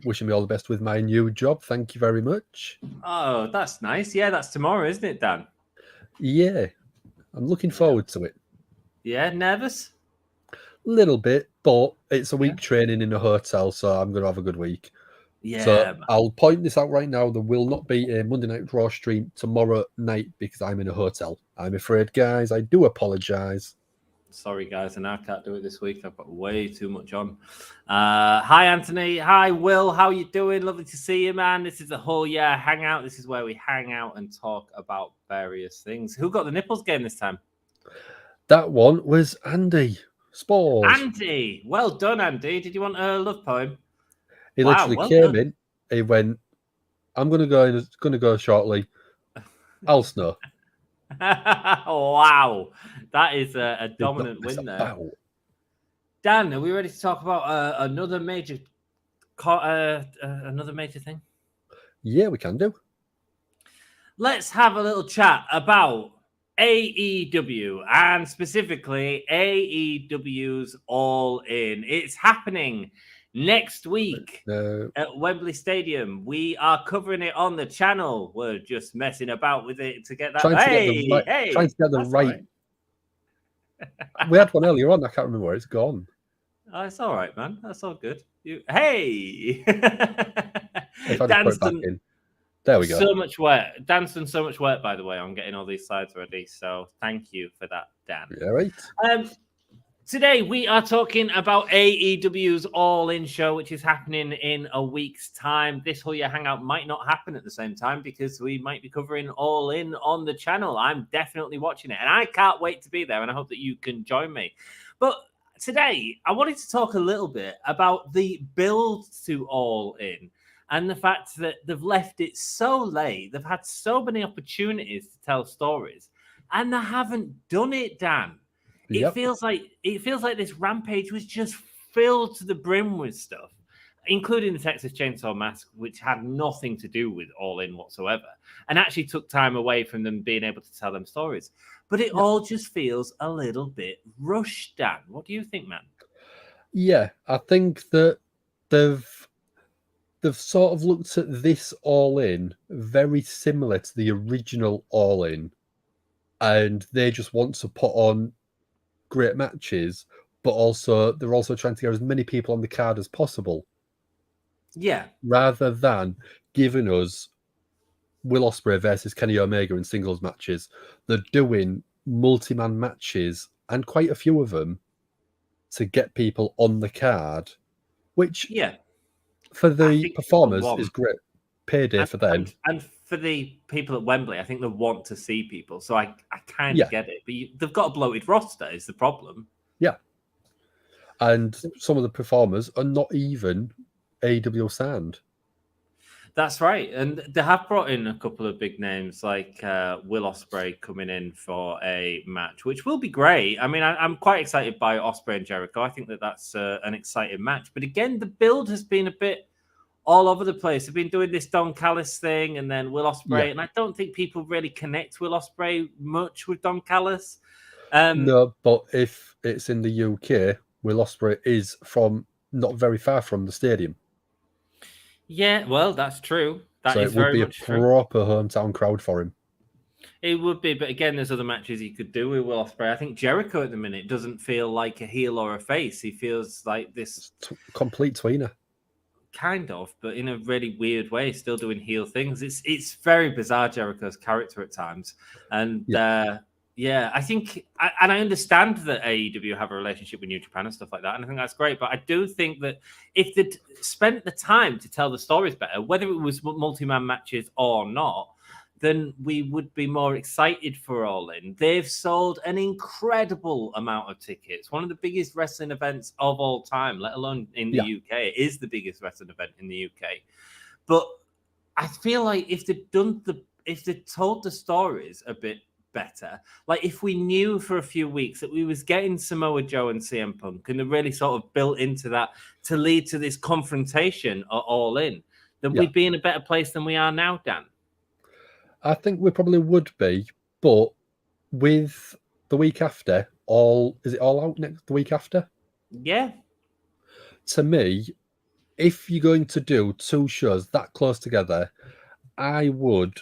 wishing me all the best with my new job. Thank you very much. Oh, that's nice. Yeah, that's tomorrow, isn't it, Dan? Yeah, I'm looking forward to it. Yeah, nervous? A little bit, but it's a week training in a hotel, so I'm going to have a good week. Yeah. So I'll point this out right now. There will not be a Monday Night Raw stream tomorrow night because I'm in a hotel. I'm afraid, guys. I do apologise. Sorry, guys, and I can't do it this week. I've got way too much on. Hi, Anthony. Hi, Will. How you doing? Lovely to see you, man. This is the whole year hangout. This is where we hang out and talk about various things. Who got the nipples game this time? That one was Andy Spores. Andy, well done, Andy. Did you want a love poem? He literally came in. He went, "I'm going to go shortly. I'll snow." Wow, that is a dominant win there. About. Dan, are we ready to talk about another major thing? Yeah, we can do. Let's have a little chat about AEW and specifically AEW's All In. It's happening next week at Wembley Stadium. We are covering it on the channel. We're just messing about with it to get that. Trying to get the right. We had one earlier on. I can't remember where it's gone. Oh, it's all right, man. That's all good. Hey, if I just put it back in. There we go. So much work. Dan's done so much work, by the way, on getting all these slides ready. So thank you for that, Dan. Yeah, right. Today, we are talking about AEW's All In show, which is happening in a week's time. This whole year hangout might not happen at the same time because we might be covering All In on the channel. I'm definitely watching it, and I can't wait to be there, and I hope that you can join me. But today, I wanted to talk a little bit about the build to All In and the fact that they've left it so late. They've had so many opportunities to tell stories, and they haven't done it, Dan. It feels like this Rampage was just filled to the brim with stuff, including the Texas Chainsaw Massacre, which had nothing to do with All In whatsoever, and actually took time away from them being able to tell them stories. But it all just feels a little bit rushed, Dan. What do you think, man? Yeah, I think that they've sort of looked at this All In very similar to the original All In, and they just want to put on great matches, but also they're also trying to get as many people on the card as possible. Yeah. Rather than giving us Will Ospreay versus Kenny Omega in singles matches, they're doing multi-man matches, and quite a few of them, to get people on the card. Which, for the performers is great. Payday for them. And for the people at Wembley, I think they want to see people. So I kind of get it. But they've got a bloated roster is the problem. Yeah. And some of the performers are not even AEW signed. That's right. And they have brought in a couple of big names like Will Ospreay coming in for a match, which will be great. I mean, I'm quite excited by Ospreay and Jericho. I think that's an exciting match. But again, the build has been a bit all over the place. They've been doing this Don Callis thing and then Will Ospreay. And I don't think people really connect Will Ospreay much with Don Callis. No, but if it's in the UK, Will Ospreay is from not very far from the stadium. Yeah, well, that's true. That is would very be much a true. proper hometown crowd for him. It would be, but again, there's other matches he could do with Will Ospreay. I think Jericho at the minute doesn't feel like a heel or a face. He feels like this complete tweener. Kind of, but in a really weird way, still doing heel things. It's very bizarre, Jericho's character at times. And I think, and I understand that AEW have a relationship with New Japan and stuff like that, and I think that's great. But I do think that if they'd spent the time to tell the stories better, whether it was multi-man matches or not, then we would be more excited for All In. They've sold an incredible amount of tickets. One of the biggest wrestling events of all time, let alone in the UK. It is the biggest wrestling event in the UK. But I feel like if they'd told the stories a bit better, like if we knew for a few weeks that we was getting Samoa Joe and CM Punk and they really sort of built into that to lead to this confrontation at All In, then we'd be in a better place than we are now, Dan. I think we probably would be, but with the week after, is it all out the week after? Yeah. To me, if you're going to do two shows that close together, I would,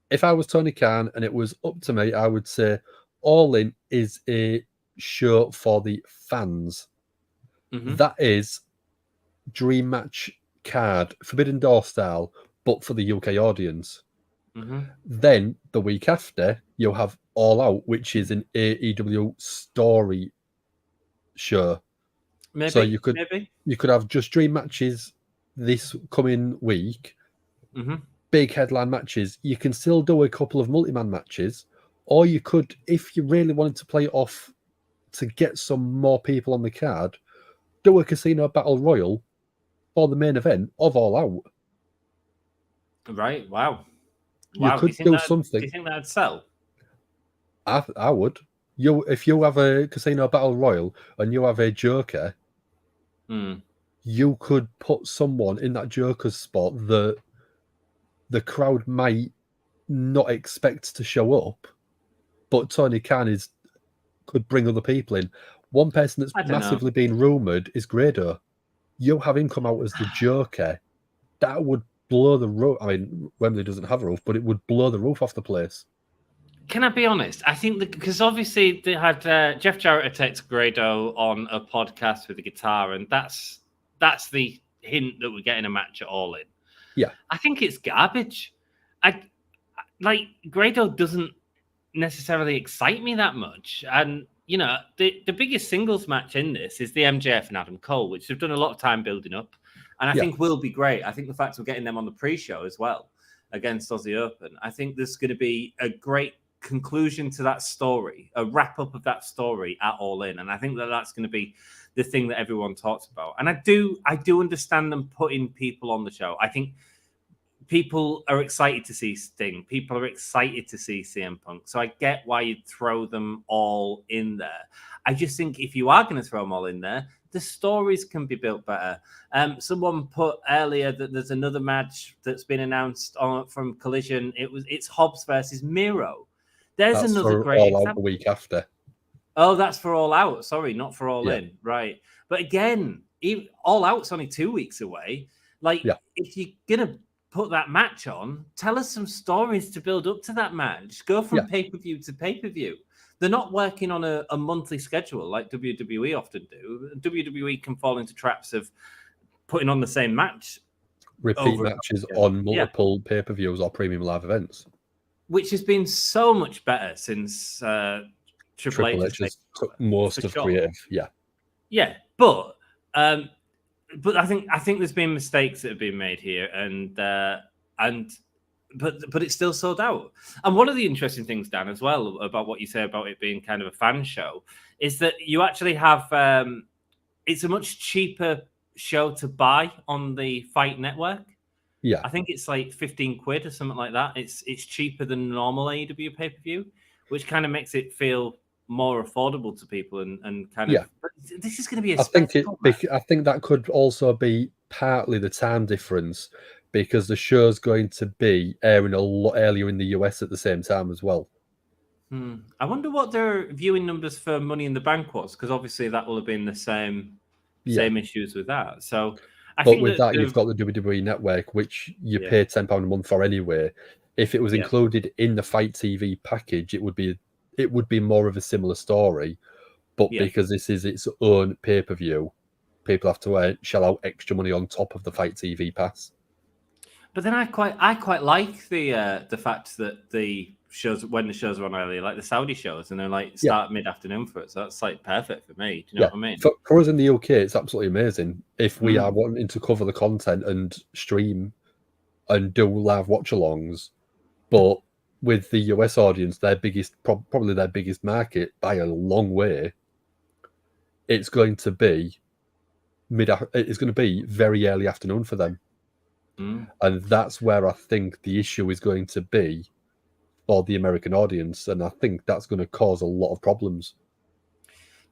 if I was Tony Khan and it was up to me, I would say All In is a show for the fans. That is dream match card, Forbidden Door style, but for the UK audience. Then the week after, you'll have All Out, which is an AEW story show. So you could have just dream matches this coming week, big headline matches. You can still do a couple of multi-man matches, or you could, if you really wanted to play it off to get some more people on the card, do a casino battle royal for the main event of All Out. Right, wow. You could do something. Do you think that'd sell? I would. If you have a casino battle royal and you have a joker, you could put someone in that joker's spot that the crowd might not expect to show up, but Tony Khan could bring other people in. One person that's massively been rumoured is Grado. You have him come out as the joker. That would blow the roof. I mean, Wembley doesn't have a roof, but it would blow the roof off the place. Can I be honest? I think because obviously they had Jeff Jarrett takes Grado on a podcast with a guitar, and that's the hint that we're getting a match at All In. Yeah, I think it's garbage. Grado doesn't necessarily excite me that much, and you know the biggest singles match in this is the MJF and Adam Cole, which they've done a lot of time building up. And I think will be great. I think the fact we're getting them on the pre-show as well against Aussie Open, I think there's going to be a great conclusion to that story, a wrap-up of that story at All In. And I think that's going to be the thing that everyone talks about. And I do understand them putting people on the show. I think people are excited to see Sting. People are excited to see CM Punk. So I get why you'd throw them all in there. I just think if you are going to throw them all in there, the stories can be built better. Someone put earlier that there's another match that's been announced from Collision. It's Hobbs versus Miro. That's another great All example. Out the week after. Oh, that's for All Out. Sorry, not for All In. Right. But again, All Out's only 2 weeks away. If you're going to put that match on, tell us some stories to build up to that match. Go from pay-per-view to pay-per-view. They're not working on a monthly schedule like WWE often do. WWE can fall into traps of putting on the same match. Repeat matches on multiple pay-per-views or premium live events. Which has been so much better since Triple H has took most of creative. Yeah. Yeah, but but I think there's been mistakes that have been made here, but it's still sold out. And one of the interesting things, Dan, as well, about what you say about it being kind of a fan show, is that you actually have it's a much cheaper show to buy on the Fight Network. Yeah, I think it's like 15 quid or something like that. It's cheaper than normal AEW pay-per-view, which kind of makes it feel more affordable to people and kind of. But this is going to be a spectacle. I think that could also be partly the time difference, because the show's going to be airing a lot earlier in the US at the same time as well. I wonder what their viewing numbers for Money in the Bank was, because obviously that will have been the same issues with that. So, but with that, you've got the WWE Network, which you pay £10 a month for anyway. If it was included in the Fight TV package, it would be more of a similar story. But because this is its own pay-per-view, people have to shell out extra money on top of the Fight TV pass. But then I quite like the fact that the shows, when the shows are on early, like the Saudi shows, and they're like start mid-afternoon for it. So that's like perfect for me. Do you know what I mean? For us in the UK, it's absolutely amazing if we are wanting to cover the content and stream and do live watch-alongs. But with the US audience, probably their biggest market by a long way, it's going to be it's going to be very early afternoon for them. And that's where I think the issue is going to be for the American audience, and I think that's going to cause a lot of problems.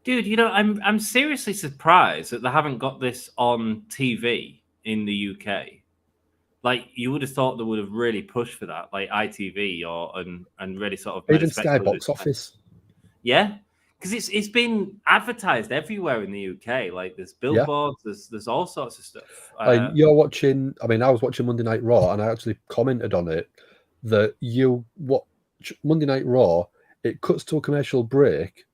Dude, you know, I'm seriously surprised that they haven't got this on TV in the UK. Like, you would have thought they would have really pushed for that, like ITV and really sort of even Sky Box Office. Yeah, because it's been advertised everywhere in the UK. Like, there's billboards, there's all sorts of stuff. You're watching. I mean, I was watching Monday Night Raw, and I actually commented on it that you watch Monday Night Raw. It cuts to a commercial break,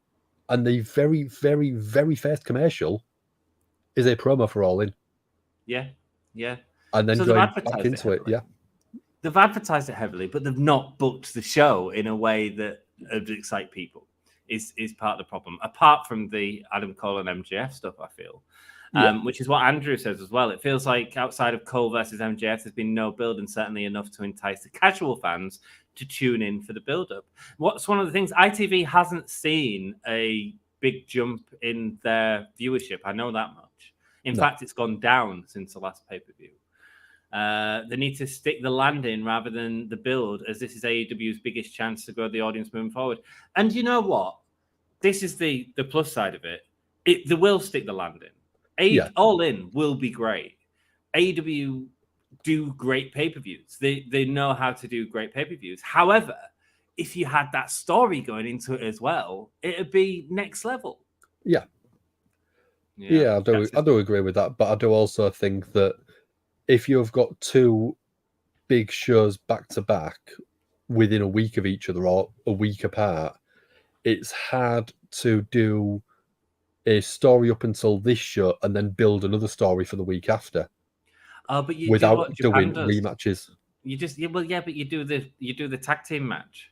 and the very, very, very first commercial is a promo for All In. Yeah. And then going back into it. They've advertised it heavily, but they've not booked the show in a way that would excite people. Is part of the problem, apart from the Adam Cole and MJF stuff, I feel. Which is what Andrew says as well. It feels like outside of Cole versus MJF, there's been no build, and certainly enough to entice the casual fans to tune in for the build-up. What's one of the things, ITV hasn't seen a big jump in their viewership. I know that much. In fact, it's gone down since the last pay-per-view. They need to stick the landing rather than the build, as this is AEW's biggest chance to grow the audience moving forward. And you know what? This is the plus side of it. They will stick the landing. All In will be great. AEW do great pay-per-views. They know how to do great pay-per-views. However, if you had that story going into it as well, it'd be next level. Yeah, I do agree with that. But I do also think that if you've got two big shows back to back within a week of each other or a week apart, it's hard to do a story up until this show and then build another story for the week after. But you without doing rematches. You just but you do the tag team match.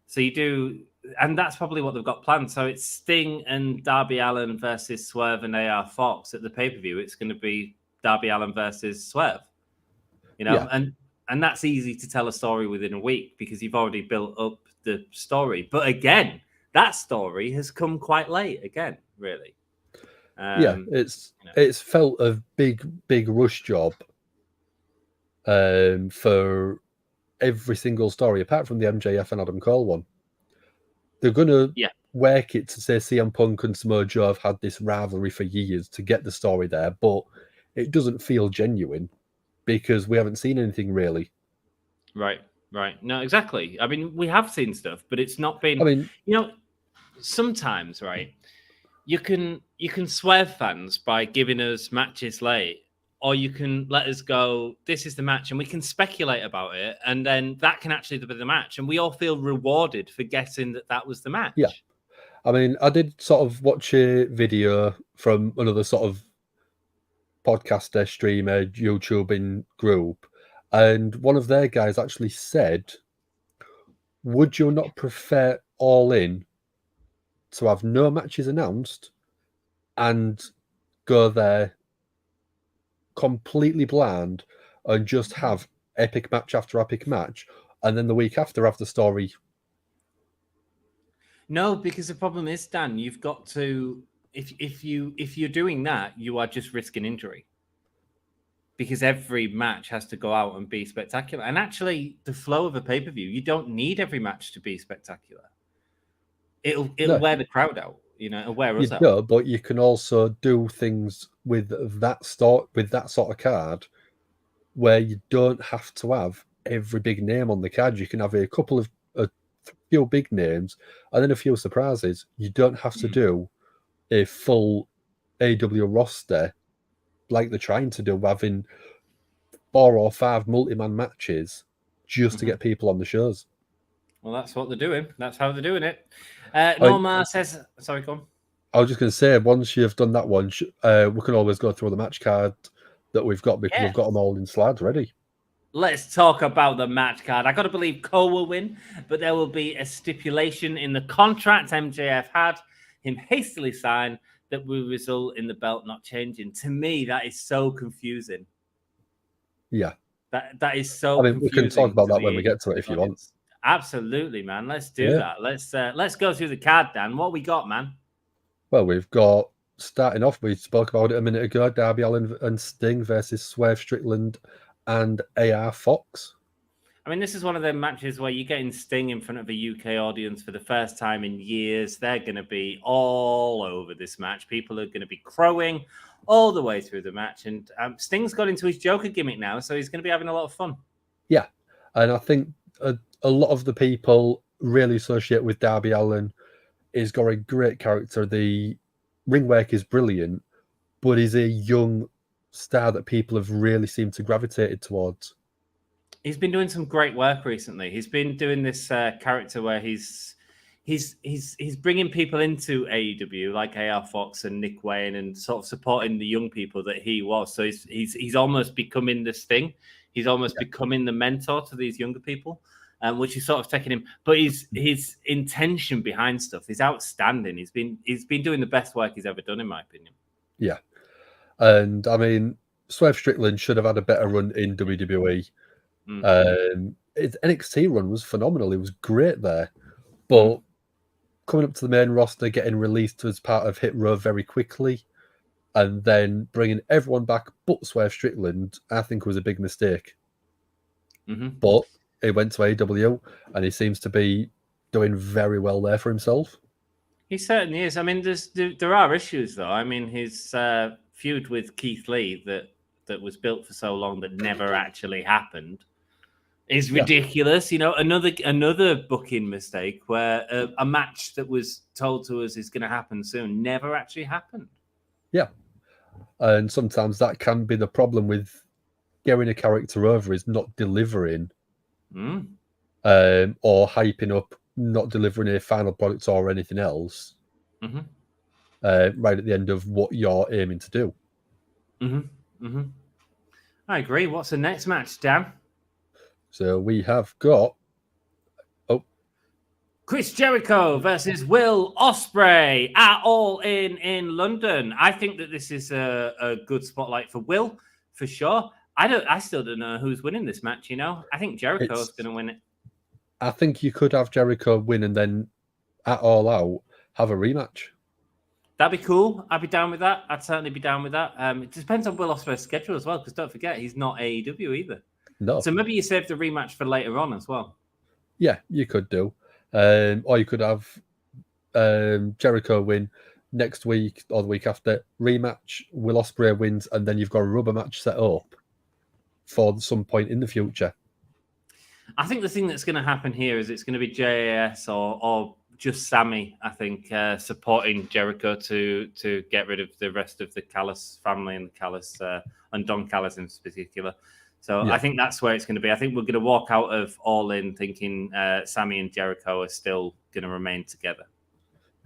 So you do, and that's probably what they've got planned. So it's Sting and Darby Allin versus Swerve and AR Fox at the pay-per-view. It's going to be Darby Allin versus Swerve. You know, and that's easy to tell a story within a week because you've already built up the story. But again, that story has come quite late again, really. It's felt a big rush job for every single story, apart from the MJF and Adam Cole one. They're going to work it to say CM Punk and Samoa Joe have had this rivalry for years to get the story there, but it doesn't feel genuine because we haven't seen anything really. Right. No, exactly. I mean, we have seen stuff, but it's not been. I mean, you know, sometimes, right? You can swerve fans by giving us matches late, or you can let us go, this is the match, and we can speculate about it, and then that can actually be the match, and we all feel rewarded for guessing that was the match. Yeah. I mean, I did sort of watch a video from another sort of podcaster, streamer, YouTubing group, and one of their guys actually said, would you not prefer All In to have no matches announced and go there completely bland and just have epic match after epic match, and then the week after have the story? No, because the problem is, Dan, you've got to if you're doing that, you are just risking injury. Because every match has to go out and be spectacular. And actually, the flow of a pay-per-view, you don't need every match to be spectacular. It'll wear the crowd out, it'll wear us out. No, but you can also do things with that sort of card where you don't have to have every big name on the card. You can have a couple of a few big names and then a few surprises. You don't have to do a full AW roster like they're trying to do, having 4 or 5 multi-man matches just to get people on the shows. Well, that's what they're doing. That's how they're doing it. Norma says, sorry, go on. I was just going to say, once you've done that one, we can always go through the match card that we've got, because we've got them all in slides ready. Let's talk about the match card. I got to believe Cole will win, but there will be a stipulation in the contract MJF had him hastily sign that will result in the belt not changing. To me, that is so confusing. Yeah. That is so confusing. We can talk about that when we get to it if you want. Absolutely, man. Let's do that. Let's go through the card, Dan. What we got, man? Well, we've got, starting off, we spoke about it a minute ago, Darby Allin and Sting versus Swerve Strickland and AR Fox. I mean, this is one of the matches where you're getting Sting in front of a UK audience for the first time in years. They're going to be all over this match. People are going to be crowing all the way through the match. And Sting's got into his Joker gimmick now, so he's going to be having a lot of fun. Yeah. And I think a lot of the people really associate with Darby Allin. He's got a great character. The ring work is brilliant, but he's a young star that people have really seemed to gravitated towards. He's been doing some great work recently. He's been doing this character where he's bringing people into AEW like AR Fox and Nick Wayne and sort of supporting the young people that he was. So he's almost becoming this thing. He's almost becoming the mentor to these younger people, which is sort of taking him. But his intention behind stuff is outstanding. He's been doing the best work he's ever done, in my opinion. Yeah, and I mean, Swerve Strickland should have had a better run in WWE. His NXT run was phenomenal. It was great there, but coming up to the main roster, getting released as part of Hit Row very quickly, and then bringing everyone back but Swerve Strickland, I think was a big mistake. But he went to AEW, and he seems to be doing very well there for himself. He certainly is. I mean, there are issues, though. I mean, his feud with Keith Lee that was built for so long that never actually happened is ridiculous. You know, another booking mistake where a match that was told to us is going to happen soon never actually happened. Yeah. And sometimes that can be the problem with getting a character over, is not delivering or hyping up, not delivering a final product or anything else right at the end of what you're aiming to do. I agree. What's the next match, Dan? So we have got Chris Jericho versus Will Ospreay at All in London. I think that this is a good spotlight for Will, for sure. I still don't know who's winning this match, you know. I think Jericho's going to win it. I think you could have Jericho win and then at All Out have a rematch. That'd be cool. I'd be down with that. I'd certainly be down with that. It depends on Will Ospreay's schedule as well, because don't forget, he's not AEW either. No. So maybe you save the rematch for later on as well. Yeah, you could do. Or you could have Jericho win next week or the week after, rematch, Will Ospreay wins, and then you've got a rubber match set up for some point in the future. I think the thing that's going to happen here is it's going to be JAS or just Sammy, I think, supporting Jericho to get rid of the rest of the Callis family and Callis and Don Callis in particular. So I think that's where it's going to be. I think we're going to walk out of All In thinking Sammy and Jericho are still going to remain together.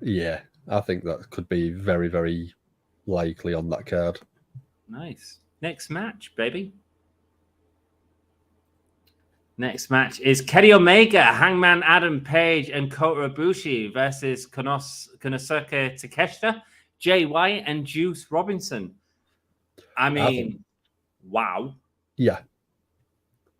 Yeah, I think that could be very, very likely on that card. Nice. Next match, baby. Next match is Kenny Omega, Hangman Adam Page, and Kota Ibushi versus Konosuke Takeshita, Jay White, and Juice Robinson. I mean, Wow. Yeah.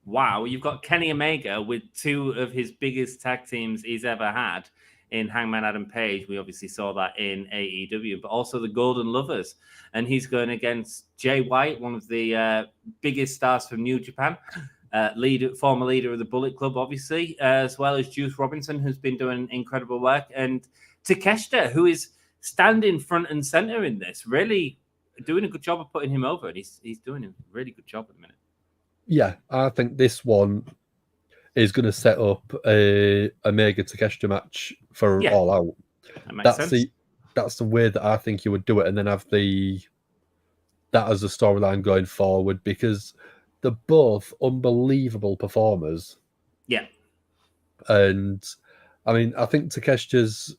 Wow. You've got Kenny Omega with two of his biggest tag teams he's ever had in Hangman Adam Page. We obviously saw that in AEW, but also the Golden Lovers. And he's going against Jay White, one of the biggest stars from New Japan, former leader of the Bullet Club, obviously, as well as Juice Robinson, who's been doing incredible work, and Takeshita, who is standing front and center in this, really doing a good job of putting him over. And he's doing a really good job at the minute. Yeah, I think this one is going to set up a Omega Takeshita match for All Out. That makes sense. That's the way that I think you would do it, and then have that as a storyline going forward, because they're both unbelievable performers. Yeah. And I mean, I think Takeshita's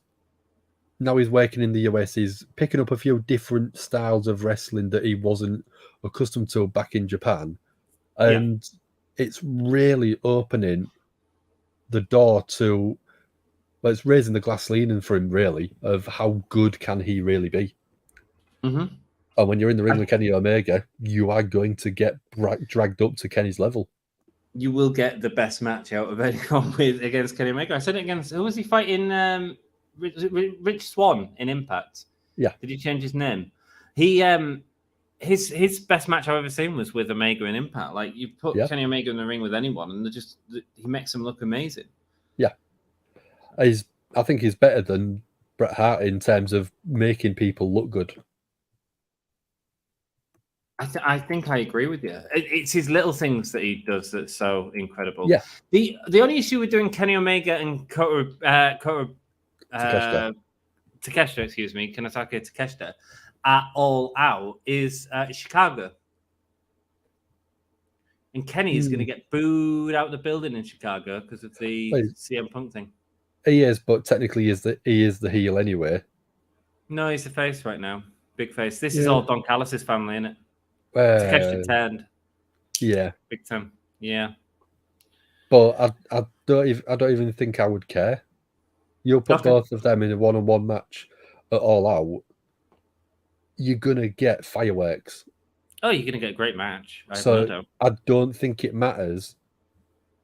now he's working in the US. He's picking up a few different styles of wrestling that he wasn't accustomed to back in Japan. And it's really opening the door to, well, it's raising the glass ceiling for him, really, of how good can he really be. Mm-hmm. And when you're in the ring with Kenny Omega, you are going to get dragged up to Kenny's level. You will get the best match out of anyone against Kenny Omega. I said it against, who was he fighting? Rich Swann in Impact. Yeah. Did he change his name? He his best match I've ever seen was with Omega in Impact. Like, you put Kenny Omega in the ring with anyone, and he makes them look amazing. Yeah, I think he's better than Bret Hart in terms of making people look good. I think I agree with you. It's his little things that he does that's so incredible. Yeah. The only issue with doing Kenny Omega and Takeshita, Kanatake Takeshita at All Out is Chicago. And Kenny is going to get booed out of the building in Chicago because of the CM Punk thing. He is, but technically he is the heel anyway. No, he's the face right now. Big face. This is all Don Callis' family, isn't it? Takeshita turned. Yeah. Big time. Yeah. But I don't even think I would care. You'll put both of them in a one-on-one match at All Out, you're gonna get fireworks. Oh, you're gonna get a great match. So I don't think it matters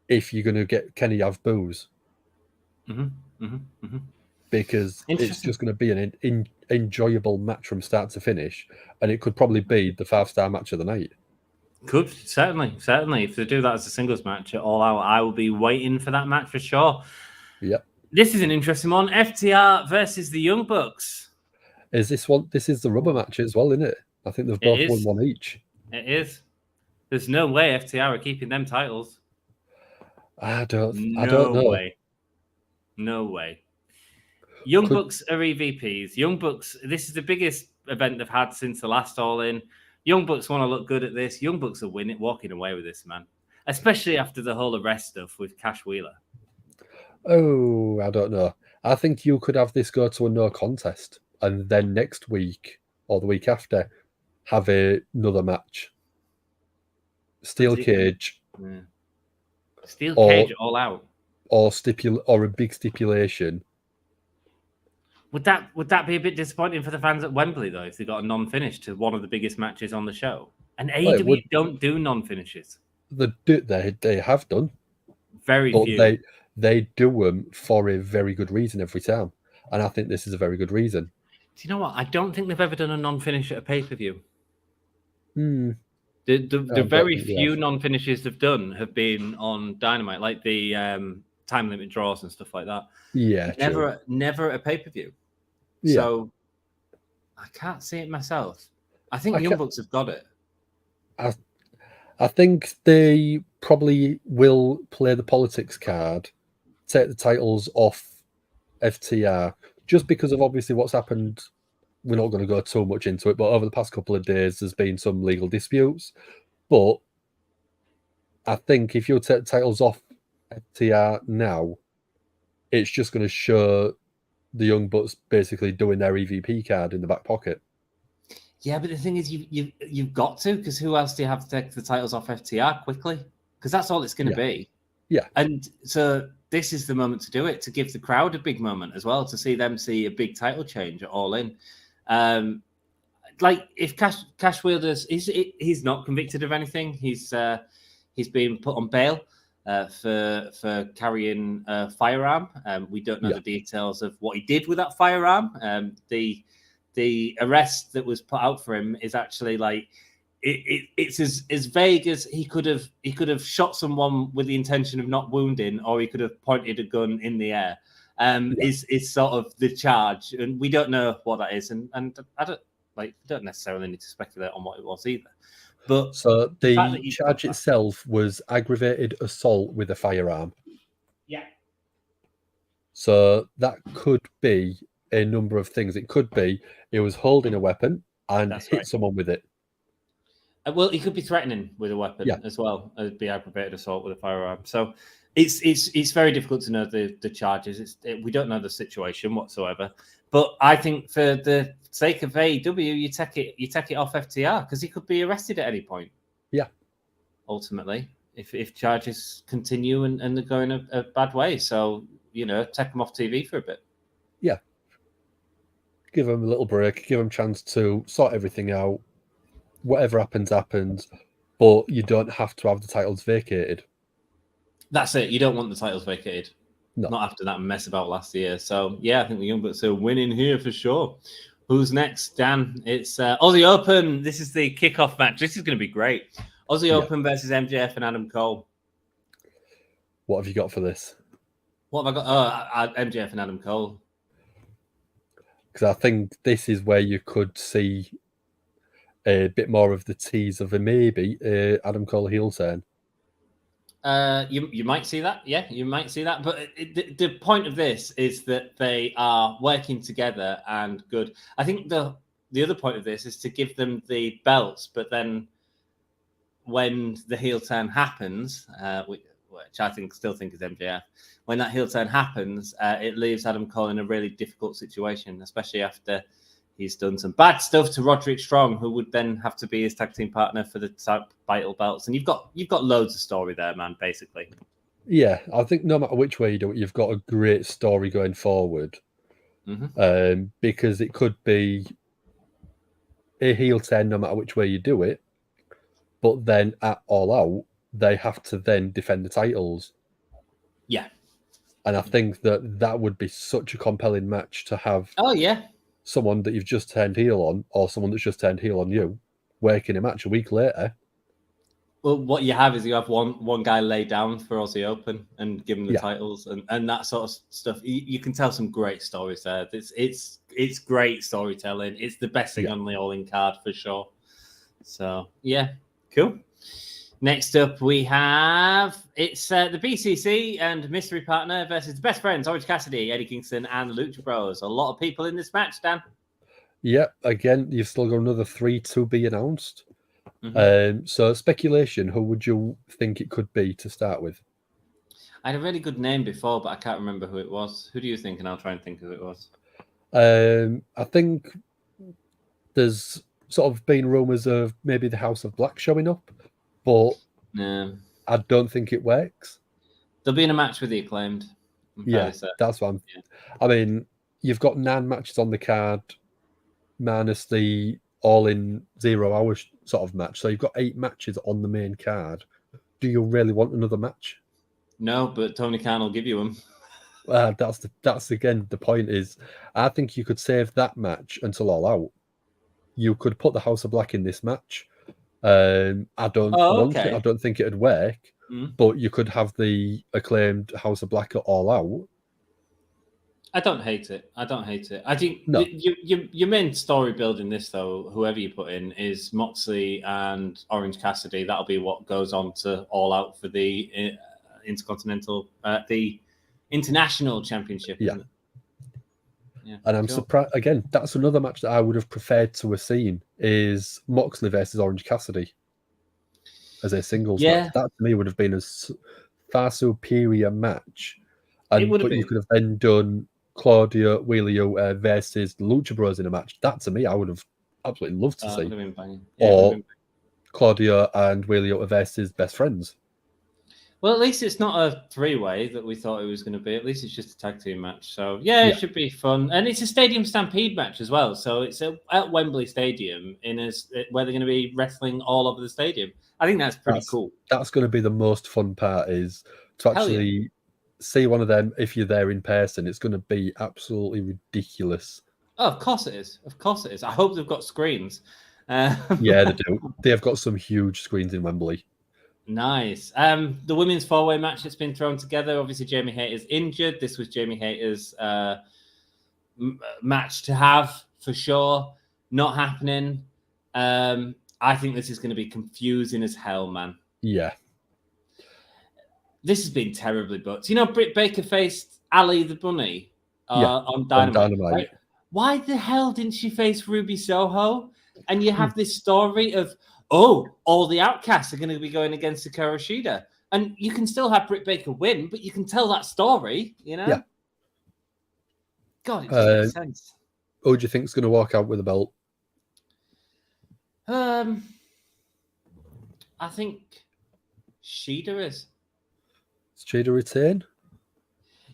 if you're gonna get Kenny have boos. Because it's just going to be an enjoyable match from start to finish, and it could probably be the 5-star match of the night. Could certainly. If they do that as a singles match at All Out, I will be waiting for that match for sure. Yeah, this is an interesting one: FTR versus the Young Bucks. Is this one? This is the rubber match as well, isn't it? I think they've both won one each. It is. There's no way FTR are keeping them titles. I don't know. No way. Young Bucks are EVPs. Young Bucks, this is the biggest event they've had since the last All In. Young Bucks want to look good at this. Young Bucks are walking away with this, man. Especially after the whole arrest stuff with Cash Wheeler. Oh, I don't know. I think you could have this go to a no contest, and then next week or the week after have another match. Steel cage. Yeah. Steel cage All Out. Or a big stipulation. Would that be a bit disappointing for the fans at Wembley, though, if they got a non-finish to one of the biggest matches on the show? And AEW don't do non-finishes. They have done. Very few. They do them for a very good reason every time. And I think this is a very good reason. Do you know what? I don't think they've ever done a non-finish at a pay-per-view. The very few non-finishes they've done have been on Dynamite, like the time limit draws and stuff like that. Yeah, never a pay-per-view. Yeah. So I can't see it myself. I think Young Bucks have got it. I think they probably will play the politics card, take the titles off FTR, just because of obviously what's happened. We're not going to go too much into it, but over the past couple of days, there's been some legal disputes. But I think if you take the titles off FTR now, it's just going to show the Young Bucks basically doing their EVP card in the back pocket. Yeah, but the thing is, you've got to, because who else do you have to take the titles off FTR quickly? Because that's all it's going to be. Yeah. And so this is the moment to do it, to give the crowd a big moment as well, to see them see a big title change at All In. like if Cash Wheeler's he's not convicted of anything. He's been put on bail for carrying a firearm. We don't know the details of what he did with that firearm. The arrest that was put out for him is actually like it's as vague as he could have shot someone with the intention of not wounding, or he could have pointed a gun in the air. Is sort of the charge, and we don't know what that is, and I don't necessarily need to speculate on what it was either. But so the charge itself was aggravated assault with a firearm. Yeah. So that could be a number of things. It could be he was holding a weapon and hit someone with it. Well, he could be threatening with a weapon as well. It'd be aggravated assault with a firearm. So it's very difficult to know the charges. We don't know the situation whatsoever. But I think for the sake of AEW, you take it off FTR because he could be arrested at any point. Yeah. Ultimately, if charges continue and they're going a bad way, so take them off TV for a bit. Yeah. Give him a little break. Give him a chance to sort everything out. Whatever happens, happens. But you don't have to have the titles vacated. That's it. You don't want the titles vacated. No. Not after that mess about last year. So, yeah, I think the Young Bucks are winning here for sure. Who's next, Dan? It's Aussie Open. This is the kickoff match. This is going to be great. Aussie Open versus MJF and Adam Cole. What have you got for this? What have I got? Oh, MJF and Adam Cole. Because I think this is where you could see a bit more of the tease of maybe Adam Cole heel turn. You might see that. Yeah, you might see that. But the point of this is that they are working together and good. I think the other point of this is to give them the belts, but then when the heel turn happens, which I still think is MJF, when that heel turn happens, it leaves Adam Cole in a really difficult situation, especially after he's done some bad stuff to Roderick Strong, who would then have to be his tag team partner for the title belts. And you've got loads of story there, man, basically. Yeah, I think no matter which way you do it, you've got a great story going forward. Mm-hmm. Because it could be a heel turn no matter which way you do it. But then at All Out, they have to then defend the titles. Yeah. And I think that would be such a compelling match to have. Oh, yeah. Someone that you've just turned heel on, or someone that's just turned heel on you, working a match a week later. Well, what you have is you have one guy lay down for Aussie Open and give him the titles and that sort of stuff. You can tell some great stories there. It's great storytelling. It's the best thing on the All In card for sure. So yeah, cool. Next up, we have the BCC and Mystery Partner versus the Best Friends, Orange Cassidy, Eddie Kingston, and Lucha Bros. A lot of people in this match, Dan. Yeah, again, you've still got another 3 to be announced. Mm-hmm. So speculation, who would you think it could be to start with? I had a really good name before, but I can't remember who it was. Who do you think? And I'll try and think who it was. I think there's sort of been rumours of maybe the House of Black showing up. But I don't think it works. They'll be in a match with the Acclaimed. Yeah, that's what I'm. Yeah. I mean, you've got 9 matches on the card, minus the all-in 0 hour sort of match. So you've got 8 matches on the main card. Do you really want another match? No, but Tony Khan will give you them. That's again the point is, I think you could save that match until All Out. You could put the House of Black in this match. I don't want it. I don't think it'd work, but you could have the Acclaimed House of Black at All Out. I don't hate it. I think your main story building this, though, whoever you put in, is Moxley and Orange Cassidy. That'll be what goes on to All Out for the the International Championship. Yeah. Isn't it? Yeah, and I'm surprised again. That's another match that I would have preferred to have seen is Moxley versus Orange Cassidy as a singles match. That to me would have been a far superior match, but you could have then done Claudia Wheeler versus the Lucha Bros in a match. That to me, I would have absolutely loved to see. Or Claudia and Wheeler versus Best Friends. Well, at least it's not a three-way that we thought it was going to be. At least it's just a tag team match. So, yeah, it should be fun. And it's a Stadium Stampede match as well. So it's at Wembley Stadium where they're going to be wrestling all over the stadium. I think that's pretty cool. That's going to be the most fun part, is to actually see one of them if you're there in person. It's going to be absolutely ridiculous. Oh, of course it is. Of course it is. I hope they've got screens. Yeah, they do. They have got some huge screens in Wembley. Nice. The women's four-way match that's been thrown together. Obviously, Jamie Hayter's injured. This was Jamie Hayter's match to have for sure. Not happening. I think this is going to be confusing as hell, man. Yeah. This has been terribly booked. You know, Britt Baker faced Ali the Bunny on Dynamite. Right? Why the hell didn't she face Ruby Soho? And you have this story of, all the Outcasts are going to be going against Hikaru Shida. And you can still have Britt Baker win, but you can tell that story, you know? Yeah. God, it doesn't make sense. Who do you think is going to walk out with a belt? I think Shida is. Does Shida retain?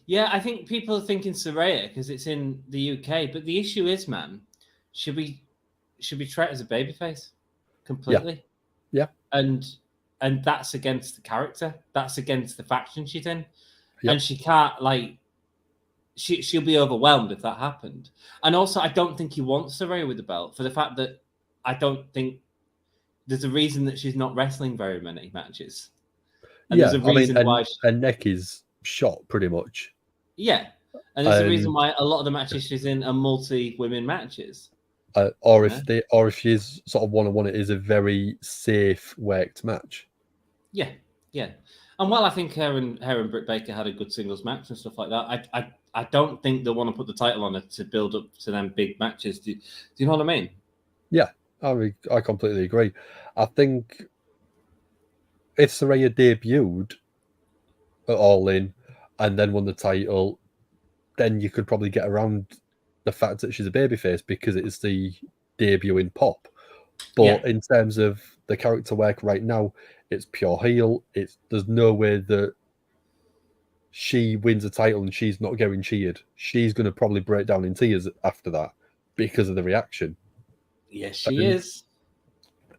Yeah, I think people are thinking Saraya because it's in the UK. But the issue is, man, should we try it as a babyface completely? Yeah. And that's against the character. That's against the faction she's in. Yeah. And she can't she'll be overwhelmed if that happened. And also, I don't think you want Saraya with the belt for the fact that I don't think there's a reason that she's not wrestling very many matches. And there's a reason why her neck is shot pretty much. Yeah. And there's a reason why a lot of the matches she's in are multi-women matches. Or if she's sort of one-on-one, it is a very safe worked match. Yeah. And while I think her and Britt Baker had a good singles match and stuff like that, I don't think they want to put the title on her to build up to them big matches. Do you know what I mean? Yeah, I completely agree. I think if Saraya debuted at All In and then won the title, then you could probably get around the fact that she's a babyface because it's the debut in Pop. But in terms of the character work right now, it's pure heel. There's no way that she wins a title and she's not getting cheered. She's going to probably break down in tears after that because of the reaction. Yes, she is.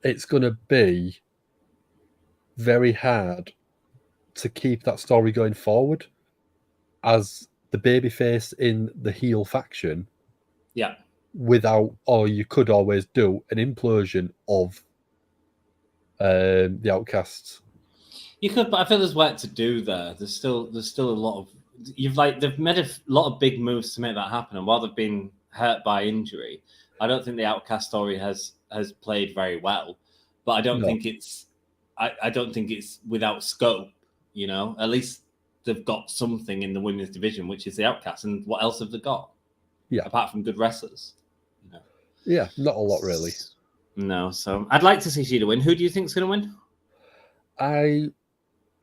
It's going to be very hard to keep that story going forward as the babyface in the heel faction. Yeah. Or you could always do an implosion of the Outcasts. You could, but I feel there's work to do there. There's still a lot of they've made a lot of big moves to make that happen, and while they've been hurt by injury, I don't think the Outcast story has played very well. But I don't think it's I don't think it's without scope. You know, at least they've got something in the women's division, which is the Outcasts, and what else have they got? Yeah, apart from good wrestlers. You know? Yeah, not a lot really. No, so I'd like to see Shida win. Who do you think's going to win? I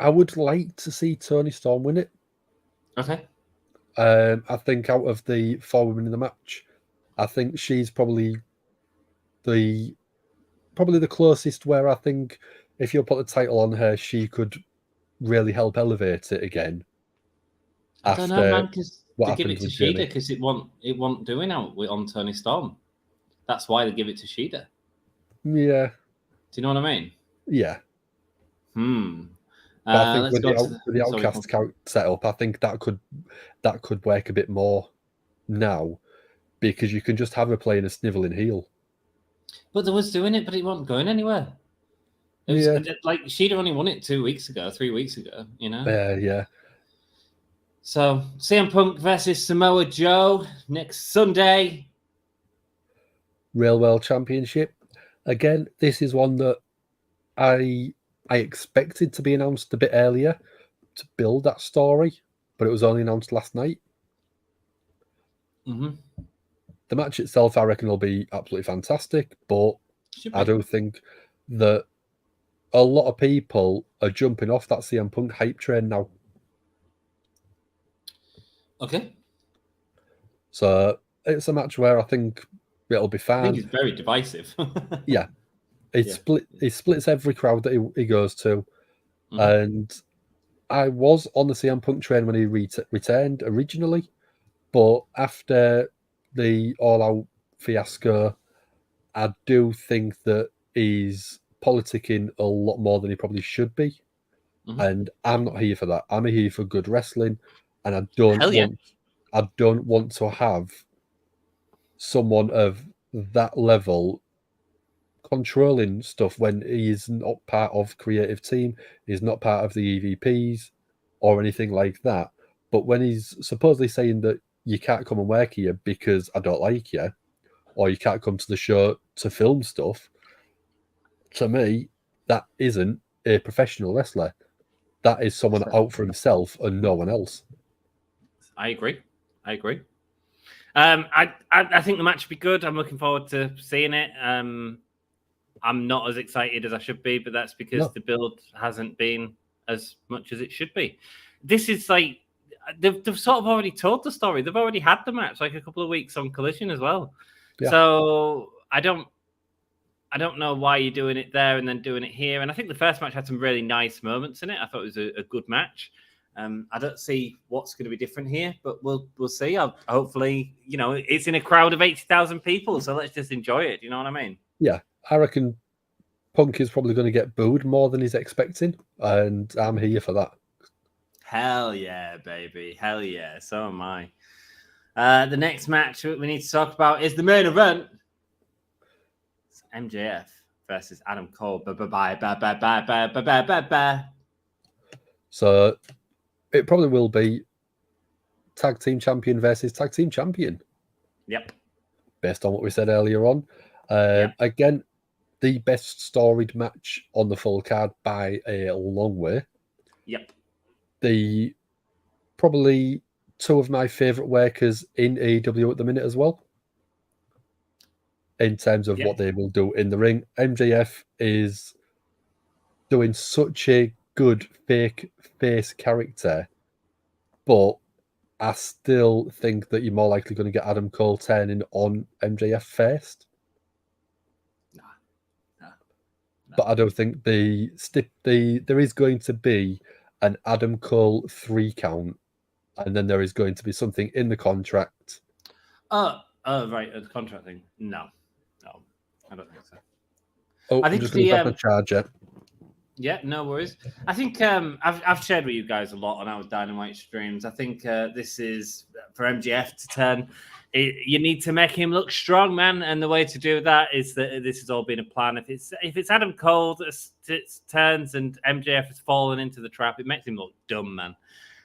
would like to see Toni Storm win it. Okay. I think out of the 4 women in the match, I think she's probably the closest where I think if you put the title on her, she could really help elevate it again. I don't know, man, because they give it to Shida because it won't doing out on Toni Storm. That's why they give it to Shida. Yeah. Do you know what I mean? Yeah. But I think with the Outcast setup, I think that could work a bit more now because you can just have her playing a snivelling heel. But they was doing it, but it wasn't going anywhere. It was like Shida only won it 3 weeks ago, you know? Yeah. So CM Punk versus Samoa Joe next Sunday. Real World Championship. Again, this is one that I expected to be announced a bit earlier to build that story, but it was only announced last night. Mm-hmm. The match itself, I reckon, will be absolutely fantastic, but I do think that a lot of people are jumping off that CM Punk hype train now. Okay. So it's a match where I think it'll be fine. I think it's very divisive. Yeah. He splits every crowd that he goes to. And I was on the CM Punk train when he returned originally, but after the All Out fiasco, I do think that he's politicking a lot more than he probably should be. And I'm not here for that. I'm here for good wrestling, and I don't want to have someone of that level controlling stuff when he is not part of creative team, he's not part of the EVPs or anything like that. But when he's supposedly saying that you can't come and work here because I don't like you, or you can't come to the show to film stuff, to me, that isn't a professional wrestler. That is someone out for himself and no one else. I agree. I think the match will be good. I'm looking forward to seeing it. I'm not as excited as I should be, but that's because the build hasn't been as much as it should be. This is like they've sort of already told the story. They've already had the match like a couple of weeks on Collision as well. Yeah. So I don't know why you're doing it there and then doing it here. And I think the first match had some really nice moments in it. I thought it was a good match. I don't see what's going to be different here, but we'll see. Hopefully, it's in a crowd of 80,000 people, so let's just enjoy it. You know what I mean? Yeah, I reckon Punk is probably going to get booed more than he's expecting, and I'm here for that. Hell yeah, baby. Hell yeah. So am I. The next match we need to talk about is the main event. It's MJF versus Adam Cole. Bye. So it probably will be tag team champion versus tag team champion. Yep. Based on what we said earlier on. Again, the best storied match on the full card by a long way. Yep. The probably two of my favourite workers in AEW at the minute as well. In terms of what they will do in the ring. MJF is doing such a good fake face character, but I still think that you're more likely going to get Adam Cole turning on MJF first. No. But I don't think there is going to be an Adam Cole 3 count, and then there is going to be something in the contract. Right, the contract thing. No, I don't think so. I think I'm just going to grab the charger. Yeah, no worries. I think I've shared with you guys a lot on our Dynamite streams. I think this is for MJF to turn. You need to make him look strong, man, and the way to do that is that this has all been a plan. If it's Adam Cole that turns and MJF has fallen into the trap, it makes him look dumb, man.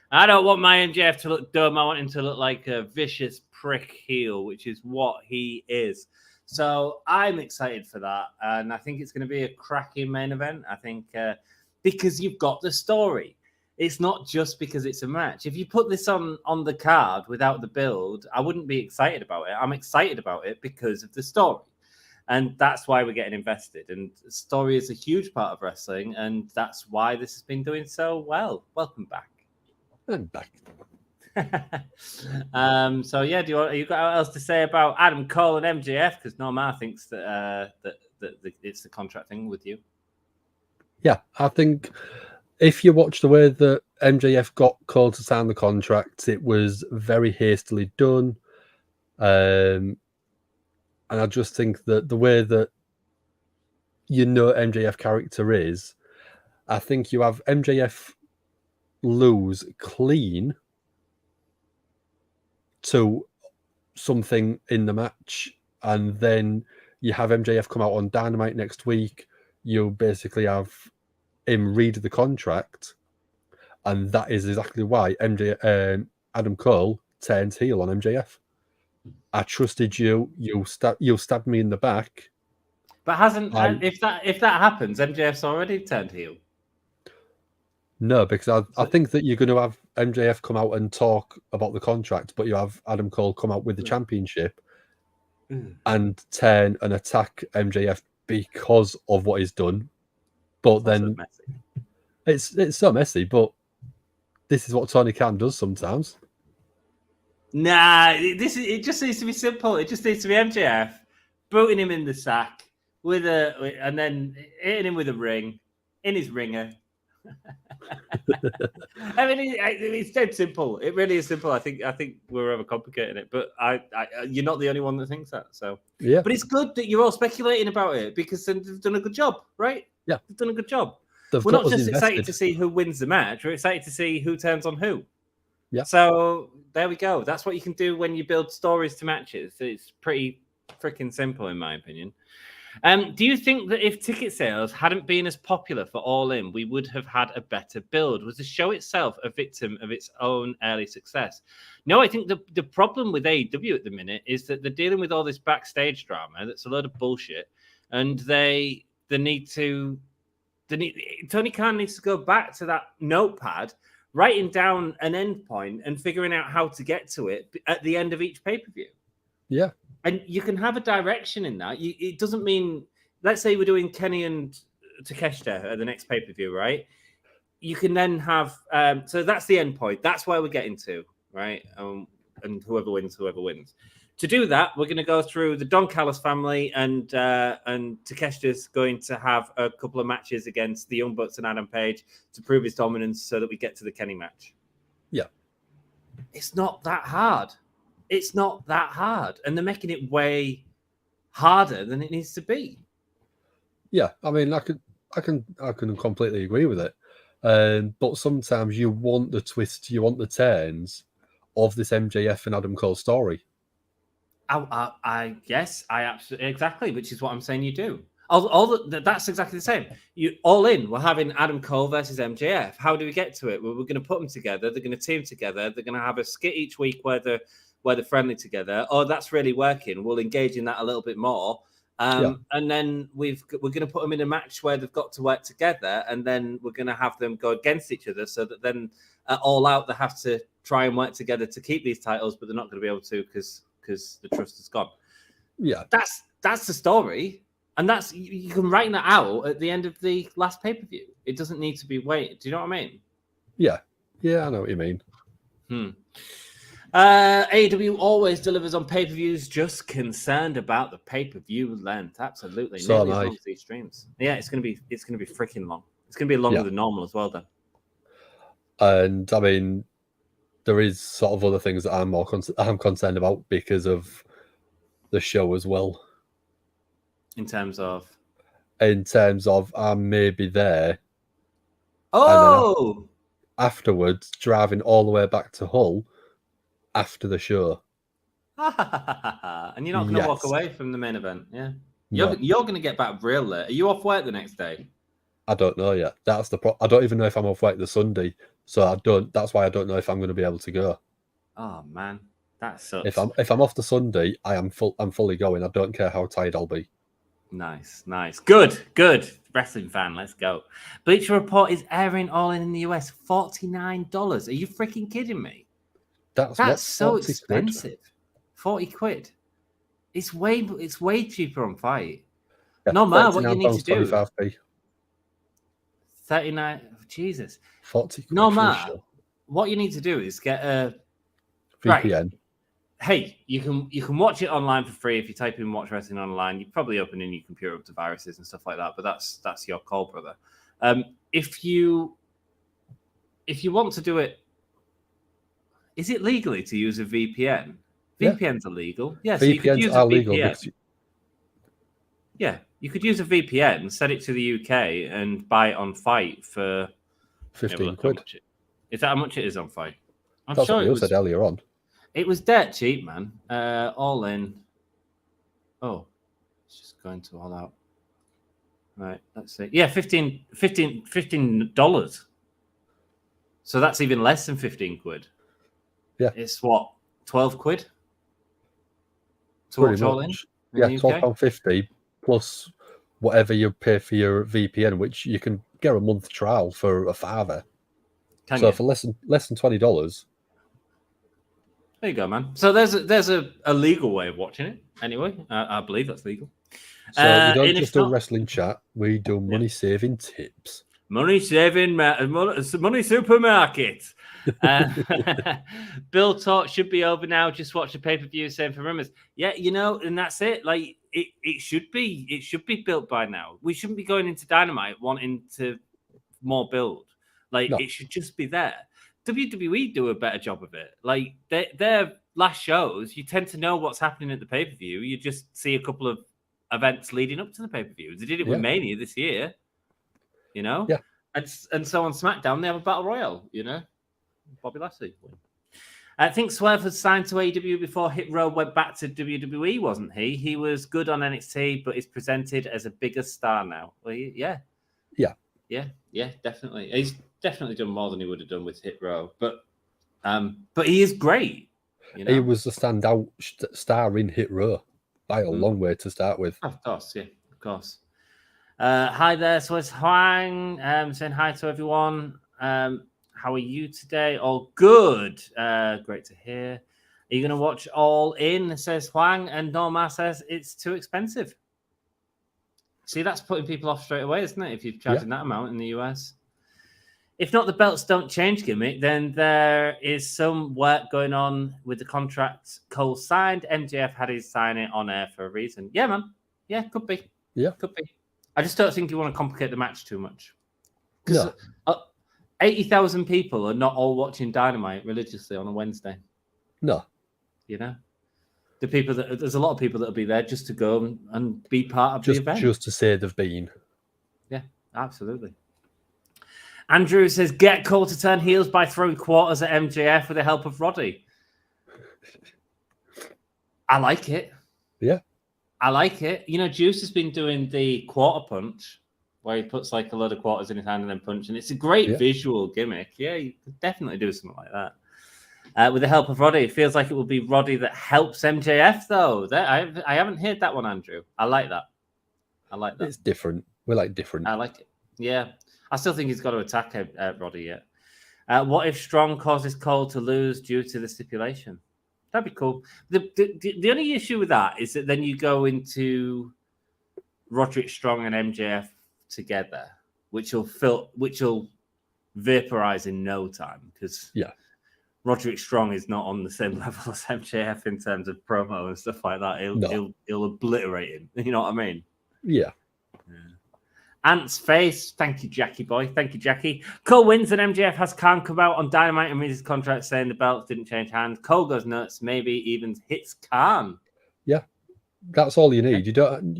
I don't want my MJF to look dumb. I want him to look like a vicious prick heel, which is what he is. So I'm excited for that, and I think it's going to be a cracking main event. I think because you've got the story. It's not just because it's a match. If you put this on the card without the build, I wouldn't be excited about it. I'm excited about it because of the story, and that's why we're getting invested. And story is a huge part of wrestling, and that's why this has been doing so well. Welcome back. I'm back. So yeah, you got what else to say about Adam Cole and MJF? Because Norma thinks that it's the contract thing with you. Yeah, I think if you watch the way that MJF got Cole to sign the contract, it was very hastily done, and I just think that the way that MJF character is, I think you have MJF lose clean to something in the match, and then you have MJF come out on Dynamite next week. You basically have him read the contract, and that is exactly why Adam Cole turns heel on MJF. I trusted you. You stabbed me in the back. But if that happens, MJF's already turned heel. No, because I think that you're going to have MJF come out and talk about the contract, but you have Adam Cole come out with the championship and turn and attack MJF because of what he's done. But then it's so messy, but this is what Tony Khan does sometimes. Nah, it just needs to be simple. It just needs to be MJF booting him in the sack and then hitting him with a ring in his ringer. I mean, it's dead simple. It really is simple. I think we're overcomplicating it, but you're not the only one that thinks that. So yeah, but it's good that you're all speculating about it because they've done a good job, right? Yeah, they've done a good job. They've We're got not us just excited invested. to see who wins the match. We're excited to see who turns on who. Yeah. So there we go. That's what you can do when you build stories to matches. It's pretty freaking simple, in my opinion. Do you think that if ticket sales hadn't been as popular for All In, we would have had a better build? Was the show itself a victim of its own early success? No, I think the problem with AEW at the minute is that they're dealing with all this backstage drama that's a load of bullshit, and Tony Khan needs to go back to that notepad, writing down an endpoint and figuring out how to get to it at the end of each pay-per-view. Yeah. And you can have a direction in that. It doesn't mean, let's say we're doing Kenny and Takeshita at the next pay-per-view, right? You can then have, so that's the end point. That's where we're getting to, right? And whoever wins. To do that, we're going to go through the Don Callis family, and Takeshita's going to have a couple of matches against the Young Bucks and Adam Page to prove his dominance so that we get to the Kenny match. Yeah. It's not that hard. It's not that hard, and they're making it way harder than it needs to be. Yeah, I mean, I can completely agree with it. But sometimes you want the twists, you want the turns of this MJF and Adam Cole story. I guess I absolutely exactly, which is what I'm saying. You do that's exactly the same. You All In. We're having Adam Cole versus MJF. How do we get to it? Well, we're going to put them together. They're going to team together. They're going to have a skit each week where they're friendly together. Oh, that's really working. We'll engage in that a little bit more. And then we're going to put them in a match where they've got to work together, and then we're going to have them go against each other, so that then All Out they have to try and work together to keep these titles, but they're not going to be able to because the trust is gone. Yeah, that's the story, and that's you can write that out at the end of the last pay-per-view. It doesn't need to be wait. Do you know what I mean? Yeah, I know what you mean. AEW always delivers on pay-per-views. Just concerned about the pay-per-view length. Absolutely, so nearly as long as these streams. Yeah, it's gonna be freaking long. It's gonna be longer than normal as well, then. And I mean, there is sort of other things that I'm concerned about because of the show as well. In terms of I may be there. Oh, afterwards, driving all the way back to Hull after the show. And you're not going to walk away from the main event, yeah? You're going to get back real late. Are you off work the next day? I don't know yet. That's the problem. I don't even know if I'm off work the Sunday, so that's why I don't know if I'm going to be able to go. Oh man, that sucks. If I'm off the Sunday, I'm fully going. I don't care how tired I'll be. Nice. Good. Wrestling fan, let's go. Bleacher Report is airing All In the US. $49. Are you freaking kidding me? That's so expensive. 40 quid. It's way cheaper on Fight. Yeah, no matter what you need to do. 25p. 39. Jesus. 40 quid. No matter what you need to do is get a VPN. Right. Hey, you can watch it online for free if you type in "watch wrestling online." You're probably opening your computer up to viruses and stuff like that, but that's your call, brother. If you want to do it, is it legally to use a VPN? VPNs are legal. Yeah, so you could use a VPN. Yeah, you could use a VPN, set it to the UK, and buy it on Fight for 15 quid. Is that how much it is on Fight? That's sure what you said earlier on. It was dirt cheap, man. All In. Oh, it's just going to All Out. Right, let's see. Yeah, $15. So that's even less than 15 quid. Yeah. It's what, 12 quid? To watch All In? Yeah, £12.50 plus whatever you pay for your VPN, which you can get a month trial for a $5. So for less than $20. There you go, man. So there's a legal way of watching it. Anyway, I believe that's legal. So we don't just do wrestling chat. We do money saving tips. Money supermarket. Bill talk should be over now. Just watch the pay-per-view. Same for rumors. Yeah, and that's it. Like it should be built by now. We shouldn't be going into Dynamite wanting to more build. Like it should just be there. WWE do a better job of it. Like their last shows, you tend to know what's happening at the pay-per-view. You just see a couple of events leading up to the pay-per-view. They did it with Mania this year, you know? Yeah. And so on SmackDown, they have a Battle Royal, you know? Bobby Lashley. I think Swerve was signed to AEW before Hit Row went back to WWE, wasn't he? He was good on NXT, but is presented as a bigger star now. Well, yeah, definitely. He's definitely done more than he would have done with Hit Row, but he is great. You know? He was a standout star in Hit Row by a long way to start with. Of course, yeah, of course. Hi there, so it's Huang saying hi to everyone. How are you today? All good. Great to hear. Are you going to watch All In? Says Huang, and Norma says it's too expensive. See, that's putting people off straight away, isn't it? If you're charging that amount in the US. If not, the belts don't change gimmick, then there is some work going on with the contract Cole signed. MJF had his sign it on air for a reason. Yeah, man. Yeah, could be. Yeah. Could be. I just don't think you want to complicate the match too much. Because 80,000 people are not all watching Dynamite religiously on a Wednesday. No. You know? There's a lot of people that'll be there just to go and be part of the event. Just to say they've been. Yeah, absolutely. Andrew says, get Cole to turn heels by throwing quarters at MJF with the help of Roddy. I like it. Yeah. I like it. You know, Juice has been doing the quarter punch where he puts like a load of quarters in his hand and then punch. And it's a great visual gimmick. Yeah, you could definitely do something like that. With the help of Roddy, it feels like it will be Roddy that helps MJF, though. I haven't heard that one, Andrew. I like that. It's different. We like different. I like it. Yeah. I still think he's got to attack Roddy yet. What if Strong causes Cole to lose due to the stipulation? That'd be cool. The only issue with that is that then you go into Roderick Strong and MJF together, which will vaporize in no time because Roderick Strong is not on the same level as MJF in terms of promo and stuff like that. He'll obliterate him. You know what I mean? Yeah. Ant's face. Thank you, Jackie boy. Thank you, Jackie. Cole wins and MJF has Khan come out on Dynamite and reads his contract saying the belts didn't change hands. Cole goes nuts, maybe even hits Khan. Yeah. That's all you need. You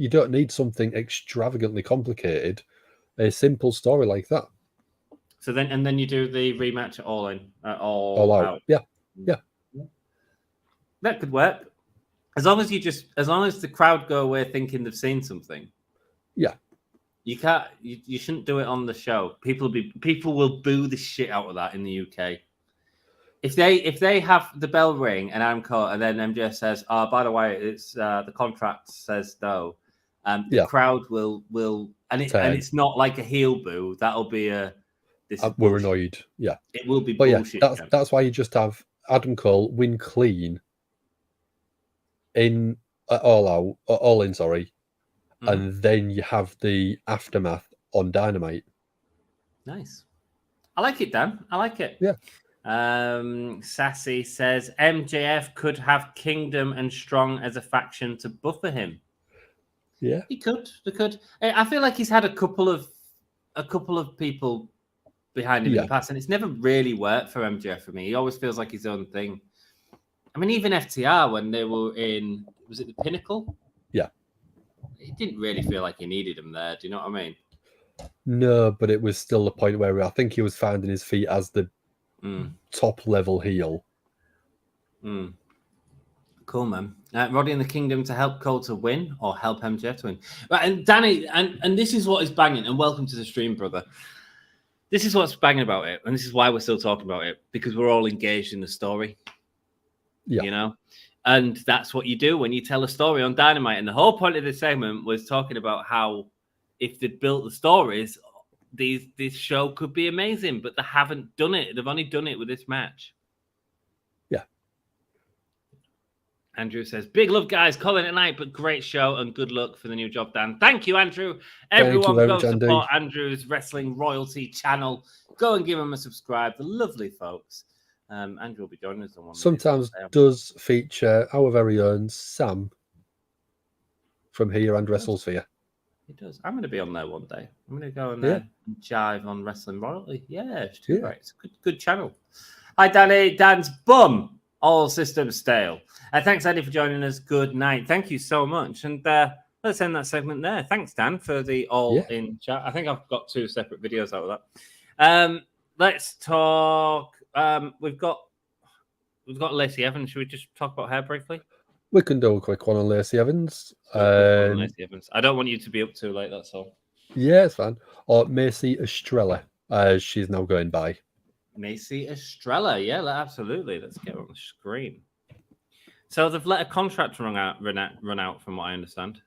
don't need something extravagantly complicated. A simple story like that. So then you do the rematch at All In. All out. Yeah. Yeah. That could work. As long as the crowd go away thinking they've seen something. Yeah. You can't. You shouldn't do it on the show. People will boo the shit out of that in the UK. If they have the bell ring and Adam Cole and then MJF says, "Oh, by the way, it's the contract says no," the crowd will and it's not like a heel boo. That'll be we're annoyed. Yeah, it will be. But bullshit, yeah, that's why you just have Adam Cole win clean in all in. Sorry. And then you have the aftermath on Dynamite. Nice. I like it, Dan. I like it. Yeah. Sassy says MJF could have Kingdom and Strong as a faction to buffer him. Yeah. He could. They could. I feel like he's had a couple of people behind him in the past, and it's never really worked for MJF for me. He always feels like his own thing. I mean, even FTR when they were in, was it the Pinnacle? Yeah. It didn't really feel like he needed him there. Do you know what I mean? No, but it was still the point where I think he was finding his feet as the top level heel. Cool, man. Roddy and the Kingdom to help Cole to win or help MJF to win. Right, and Danny, and this is what is banging, and welcome to the stream, brother. This is what's banging about it, and this is why we're still talking about it, because we're all engaged in the story. Yeah. You know? And that's what you do when you tell a story on Dynamite. And the whole point of this segment was talking about how if they'd built the stories, this show could be amazing, but they haven't done it. They've only done it with this match. Yeah. Andrew says, big love, guys. Calling it night, but great show and good luck for the new job, Dan. Thank you, Andrew. Everyone go support Andrew's Wrestling Royalty channel. Go and give him a subscribe. The lovely folks. Andrew will be joining us on one. Sometimes does feature our very own Sam from here and WrestleSphere. It does. I'm going to be on there one day. I'm going to go and jive on Wrestling Royalty. Yeah, it's too right. It's a good channel. Hi, Danny. Dan's bum. All systems stale. Thanks, Eddie, for joining us. Good night. Thank you so much. And let's end that segment there. Thanks, Dan, for the all-in chat. I think I've got 2 separate videos out of that. Let's talk. We've got Lacey Evans. Should we just talk about her briefly? We can do a quick one on Lacey Evans. Lacey Evans. I don't want you to be up too late, that's all. Yeah, it's fine. Or Macy Estrella, as she's now going by. Macy Estrella, yeah, absolutely. Let's get her on the screen. So they've let a contract run out, from what I understand.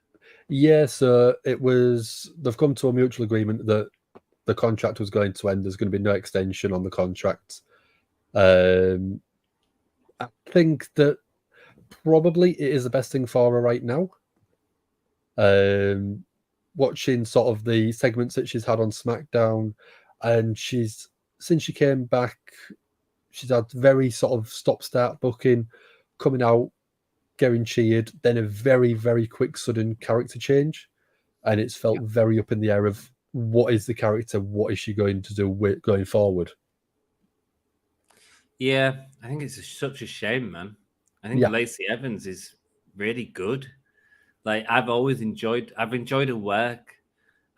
Yeah, so they've come to a mutual agreement that the contract was going to end. There's going to be no extension on the contract. I think that probably it is the best thing for her right now. Watching sort of the segments that she's had on SmackDown, and since she came back, she's had very sort of stop-start booking, coming out, getting cheered, then a very, very quick, sudden character change, and it's felt very up in the air of what is the character, what is she going to do going forward. Yeah, I think it's such a shame, man. I think Lacey Evans is really good. Like I've enjoyed her work.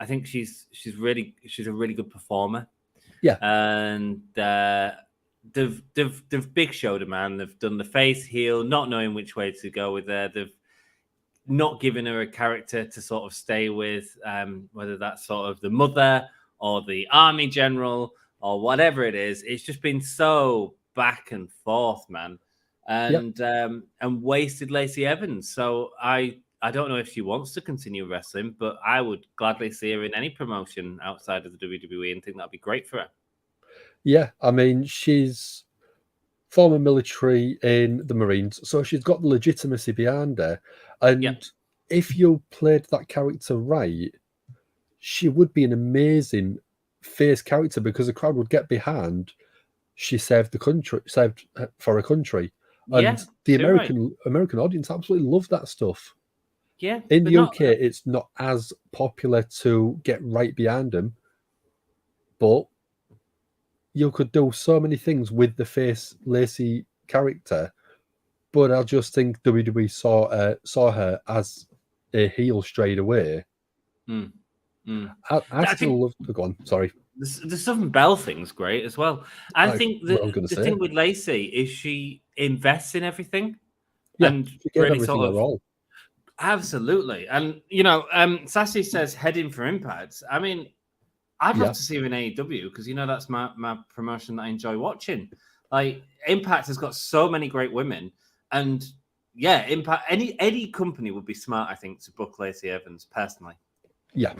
I think she's a really good performer. Yeah, and they've big showed her, man. They've done the face heel, not knowing which way to go with her. They've not given her a character to sort of stay with, whether that's sort of the mother or the army general or whatever it is. It's just been so back and forth, man. And wasted Lacey Evans. So I don't know if she wants to continue wrestling, but I would gladly see her in any promotion outside of the WWE and think that'd be great for her. Yeah, I mean, she's former military in the Marines, so she's got the legitimacy behind her. And if you played that character right, she would be an amazing face character because the crowd would get behind. She saved for a country. And the American audience absolutely love that stuff. Yeah. In the UK, it's not as popular to get right behind them, but you could do so many things with the face Lacey character. But I just think WWE saw her as a heel straight away. I still love to go on. Sorry. The Southern Belle thing's great as well. I think the thing with Lacey is she invests in everything. Yeah, and she gave really everything sort of her all. Absolutely. And Sassy says heading for Impact. I mean, I'd love to see her in AEW because that's my promotion that I enjoy watching. Like Impact has got so many great women, and Impact any company would be smart, I think, to book Lacey Evans personally. Yeah.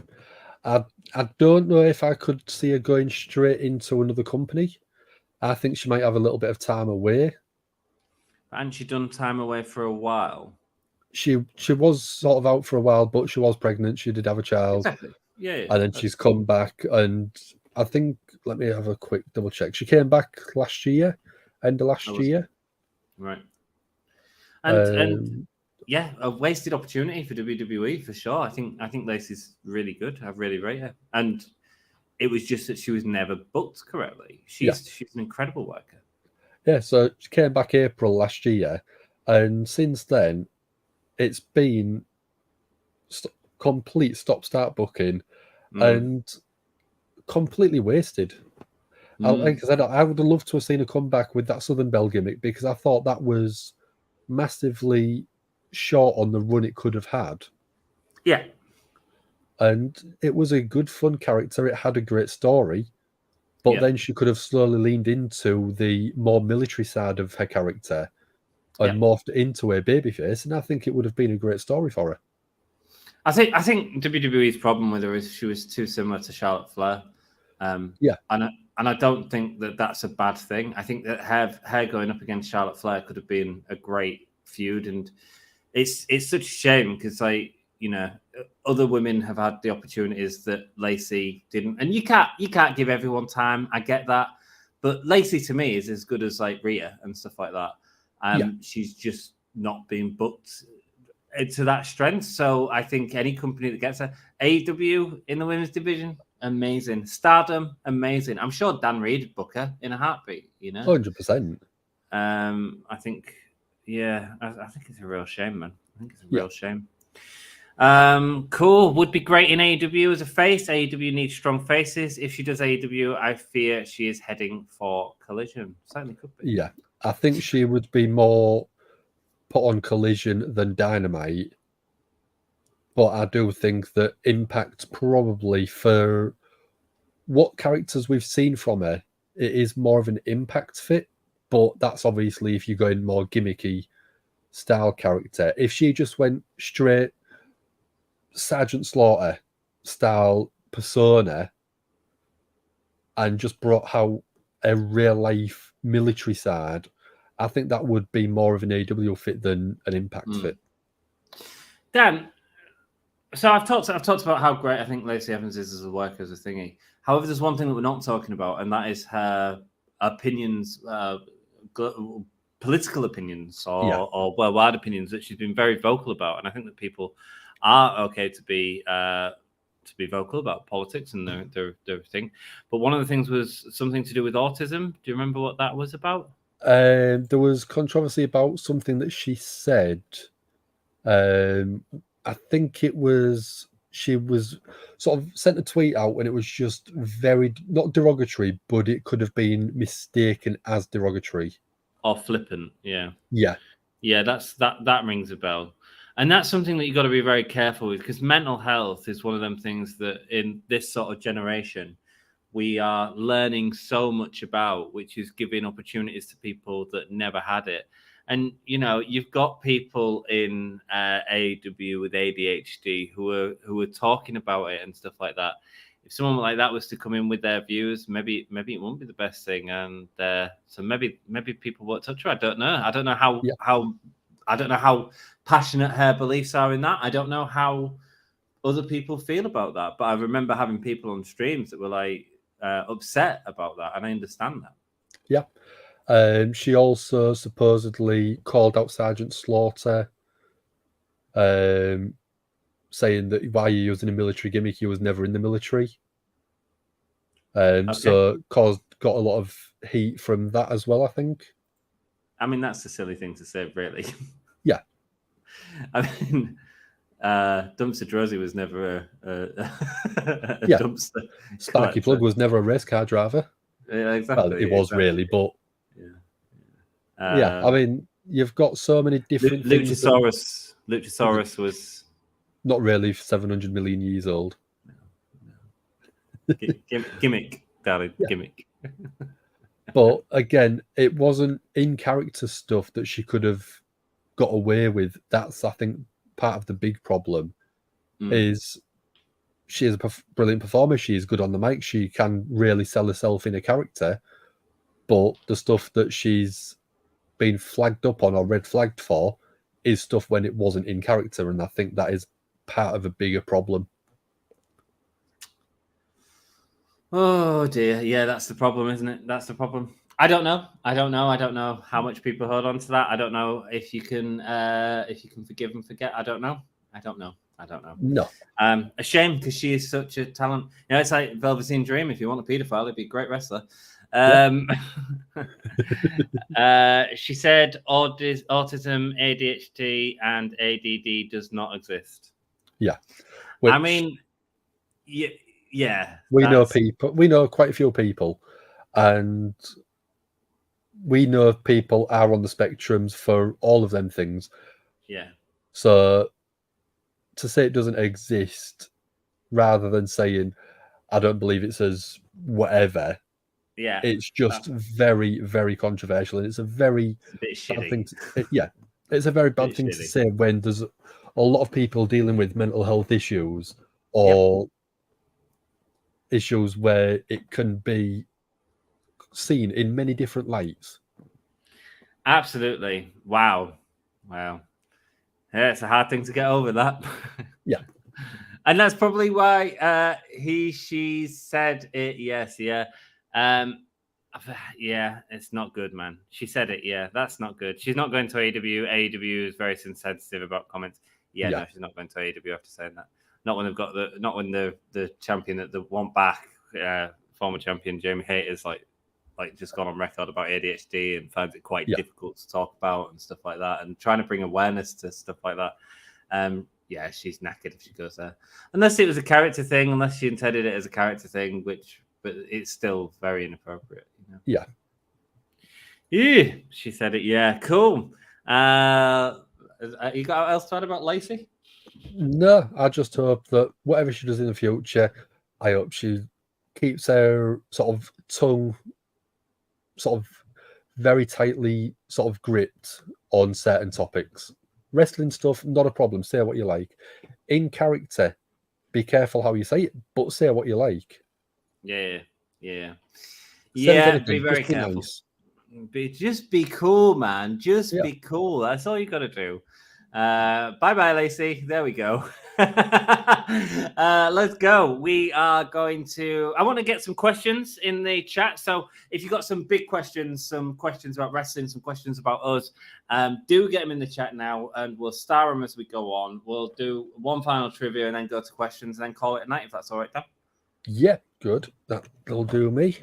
I don't know if I could see her going straight into another company. I think she might have a little bit of time away. Hadn't she done time away for a while? She was sort of out for a while, but she was pregnant. She did have a child. Exactly. Yeah. And then she's come back, and I think, let me have a quick double check. She came back end of last year. Right. And a wasted opportunity for WWE for sure. I think Lacey's really good. I really rate her. And it was just that she was never booked correctly. She's an incredible worker. Yeah, so she came back April last year, and since then, it's been complete stop-start booking and completely wasted. Like I said, I would have loved to have seen her come back with that Southern Belle gimmick because I thought that was massively short on the run it could have had. Yeah. And it was a good, fun character. It had a great story. But then she could have slowly leaned into the more military side of her character and morphed into a babyface. And I think it would have been a great story for her. I think WWE's problem with her is she was too similar to Charlotte Flair. And I don't think that that's a bad thing. I think that her going up against Charlotte Flair could have been a great feud. And it's such a shame because other women have had the opportunities that Lacey didn't, and you can't give everyone time. I get that, but Lacey to me is as good as like Rhea and stuff like that. She's just not being booked to that strength. So I think any company that gets AEW in the women's division, amazing. Stardom, amazing. I'm sure Dan Reed would book her in a heartbeat, 100%. I think, I think it's a real shame, man. I think it's a real shame. Cool. Would be great in AEW as a face. AEW needs strong faces. If she does AEW, I fear she is heading for Collision. Certainly could be. Yeah, I think she would be more put on Collision than Dynamite. But I do think that Impact probably, for what characters we've seen from her, it is more of an Impact fit. But that's obviously if you're going more gimmicky style character. If she just went straight Sergeant Slaughter style persona and just brought out a real life military side, I think that would be more of an AEW fit than an Impact fit. Dan, so I've talked about how great I think Lacey Evans is as a worker, as a thingy. However, there's one thing that we're not talking about, and that is her opinions, political opinions or worldwide opinions that she's been very vocal about. And I think that people are okay to be vocal about politics and their thing. But one of the things was something to do with autism. Do you remember what that was about? There was controversy about something that she said. I think it was she was sort of sent a tweet out and it was just very not derogatory, but it could have been mistaken as derogatory or flippant. Yeah. That rings a bell. And that's something that you've got to be very careful with, because mental health is one of them things that in this sort of generation we are learning so much about, which is giving opportunities to people that never had it. And, you've got people in AEW with ADHD who are talking about it and stuff like that. If someone like that was to come in with their views, maybe it won't be the best thing. And so maybe people won't touch her. I don't know. I don't know how passionate her beliefs are in that. I don't know how other people feel about that. But I remember having people on streams that were like upset about that, and I understand that. Yeah. She also supposedly called out Sergeant Slaughter, saying that why are you using a military gimmick? He was never in the military. So got a lot of heat from that as well, I think. I mean, that's a silly thing to say, really. Yeah. I mean, Dumpster Drozzy was never a dumpster. Sparky Plug was never a race car driver. Yeah, exactly. Well, it was really, but I mean, you've got so many different things. Luchasaurus was not really 700 million years old. Gimmick, darling, gimmick. But again, it wasn't in character stuff that she could have got away with. That's, I think, part of the big problem. Is she is a brilliant performer. She is good on the mic. She can really sell herself in a character. But the stuff that she's been flagged up on or red flagged for is stuff when it wasn't in character. And I think that is part of a bigger problem. Oh dear. Yeah, that's the problem, isn't it? That's the problem. I don't know how much people hold on to that. I don't know if you can forgive and forget. I don't know. No. A shame, because she is such a talent. It's like Velveteen Dream. If you want a paedophile, he'd be a great wrestler. She said autism, ADHD, and ADD does not exist. Yeah. I mean, yeah. We know people. We know quite a few people, and we know people are on the spectrums for all of them things. Yeah. So to say it doesn't exist, rather than saying I don't believe it says whatever. Yeah, it's just very, very controversial, and it's a very bad thing. It's a very bad thing to say when there's a lot of people dealing with mental health issues or issues where it can be seen in many different lights. Absolutely. Wow. Yeah, it's a hard thing to get over, that. Yeah. And that's probably why she said it. Yes. Yeah. Yeah, it's not good, man. She said it. Yeah, that's not good. She's not going to AEW. AEW is very sensitive about comments. Yeah, no, she's not going to AEW after saying that. Not when they've got not when the champion that they want back, former champion Jamie Hayter's like just gone on record about ADHD and finds it quite difficult to talk about and stuff like that, and trying to bring awareness to stuff like that. Yeah, she's knackered if she goes there. Unless it was a character thing, unless she intended it as a character thing, but it's still very inappropriate. You know? Yeah. Yeah, she said it. Yeah, cool. You got else to add about Lacey? No, I just hope that whatever she does in the future, I hope she keeps her sort of tongue sort of very tightly sort of gripped on certain topics. Wrestling stuff, not a problem. Say what you like. In character, be careful how you say it, but say what you like. Yeah. Anything, Be very careful. Nice. Just be cool, man. Just be cool. That's all you got to do. Bye, Lacey. There we go. Let's go. We are going to. I want to get some questions in the chat. So if you've got some big questions, some questions about wrestling, some questions about us, do get them in the chat now, and we'll star them as we go on. We'll do one final trivia and then go to questions and then call it a night if that's all right, Dan. Yeah, good. That'll do me.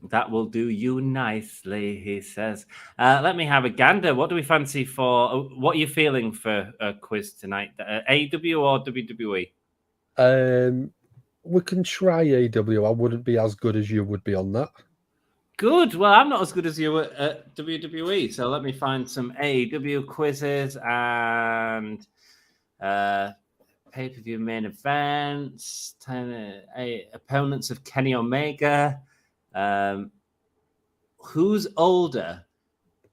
That will do you nicely, he says. Let me have a gander. What do we fancy for? What are you feeling for a quiz tonight? AEW or WWE? We can try AEW. I wouldn't be as good as you would be on that. Good. Well, I'm not as good as you at WWE. So let me find some AEW quizzes and pay-per-view main events, opponents of Kenny Omega. Who's older?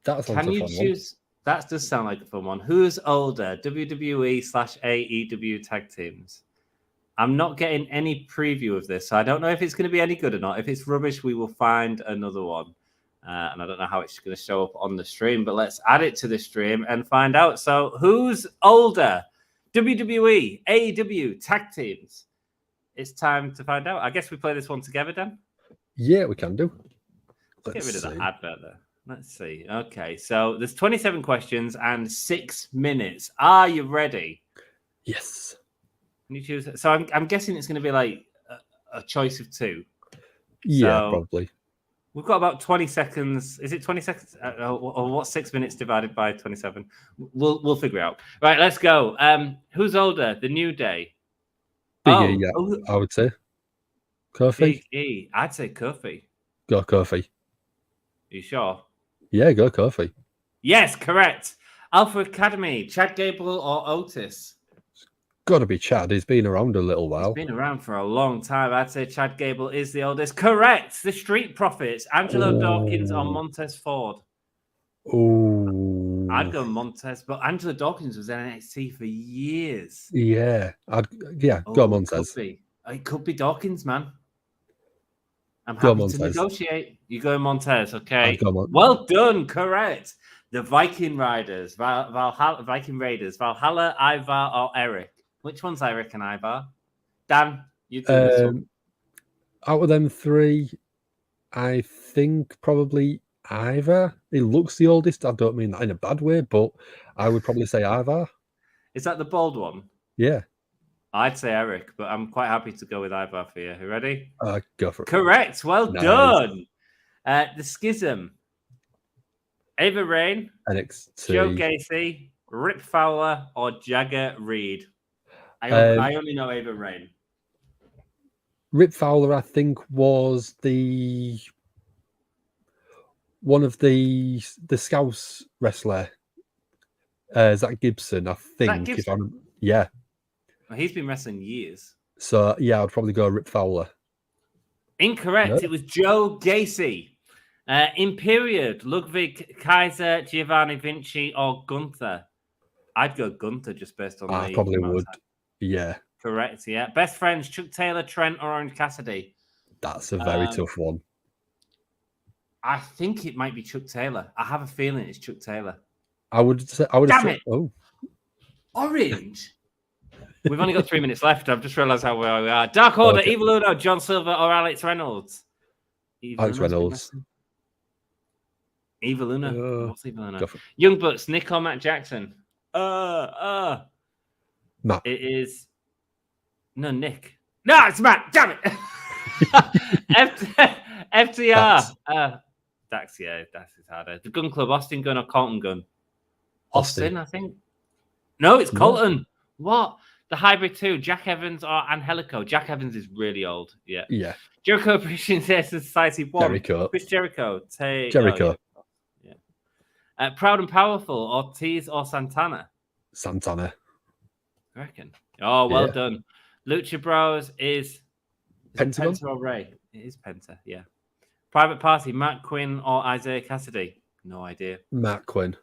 Can you choose? That does sound like a fun one. Who's older? WWE/AEW tag teams. I'm not getting any preview of this, so I don't know if it's going to be any good or not. If it's rubbish, we will find another one. And I don't know how it's going to show up on the stream, but let's add it to the stream and find out. So who's older? WWE, AEW tag teams. It's time to find out. I guess we play this one together, Dan. Yeah, we can do. Let's get rid of that advert there. Let's see. Okay, so there's 27 questions and 6 minutes. Are you ready? Yes. Can you choose? So I'm guessing it's going to be like a choice of two. Yeah, so probably. We've got about 20 seconds. Is it 20 seconds? Or what's 6 minutes divided by 27? We'll figure it out. Right, let's go. Who's older? The New Day. Big E, yeah, I would say. Kofi? Big E. I'd say Kofi. Go Kofi. Are you sure? Yeah, go Kofi. Yes, correct. Alpha Academy, Chad Gable or Otis? Got to be Chad. He's been around a little while. He's been around for a long time. I'd say Chad Gable is the oldest. Correct. The Street Profits, Angelo Dawkins or Montez Ford? Oh, I'd go Montez, but Angelo Dawkins was in NXT for years. Yeah, go Montez. It could be Dawkins, man. I'm happy to negotiate. You go Montez, okay? Well done, correct. The Viking Riders, Viking Raiders, Valhalla, Ivar, or Eric? Which one's Eric and Ivar? Dan, you do this one. Out of them three, I think probably Ivar. He looks the oldest. I don't mean that in a bad way, but I would probably say Ivar. Is that the bald one? Yeah. I'd say Eric, but I'm quite happy to go with Ivar for you. You ready? Go for it. Correct. Well done. The Schism. Ava Rain, NXT. Joe Gacy, Rip Fowler, or Jagger Reed? I only know Ava Rain. Rip Fowler, I think, was one of the Scouse wrestler. Zach Gibson, I think. Yeah. Well, he's been wrestling years. So, yeah, I'd probably go Rip Fowler. Incorrect. No. It was Joe Gacy. In period, Ludwig, Kaiser, Giovanni Vinci, or Gunther? I'd go Gunther just based on I probably would. Yeah. Correct, yeah. Best friends, Chuck Taylor, Trent, or Orange Cassidy? That's a very tough one. I think it might be Chuck Taylor. I have a feeling it's Chuck Taylor. I would say. Damn it! Oh. Orange? We've only got 3 minutes left. I've just realised how well we are. Dark Order, okay. Evil Uno, John Silver, or Alex Reynolds? Alex Reynolds. Evil Uno. What's Evil Uno? Young Bucks, Nick or Matt Jackson? Matt. It is no Nick. No, it's Matt. Damn it. FTR. Dax, yeah, Dax is harder. The Gun Club, Austin Gun or Colton Gun? Austin, I think. No, it's Colton. What? The Hybrid 2, Jack Evans or Angelico? Jack Evans is really old. Yeah. Yeah. Jericho Appreciation Society 1. Jericho. Chris Jericho. Jericho. Oh, yeah. Proud and Powerful, Ortiz or Santana? Santana. I reckon. Oh, well done. Lucha Bros is Pentagon? Penta or Ray? It is Penta, yeah. Private Party, Matt Quinn or Isaiah Cassidy? No idea. Matt Quinn.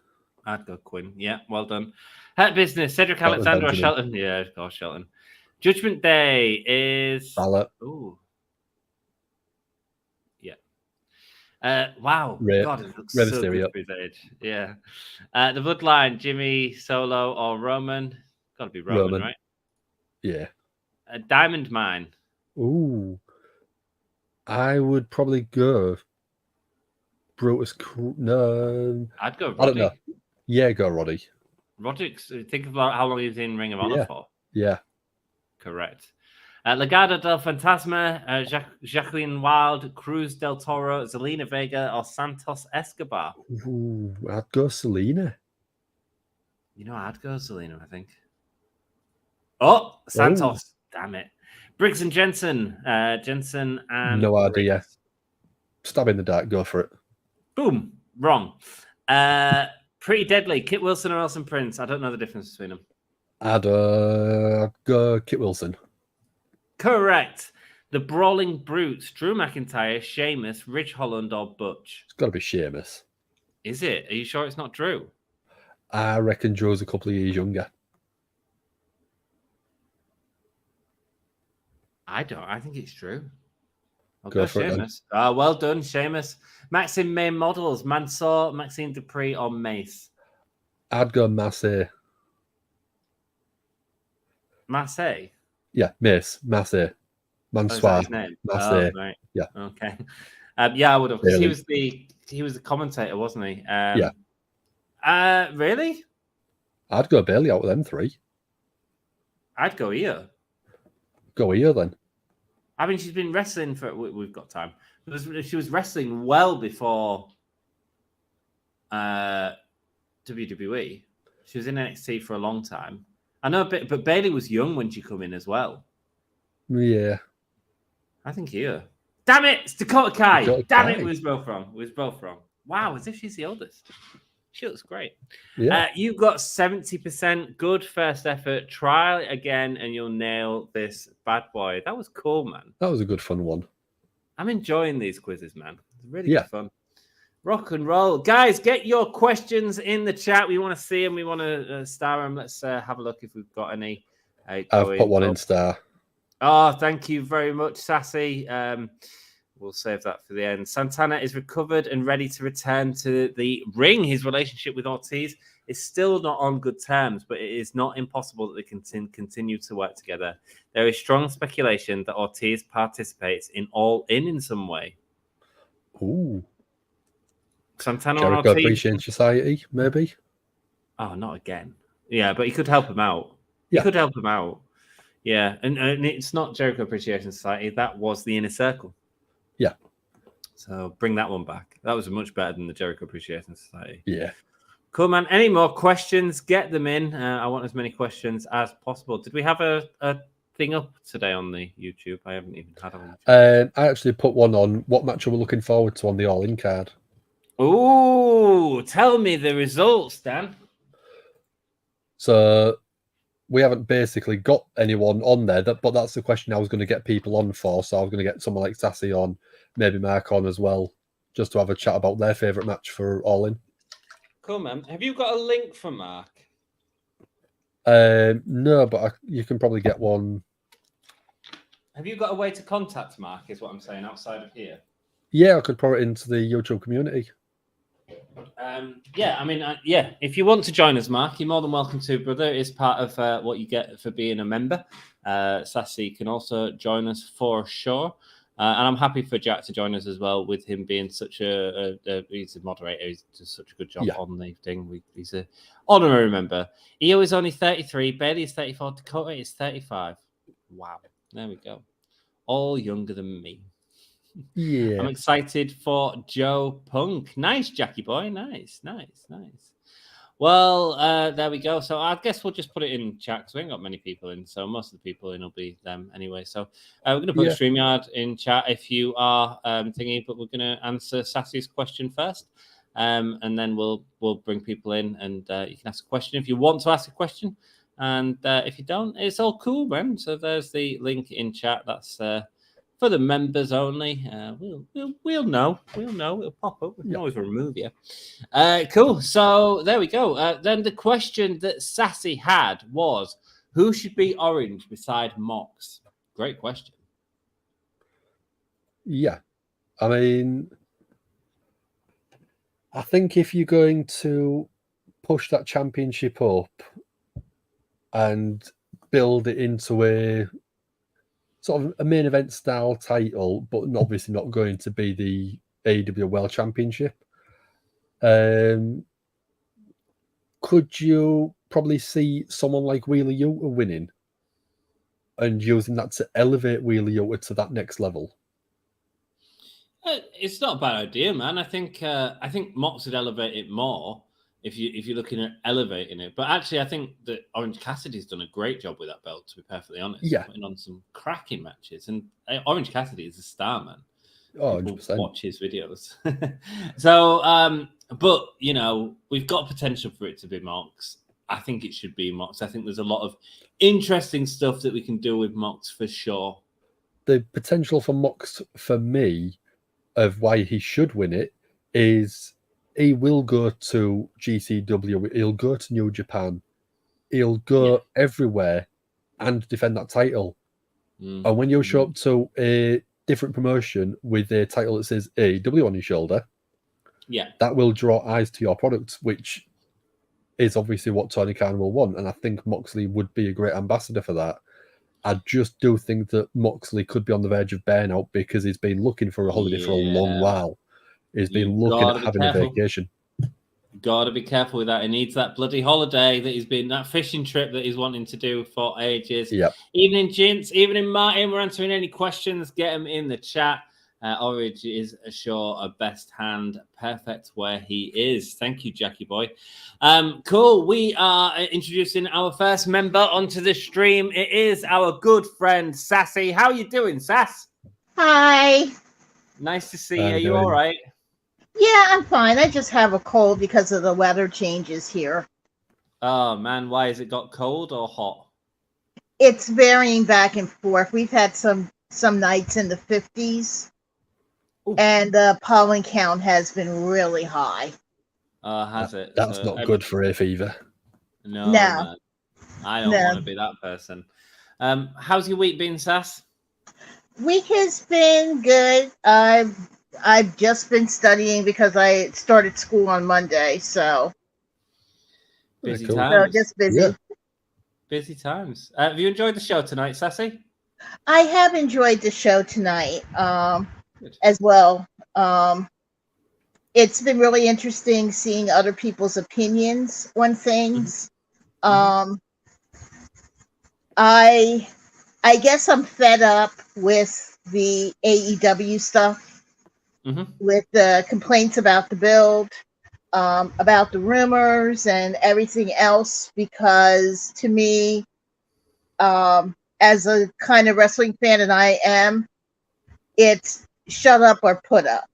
I'd go Quinn. Yeah, well done. Hurt Business, Cedric Alexander or Shelton? Yeah, of course, Shelton. Judgment Day is... Ballot. Ooh. Yeah. Wow. God, it looks so good for his age. Yeah. The Bloodline, Jimmy, Solo or Roman? Got to be Roman, right? Yeah. Diamond Mine. Ooh. I would probably go Brutus. No. I'd go Roddy. I don't know. Yeah, go Roddy. Roderick's, think about how long he was in Ring of Honor for. Yeah. Correct. Legado del Fantasma, Jacqueline Wild, Cruz del Toro, Zelina Vega, or Santos Escobar? Ooh, I'd go Selena. You know, I'd go Zelina, I think. Oh, Santos. Damn it. Briggs and Jensen. Jensen and... No idea. Briggs. Stab in the dark. Go for it. Boom. Wrong. Pretty Deadly. Kit Wilson or Elson Prince? I don't know the difference between them. I'd go Kit Wilson. Correct. The Brawling Brutes. Drew McIntyre, Sheamus, Ridge Holland, or Butch? It's got to be Sheamus. Is it? Are you sure it's not Drew? I reckon Drew's a couple of years younger. I don't. I think it's Drew. I'll go for Sheamus. Well done, Sheamus. Maxim Main Models. Mansoor, Maxine Dupree, or Mace? I'd go Massey. Massey? Yeah, Mace. Massey. Mansoor. Oh, his name? Massey. Oh, right. Yeah. Okay. Yeah, I would have. Because Really? he was the commentator, wasn't he? Yeah. Really? I'd go Bailey out of them three. I'd go Io. Go Io then. I mean, she's been wrestling for... We've got time. She was wrestling well before WWE. She was in NXT for a long time. I know, but Bailey was young when she come in as well. Yeah. I think Io. Damn it! It's Dakota Kai. Dakota Damn Kai. it! We was both wrong. Wow, as if she's the oldest. She looks great. Yeah. You got 70% good first effort. Try it again and you'll nail this bad boy. That was cool, man. That was a good fun one. I'm enjoying these quizzes, man. It's really good fun. Rock and roll. Guys, get your questions in the chat. We want to see them. We want to star them. Let's have a look if we've got any. I've put one in star. Oh, thank you very much, Sassy. We'll save that for the end. Santana is recovered and ready to return to the ring. His relationship with Ortiz is still not on good terms, but it is not impossible that they can continue to work together. There is strong speculation that Ortiz participates in All In some way. Ooh. Santana Jericho and Ortiz. Appreciation Society, maybe? Oh, not again. Yeah, but he could help him out. Yeah. He could help him out. Yeah, and it's not Jericho Appreciation Society. That was the Inner Circle. Yeah. So bring that one back. That was much better than the Jericho Appreciation Society. Yeah. Cool, man. Any more questions? Get them in. I want as many questions as possible. Did we have a thing up today on the YouTube? I haven't even had one. I actually put one on. What match are we looking forward to on the All-In card? Ooh, tell me the results, Dan. So we haven't basically got anyone on there, but that's the question I was going to get people on for. So I was going to get someone like Sassy on, maybe Mark on as well, just to have a chat about their favourite match for All In. Cool, man. Have you got a link for Mark? No, but you can probably get one. Have you got a way to contact Mark, is what I'm saying, outside of here? Yeah, I could put it into the YouTube community. Yeah, I mean, if you want to join us, Mark, you're more than welcome to, brother. It's part of what you get for being a member. Sassy can also join us for sure. And I'm happy for Jack to join us as well, with him being such he's a moderator. He's does such a good job on the thing. He's an honorary member. Io is only 33. Bailey is 34. Dakota is 35. Wow. There we go. All younger than me. Yeah. I'm excited for Joe Punk. Nice, Jackie boy. Nice. Well, there we go. So I guess we'll just put it in chat because we ain't got many people in. So most of the people in will be them anyway. So we're going to put StreamYard in chat if you are thingy, but we're going to answer Sassy's question first. And then we'll bring people in, and you can ask a question if you want to ask a question. And if you don't, it's all cool, man. So there's the link in chat. That's for the members only. We'll know. It'll pop up. We can always remove you. Cool. So there we go. Then the question that Sassy had was, who should be orange beside Mox? Great question. Yeah. I mean, I think if you're going to push that championship up and build it into a sort of a main event style title, but obviously not going to be the AEW World Championship, could you probably see someone like Wheeler Yuta winning and using that to elevate Wheeler Yuta to that next level? It's not a bad idea, man. I think Mox would elevate it more if you're looking at elevating it. But actually, I think that Orange Cassidy's done a great job with that belt, to be perfectly honest. Yeah. Putting on some cracking matches. And Orange Cassidy is a star, man. Oh, People 100%. watch his videos. So, but, you know, we've got potential for it to be Mox. I think it should be Mox. I think there's a lot of interesting stuff that we can do with Mox for sure. The potential for Mox, for me, of why he should win it is he will go to GCW, he'll go to New Japan, he'll go everywhere and defend that title. And when you show up to a different promotion with a title that says AEW on your shoulder, that will draw eyes to your product, which is obviously what Tony Khan will want. And I think Moxley would be a great ambassador for that. I just do think that Moxley could be on the verge of burnout because he's been looking for a holiday for a long while. He's been looking at having a vacation. Got to be careful with that. He needs that bloody holiday that fishing trip that he's wanting to do for ages. Yep. Evening, gents. Evening, Martin. We're answering any questions. Get them in the chat. Orange is sure a best hand. Perfect where he is. Thank you, Jackie boy. Cool. We are introducing our first member onto the stream. It is our good friend, Sassy. How are you doing, Sass? Hi. Nice to see you. Are you all right? Yeah, I'm fine. I just have a cold because of the weather changes here. Oh, man. Why? Has it got cold or hot? It's varying back and forth. We've had some nights in the 50s. Ooh. And the pollen count has been really high. Has it? That's not good for hay fever. No. Man. I don't want to be that person. How's your week been, Sass? Week has been good. I've just been studying because I started school on Monday, so busy times. So just busy. Yeah. Busy times. Have you enjoyed the show tonight, Sassy? I have enjoyed the show tonight as well. It's been really interesting seeing other people's opinions on things. I guess I'm fed up with the AEW stuff. With the complaints about the build, about the rumors and everything else, because to me, as a kind of wrestling fan that I am, it's shut up or put up.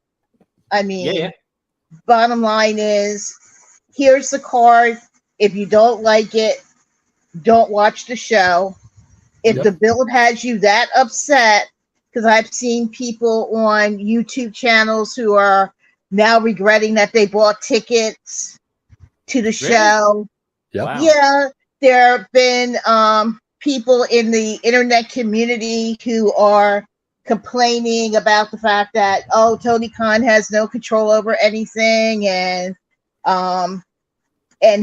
I mean, bottom line is, here's the card. If you don't like it, don't watch the show. If the build has you that upset, because I've seen people on YouTube channels who are now regretting that they bought tickets to the show. Wow. Yeah, there have been people in the internet community who are complaining about the fact that, Tony Khan has no control over anything, and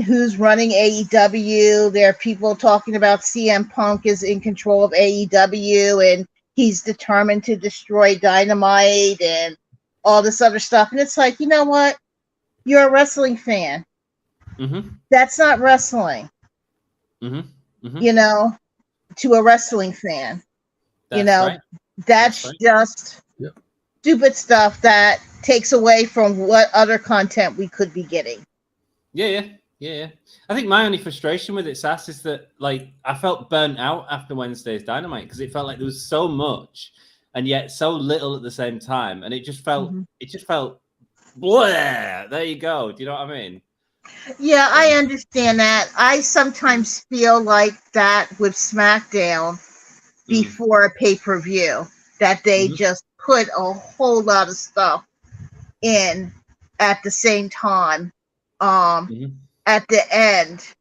who's running AEW. There are people talking about CM Punk is in control of AEW, and he's determined to destroy Dynamite and all this other stuff. And it's like, you know what? You're a wrestling fan. That's not wrestling. You know, to a wrestling fan. That's just stupid stuff that takes away from what other content we could be getting. Yeah. I think my only frustration with it, Sass, is that like I felt burnt out after Wednesday's Dynamite because it felt like there was so much and yet so little at the same time, and it just felt blah. There you go. Do you know what I mean? Yeah, I understand that. I sometimes feel like that with SmackDown before a pay-per-view, that they just put a whole lot of stuff in at the same time at the end.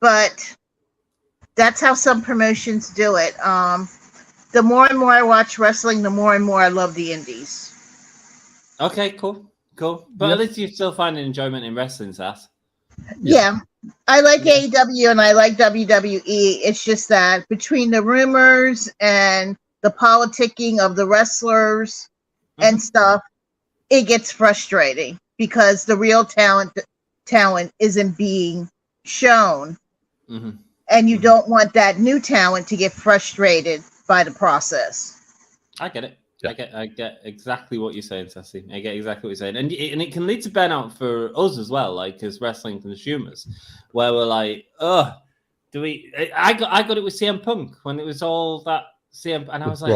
But that's how some promotions do it. The more and more I watch wrestling, the more and more I love the indies. Okay, cool. But at least you still find enjoyment in wrestling, Sass. Yeah. I like AEW and I like WWE. It's just that between the rumors and the politicking of the wrestlers and stuff, it gets frustrating because the real talent isn't being shown. And you don't want that new talent to get frustrated by the process. I get it. I get exactly what you're saying, Sassy. I get exactly what you're saying, and it can lead to burnout for us as well, like as wrestling consumers, where we're like, do we? I got it with CM Punk when it was all that CM, and I was like,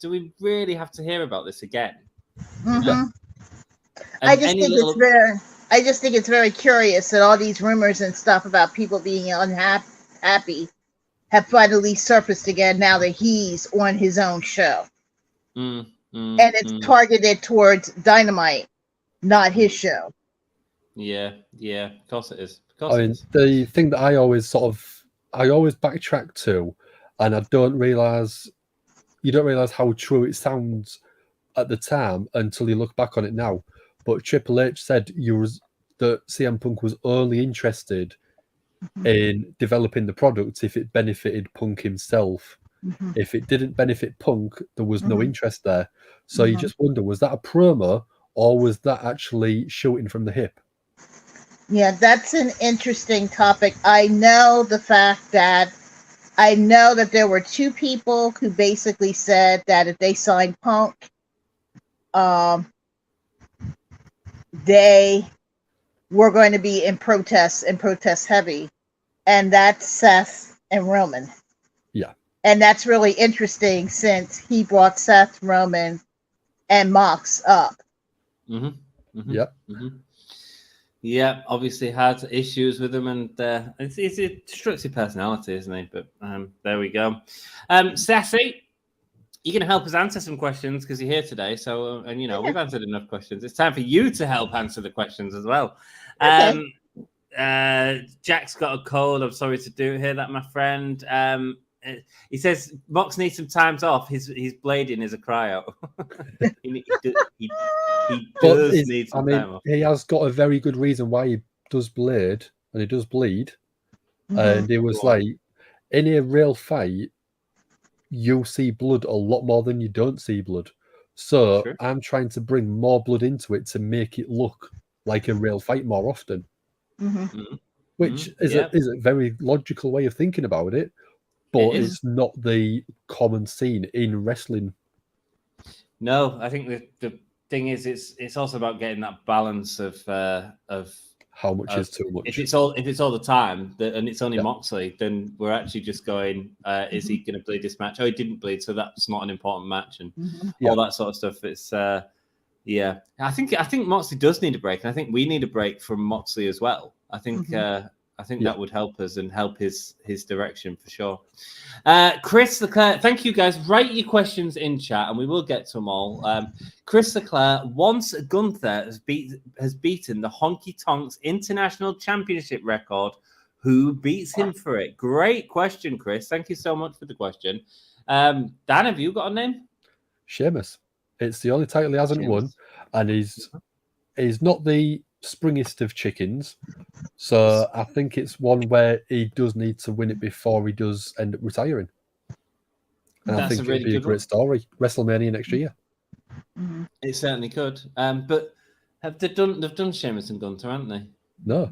do we really have to hear about this again? I just think it's very curious that all these rumors and stuff about people being unhappy have finally surfaced again now that he's on his own show. And it's targeted towards Dynamite, not his show. Yeah, of course it is. The thing that I always backtrack to, and I don't realize how true it sounds at the time until you look back on it now. But Triple H said that CM Punk was only interested in developing the product if it benefited Punk himself. If it didn't benefit Punk, there was no interest there. So you just wonder, was that a promo or was that actually shooting from the hip? Yeah, that's an interesting topic. I know that there were two people who basically said that if they signed Punk, they were going to be in protest heavy, and that's Seth and Roman. Yeah. And that's really interesting since he brought Seth, Roman, and Mox up. Yeah, obviously had issues with him, and it's a destructive personality, isn't he? But there we go. Sassy, you're going to help us answer some questions because you're here today. So, we've answered enough questions. It's time for you to help answer the questions as well. Jack's got a cold. I'm sorry to hear that, my friend. He says Mox needs some times off. His blading is a cry out. he does need some time off. He has got a very good reason why he does blade and he does bleed. And it was like, in a real fight, you'll see blood a lot more than you don't see blood. So I'm trying to bring more blood into it to make it look like a real fight more often. Which is a very logical way of thinking about it. But it's not the common scene in wrestling. No, I think the thing is, it's also about getting that balance of how much is too much. If it's all the time, and it's only Moxley, then we're actually just going, is he going to bleed this match? Oh, he didn't bleed, so that's not an important match, and all that sort of stuff. It's I think Moxley does need a break, and I think we need a break from Moxley as well. I think that would help us and help his direction for sure. Chris Leclerc, thank you guys. Write your questions in chat and we will get to them all. Chris Leclerc, once Gunther has beaten the Honky Tonks International Championship record, who beats him for it? Great question, Chris. Thank you so much for the question. Dan, have you got a name? Sheamus. It's the only title he hasn't won, and he's not the springiest of chickens. So I think it's one where he does need to win it before he does end up retiring. And I That's think a really it'd be a good great one. story. WrestleMania next year. It certainly could. But have they done? They've done Sheamus and Gunter, haven't they? No.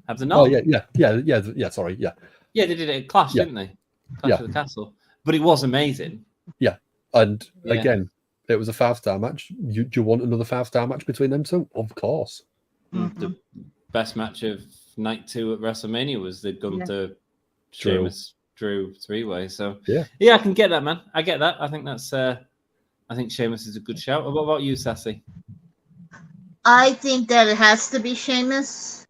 Have they not? Oh yeah. Sorry, yeah. Yeah, they did it at Clash, didn't they? Clash of the Castle. But it was amazing. Yeah, and again, it was a 5-star match. Do you want another 5-star match between them two? Of course. The best match of night 2 at WrestleMania was the Gunter Sheamus Drew 3-way. So yeah, I can get that, man. I get that. I think that's. I think Sheamus is a good shout. What about you, Sassy? I think that it has to be Sheamus,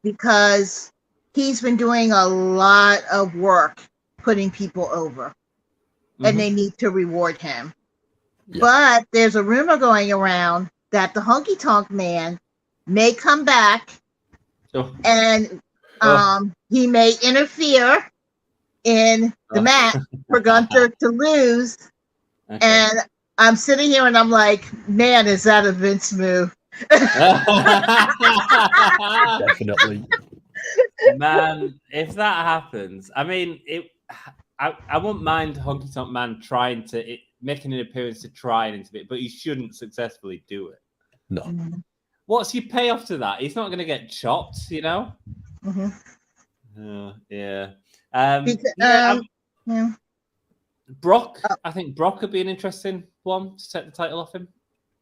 because he's been doing a lot of work putting people over, and they need to reward him. But there's a rumor going around that the Honky Tonk Man may come back, and he may interfere in the match for Gunther to lose. And I'm sitting here and I'm like, man, is that a Vince move? Definitely. Man, if that happens, I mean, I won't mind Honky Tonk Man trying to making an appearance to try and into it, but he shouldn't successfully do it. No. What's your payoff to that? He's not going to get chopped, you know. Brock, I think Brock could be an interesting one to take the title off him.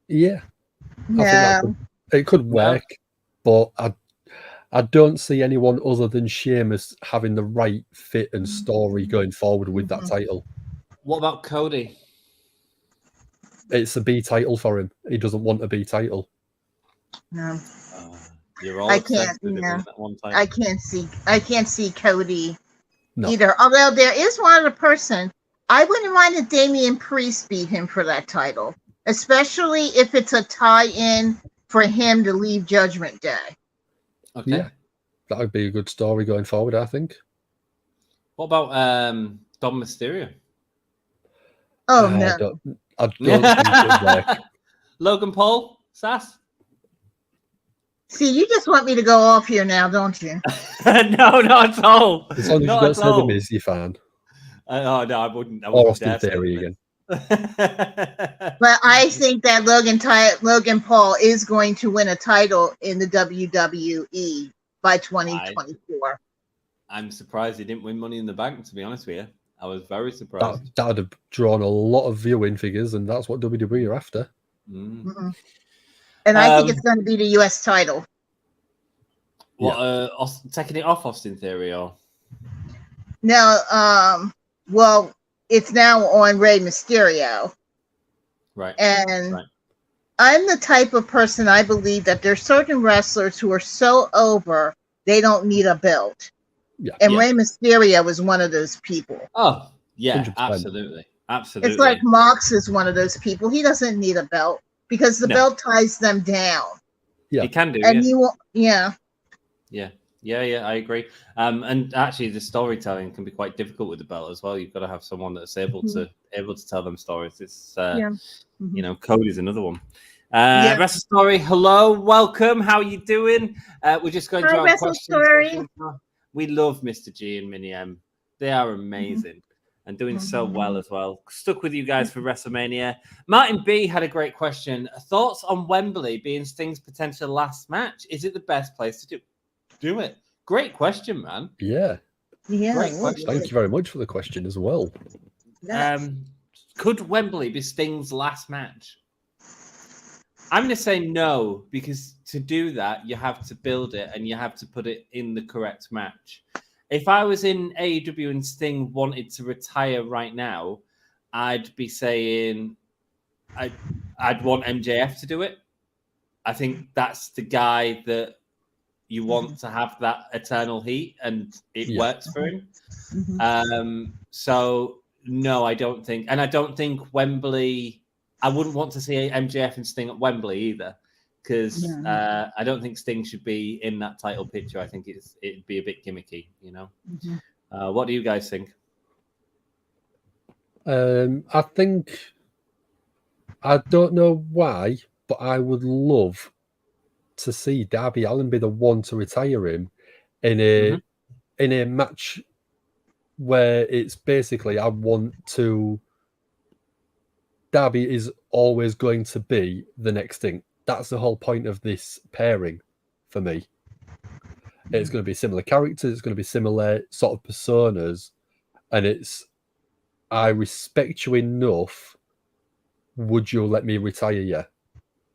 Yeah, I think it could work, but I don't see anyone other than Sheamus having the right fit and story going forward with that title. What about Cody? It's a B title for him. He doesn't want a B title. No, you're all I can't. I can't see Cody either. Although there is one other person. I wouldn't mind if Damian Priest beat him for that title, especially if it's a tie-in for him to leave Judgment Day. Okay. Yeah, that would be a good story going forward, I think. What about Dom Mysterio? Oh, no. I don't think it would work. Logan Paul? Sass? See, you just want me to go off here now, don't you? No, not at all. As long as you don't say The Miz, you're fine. Oh no, I wouldn't. Or Austin Theory again. But I think that Logan Paul is going to win a title in the WWE by 2024. I'm surprised he didn't win Money in the Bank, to be honest with you. I was very surprised. That would have drawn a lot of viewing figures, and that's what WWE are after. And I think it's going to be the US title. What, taking it off Austin Theory, or? No, well, it's now on Rey Mysterio. Right. And I'm the type of person, I believe that there's certain wrestlers who are so over, they don't need a belt. And Rey Mysterio is one of those people. Oh, yeah, 100%. absolutely. Absolutely. It's like Mox is one of those people. He doesn't need a belt because the belt ties them down. Yeah. He can do, and Yeah, I agree. And actually, the storytelling can be quite difficult with the belt as well. You've got to have someone that's able to tell them stories. It's you know, Cody's another one. Wrestle Story, hello, welcome. How are you doing? We're just going through our questions. We love Mr. G and Mini M. They are amazing and doing so well as well. Stuck with you guys for WrestleMania. Martin B had a great question. Thoughts on Wembley being Sting's potential last match? Is it the best place to do it? Great question, man. Yeah. Great question. Thank you very much for the question as well. Could Wembley be Sting's last match? I'm going to say no, because to do that, you have to build it and you have to put it in the correct match. If I was in AEW and Sting wanted to retire right now, I'd be saying I'd want MJF to do it. I think that's the guy that you want to have that eternal heat, and it works for him. So no, I don't think, and I don't think Wembley. I wouldn't want to see MJF and Sting at Wembley either, because I don't think Sting should be in that title picture. I think it'd be a bit gimmicky, you know. What do you guys think? I think, I don't know why, but I would love to see Darby Allin be the one to retire him in a match where it's basically I want to. Darby is always going to be the next thing. That's the whole point of this pairing for me. It's going to be similar characters, it's going to be similar sort of personas, and it's I respect you enough. Would you let me retire you?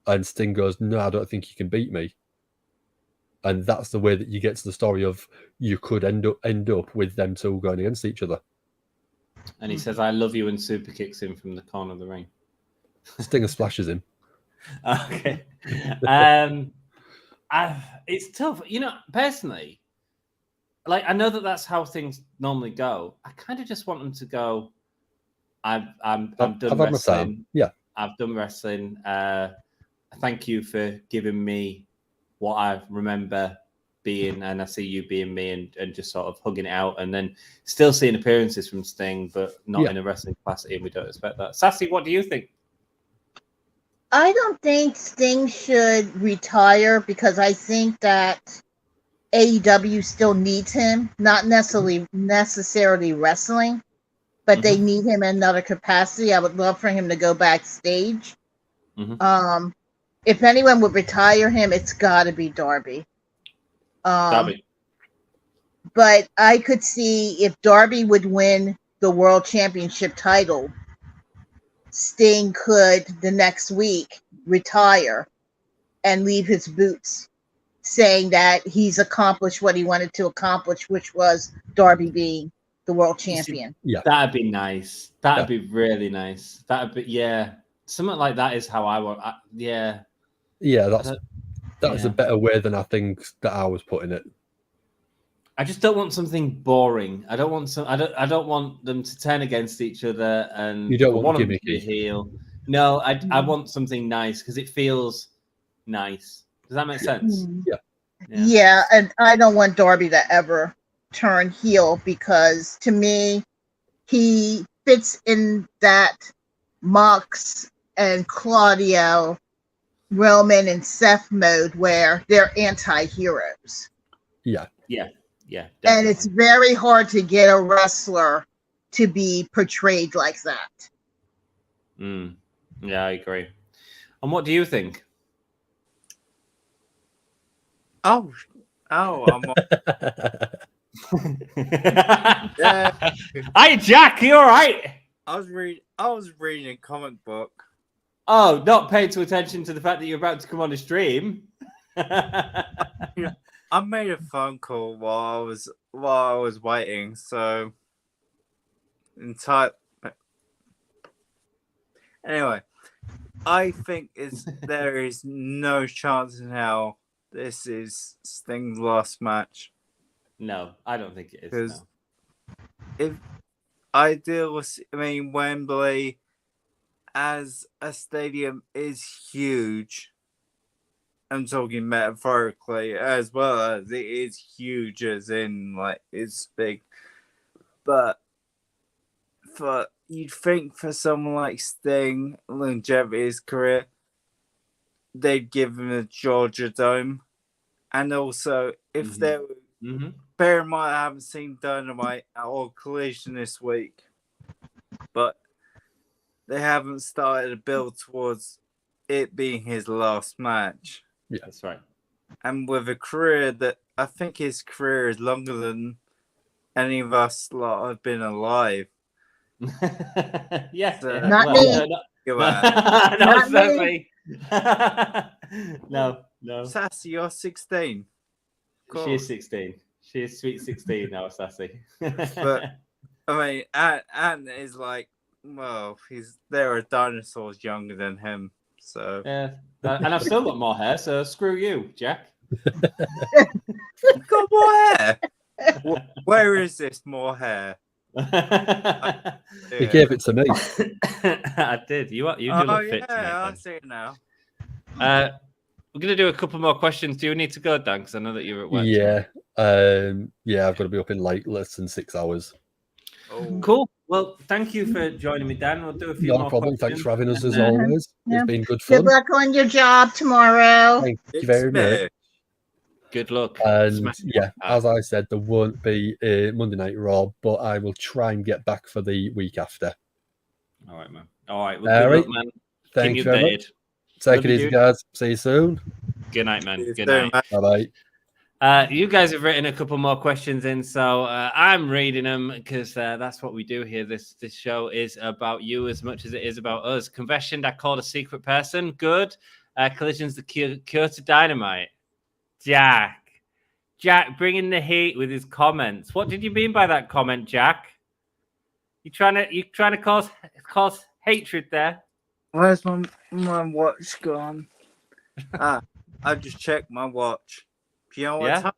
And Sting goes, no, I don't think you can beat me. And that's the way that you get to the story of you could end up with them two going against each other. And he says, I love you, and super kicks him from the corner of the ring. Stinger splashes him. Okay. It's tough. You know, personally, like, I know that that's how things normally go. I kind of just want them to go, I'm done wrestling. Yeah. I've done wrestling. Thank you for giving me what I remember being, and I see you being me, and just sort of hugging it out, and then still seeing appearances from Sting, but not in a wrestling capacity, and we don't expect that. Sassy, what do you think? I don't think Sting should retire because I think that AEW still needs him, not necessarily wrestling, but they need him in another capacity. I would love for him to go backstage. If anyone would retire him, it's got to be Darby. Darby. But I could see if Darby would win the World Championship title, Sting could the next week retire and leave his boots, saying that he's accomplished what he wanted to accomplish, which was Darby being the world champion. That'd be nice. That'd be really nice. That'd be something like that is how I want. That's a better way than I think that I was putting it. I just don't want something boring. I don't want them to turn against each other and you don't want one to of them to be a heel. No, I want something nice because it feels nice. Does that make sense? Yeah, and I don't want Darby to ever turn heel because to me, he fits in that Mox and Claudio, Roman and Seth mode where they're anti-heroes. Yeah. And it's very hard to get a wrestler to be portrayed like that. Yeah, I agree. And what do you think? I'm Hi, Jack. You all right? I was reading a comic book. Oh, not paying attention to the fact that you're about to come on a stream. I made a phone call while I was waiting, so anyway, I think there is no chance in hell this is Sting's last match. No, I don't think it is. Because Wembley as a stadium is huge. I'm talking metaphorically as well as it is huge, as in it's big. But you'd think for someone like Sting, longevity of his career, they'd give him a Georgia Dome. And also, if they bear in mind, I haven't seen Dynamite or Collision this week, but they haven't started a build towards it being his last match. Yeah, that's right. And with a career that I think his career is longer than any of us lot have been alive. Yeah, not me. Not me. No. Sassy, you're 16. She is 16. She is sweet 16 now, Sassy. But Ant is there are dinosaurs younger than him. So yeah, and I've still got more hair. So screw you, Jack. You've got more hair. Where is this more hair? He gave it to me. I did. You do look fit. Yeah, I see it now. We're gonna do a couple more questions. Do you need to go, Dan? Because I know that you're at work. Yeah. I've got to be up in less than 6 hours. Oh. Cool. Well, thank you for joining me, Dan. We'll do a few more. No problem. questions. Thanks for having us as always. Yeah. It's been good fun. Good luck on your job tomorrow. Thank you very much. Good luck. And as I said, there won't be a Monday Night Raw, but I will try and get back for the week after. All right, man. All right. Well, good luck, man. Thank Keep you me very updated. much. Take Love it you, easy, dude. guys. See you soon. Good night, man. Good night. Bye-bye. You guys have written a couple more questions in, so I'm reading them because that's what we do here. This show is about you as much as it is about us. Confession, I called a secret person. Good. Collision's the cure to dynamite. Jack, bringing the heat with his comments. What did you mean by that comment, Jack? You trying to cause hatred there? Where's my watch gone? I just checked my watch. Do you know what time?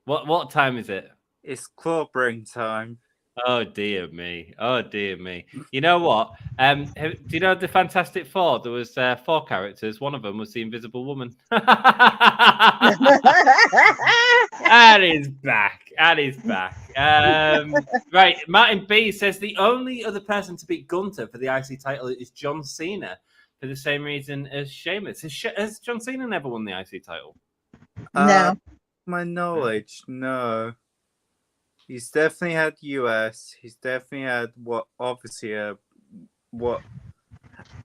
What time is it? It's club ring time. Oh dear me! Oh dear me! You know what? Do you know the Fantastic Four? There was 4 characters. One of them was the Invisible Woman. And he's back. Right. Martin B says the only other person to beat Gunther for the IC title is John Cena for the same reason as Sheamus. Has John Cena never won the IC title? No. My knowledge, no. He's definitely had US. He's definitely had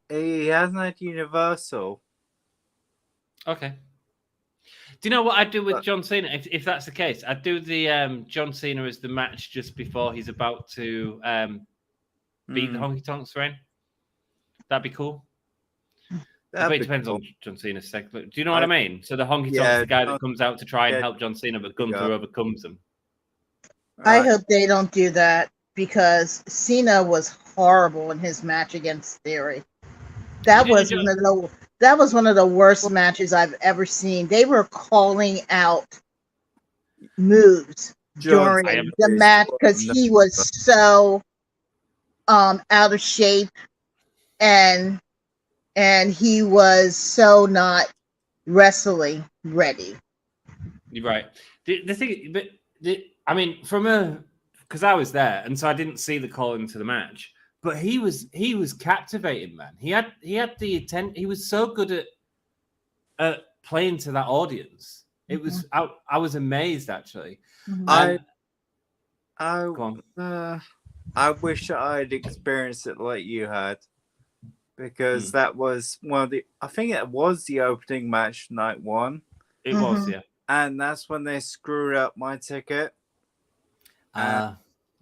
he hasn't had Universal. Okay. Do you know what I'd do with John Cena if that's the case? I'd do the John Cena as the match just before he's about to beat the Honky Tonks reign. That'd be cool. But it depends on John Cena's segment. Do you know what I mean? So the Honky Tonks, the guy that comes out to try and help John Cena, but Gunther overcomes him. I hope they don't do that because Cena was horrible in his match against Theory. That was one of the worst matches I've ever seen. They were calling out moves during the match because he was so out of shape and he was so not wrestling ready. You're right. The thing, but I mean, because I was there, and so I didn't see the call into the match. But he was captivating, man. He had the attention. He was so good at playing to that audience. It was I was amazed actually. I wish I'd experienced it like you had, because that was one of the. I think it was the opening match night 1. It was, yeah. And that's when they screwed up my ticket.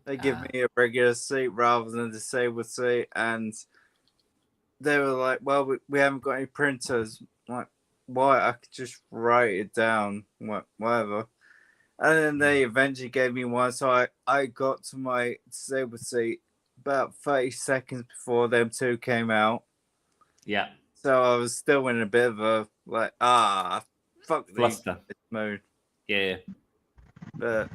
They give me a regular seat rather than a disabled seat, and they were like, "Well, we haven't got any printers." I'm like, why? I could just write it down, whatever. And then they eventually gave me one, so I got to my disabled seat about 30 seconds before them 2 came out. Yeah. So I was still in a bit of a fuck fluster mood. Yeah. But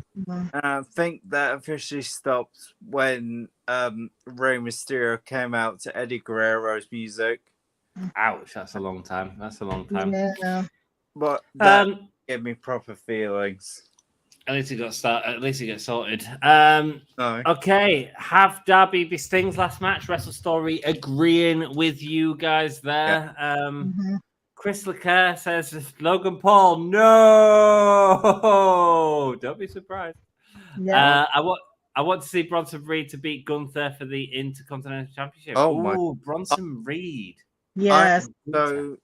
I think that officially stopped when Rey Mysterio came out to Eddie Guerrero's music. Ouch, that's a long time. Yeah. But that gave me proper feelings. At least it got started. At least it got sorted. Okay, have Darby be Sting's last match? Wrestle Story agreeing with you guys there. Chris Leclerc says Logan Paul. No, don't be surprised. Yeah. I want to see Bronson Reed to beat Gunther for the Intercontinental Championship. Bronson Reed. Yes. I'm so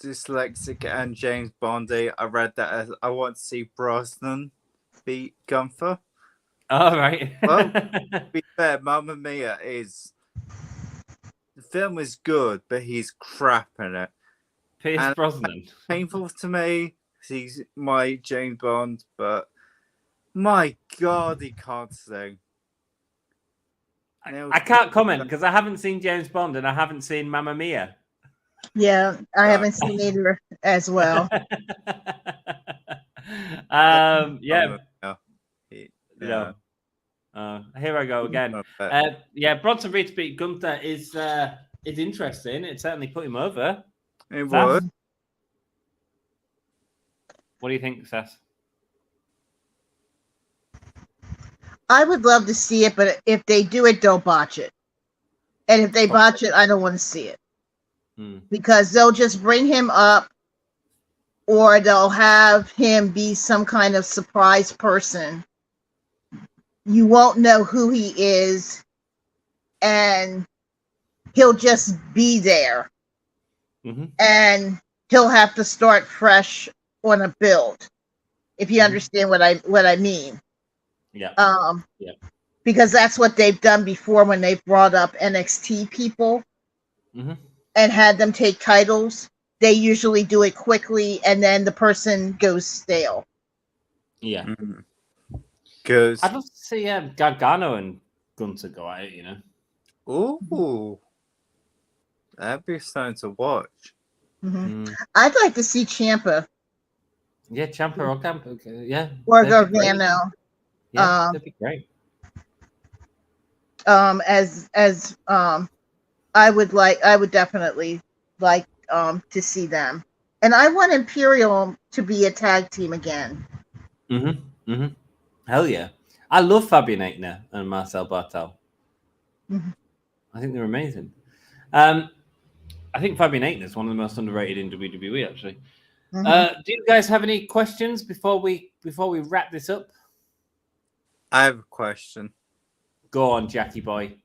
dyslexic and James Bondy. I read that as I want to see Brosnan beat Gunther. All right. Well, to be fair, Mamma Mia the film is good, but he's crap in it. Pierce Brosnan. Painful to me. He's my James Bond, but my God, he can't sing. I can't comment because I haven't seen James Bond and I haven't seen Mamma Mia. Yeah, I haven't seen either as well. Yeah. Here I go again. Bronson Reed to beat Gunther is interesting. It certainly put him over. It would. What do you think, Seth? I would love to see it, but if they do it, don't botch it. And if they botch it, I don't want to see it. Because they'll just bring him up or they'll have him be some kind of surprise person. You won't know who he is, and he'll just be there. And he'll have to start fresh on a build, if you understand what I mean. Yeah. Because that's what they've done before when they've brought up NXT people and had them take titles. They usually do it quickly, and then the person goes stale. Yeah. Because I'd love to see Gargano and Gunther go at it, you know. Ooh, that'd be something to watch. I'd like to see Ciampa. Yeah, Ciampa or Ciampa. Yeah. Or Gargano. Yeah, that'd be great. I would definitely like to see them. And I want Imperial to be a tag team again. Hell yeah. I love Fabian Aichner and Marcel Bartel. I think they're amazing. I think Fabian Aichner is one of the most underrated in WWE, actually. Do you guys have any questions before we wrap this up? I have a question. Go on, Jackie boy.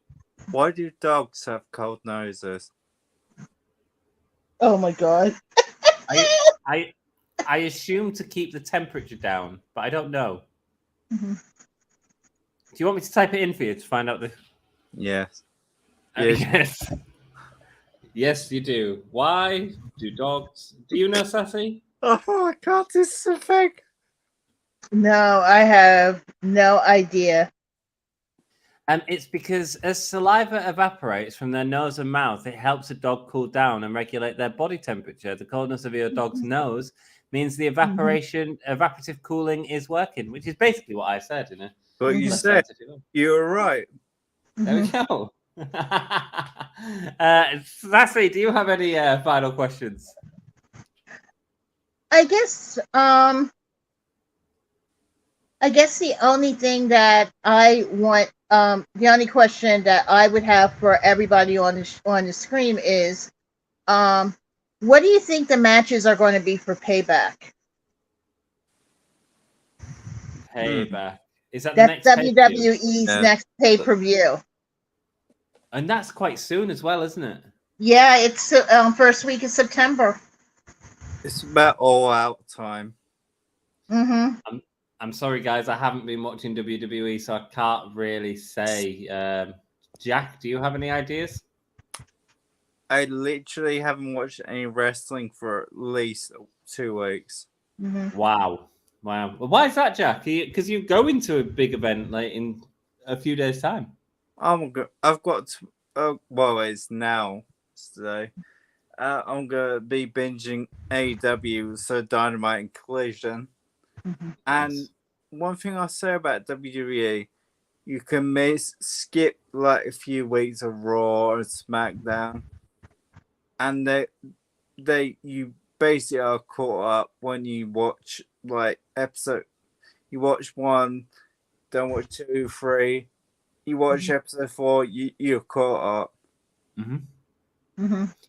Why do dogs have cold noses? Oh my god. I assume to keep the temperature down, but I don't know. Do you want me to type it in for you to find out the? Yes. Yes. Yes, you do. Why do dogs? Do you know, Sassy? Oh my god, this is a thing. No, I have no idea. It's because as saliva evaporates from their nose and mouth, it helps a dog cool down and regulate their body temperature. The coldness of your dog's nose means the evaporative cooling is working, which is basically what I said, you know. But you said you were right. There we go. Sassy, do you have any final questions? I guess the only thing that I want, the only question that I would have for everybody on the screen is, what do you think the matches are going to be for Payback? Payback. Is that That's the next WWE's next pay-per-view? And that's quite soon as well, isn't it? Yeah, it's first week of September. It's about all out time. I'm sorry, guys. I haven't been watching WWE, so I can't really say. Jack, do you have any ideas? I literally haven't watched any wrestling for at least 2 weeks. Wow. Well, why is that, Jack? Because you go into a big event like in a few days' time. I've got well, it's now today. I'm gonna be binging AEW, so Dynamite and Collision. And one thing I'll say about WWE, you can skip like a few weeks of Raw and SmackDown, and you basically are caught up when you watch like episode. You watch 1, don't watch 2, 3. You watch episode 4, you're caught up.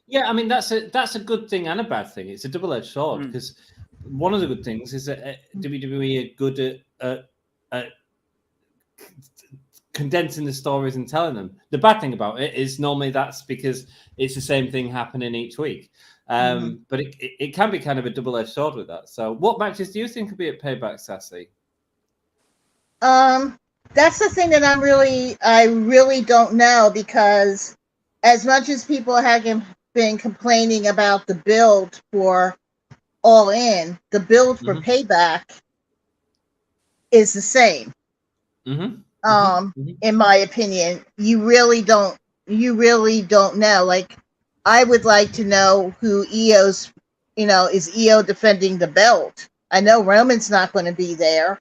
Yeah, I mean that's a good thing and a bad thing. It's a double-edged sword because one of the good things is that WWE are good at condensing the stories and telling them. The bad thing about it is normally that's because it's the same thing happening each week. But it can be kind of a double-edged sword with that. So what matches do you think could be at Payback, Sassy? That's the thing that I really don't know, because as much as people have been complaining about the build for All In, the build for Payback is the same. In my opinion, you really don't know. Like, I would like to know who is EO defending the belt? I know Roman's not going to be there.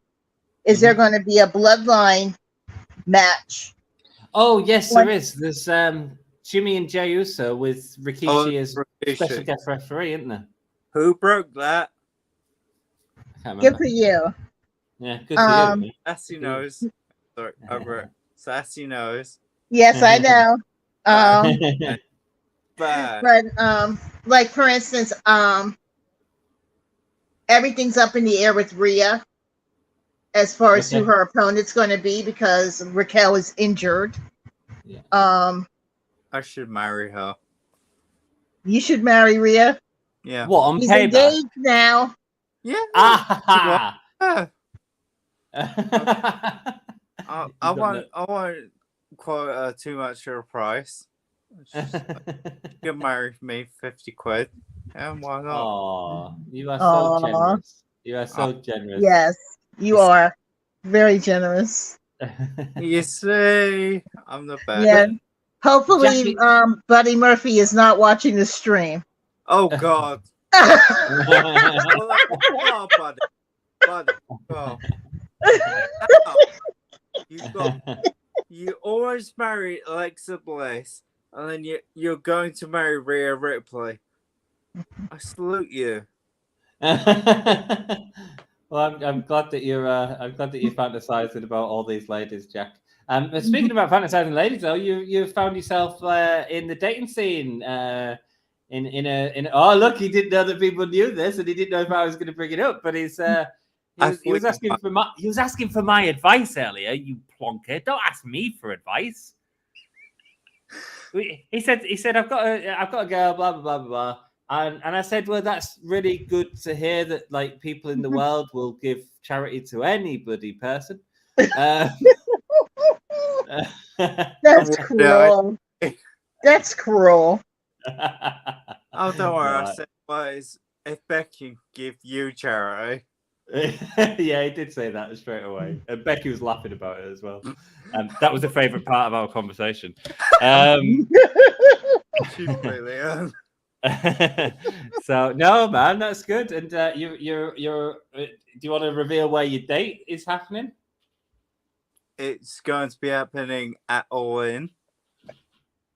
Is there going to be a bloodline match? Oh, yes, there is. There's Jimmy and Jey Uso with Rikishi as special guest referee, isn't there? Who broke that? I can't remember. Good for you. Yeah, good for you. Sassy knows. Sorry, over. Sassy knows. Yes, I know. But like for instance, everything's up in the air with Rhea as far as who her opponent's going to be because Raquel is injured. Yeah. I should marry her. You should marry Rhea. Yeah. What, on He's payback? engaged now. Yeah. Ah! I won't quote too much of a price. Just, you can marry me 50 quid. And why not? Oh, you are so generous. You are so generous. Yes, you are very generous. You see, I'm the best. Yeah. Hopefully, Jackie... Buddy Murphy is not watching the stream. Oh God. Oh, buddy. Oh. You always married Alexa Bliss, and then you're going to marry Rhea Ripley. I salute you. Well, I'm glad that you're fantasizing about all these ladies, Jack. Speaking about fantasizing ladies, though, you found yourself in the dating scene. Oh, look, he didn't know that people knew this, and he didn't know if I was going to bring it up. But he was asking for my advice earlier. You plonker! Don't ask me for advice. He said I've got a girl, blah blah blah blah blah. And I said, well, that's really good to hear that like people in the world will give charity to anybody person. That's cruel. That's cruel. Oh, don't worry. I said, well, if Becky give you charity. Yeah, he did say that straight away. And Becky was laughing about it as well. That was the favourite part of our conversation. So no, man, that's good. And you're do you want to reveal where your date is happening? It's going to be happening at All In.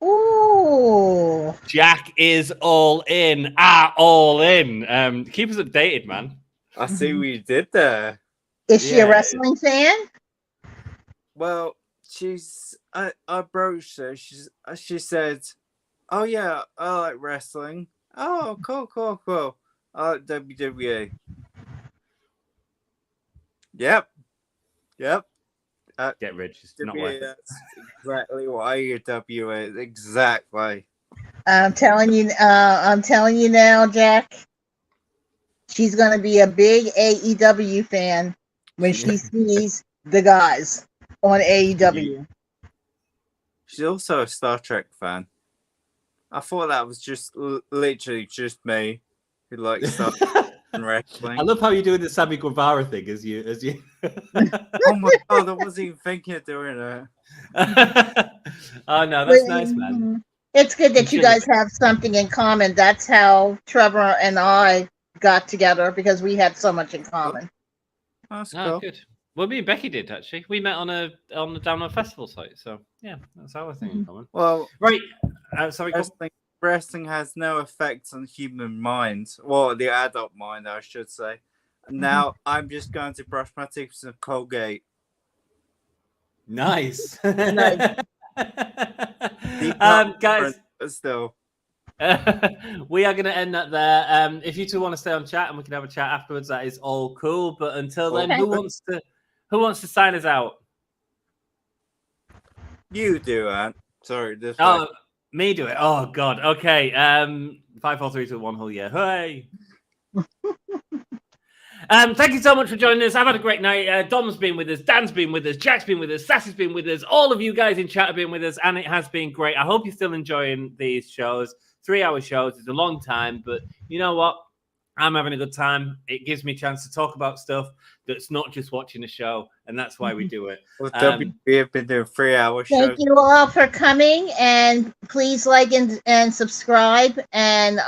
Ooh. Jack is all in at All In. Keep us updated, man. I see what you did there. Is she a wrestling fan? Well, I broached her. She said, "Oh yeah, I like wrestling. Oh, cool. I like WWE." Yep. Get rich. It's not worth it. That's exactly what AEW is. Exactly. I'm telling you now, Jack. She's gonna be a big AEW fan when she sees the guys on AEW. She's also a Star Trek fan. I thought that was just literally just me who likes Star Trek and wrestling. I love how you're doing the Sammy Guevara thing as you. Oh my God, I wasn't even thinking of doing that. Oh no, that's nice, man. It's good that you guys have something in common. That's how Trevor and I got together because we had so much in common. That's cool. Good. Well, me and Becky did actually. We met on the Download Festival site. So yeah, that's our thing in common. Well, right. Sorry. Wrestling has no effect on human mind, well, the adult mind, I should say. Now I'm just going to brush my teeth with some Colgate. Nice. Nice. Guys, still. We are going to end that there. If you two want to stay on chat and we can have a chat afterwards, that is all cool. But until then, who wants to sign us out? You do, Ant. Sorry, this. Oh, me do it. Oh God. Okay. 5, 4, 3, 2, 1. Whole yeah. Hey. Thank you so much for joining us. I've had a great night. Dom's been with us, Dan's been with us, Jack's been with us, Sassy's been with us, all of you guys in chat have been with us, and it has been great. I hope you're still enjoying these shows. 3-hour shows is a long time, but you know what? I'm having a good time. It gives me a chance to talk about stuff that's not just watching a show, and that's why we do it. Well, we have been doing 3-hour shows. Thank you all for coming, and please like and subscribe, and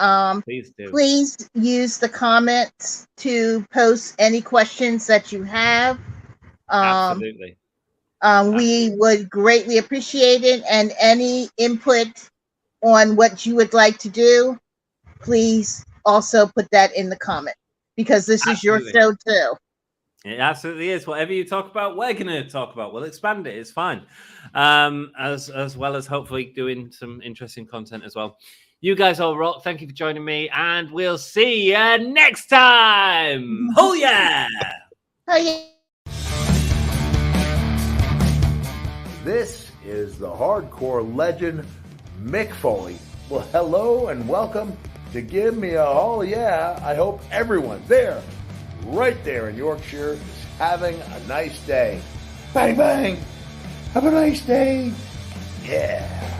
please use the comments to post any questions that you have. Absolutely. We would greatly appreciate it, and any input on what you would like to do, please also put that in the comment, because this is your show too. It absolutely is. Whatever you talk about, we're going to talk about. We'll expand it. It's fine. As well as hopefully doing some interesting content as well. You guys all rock. Thank you for joining me, and we'll see you next time. Oh yeah! Oh yeah. This is the hardcore legend, Mick Foley. Well, hello and welcome to Give Me a Oh Yeah. I hope everyone there, right there in Yorkshire, is having a nice day. Bang, bang. Have a nice day. Yeah.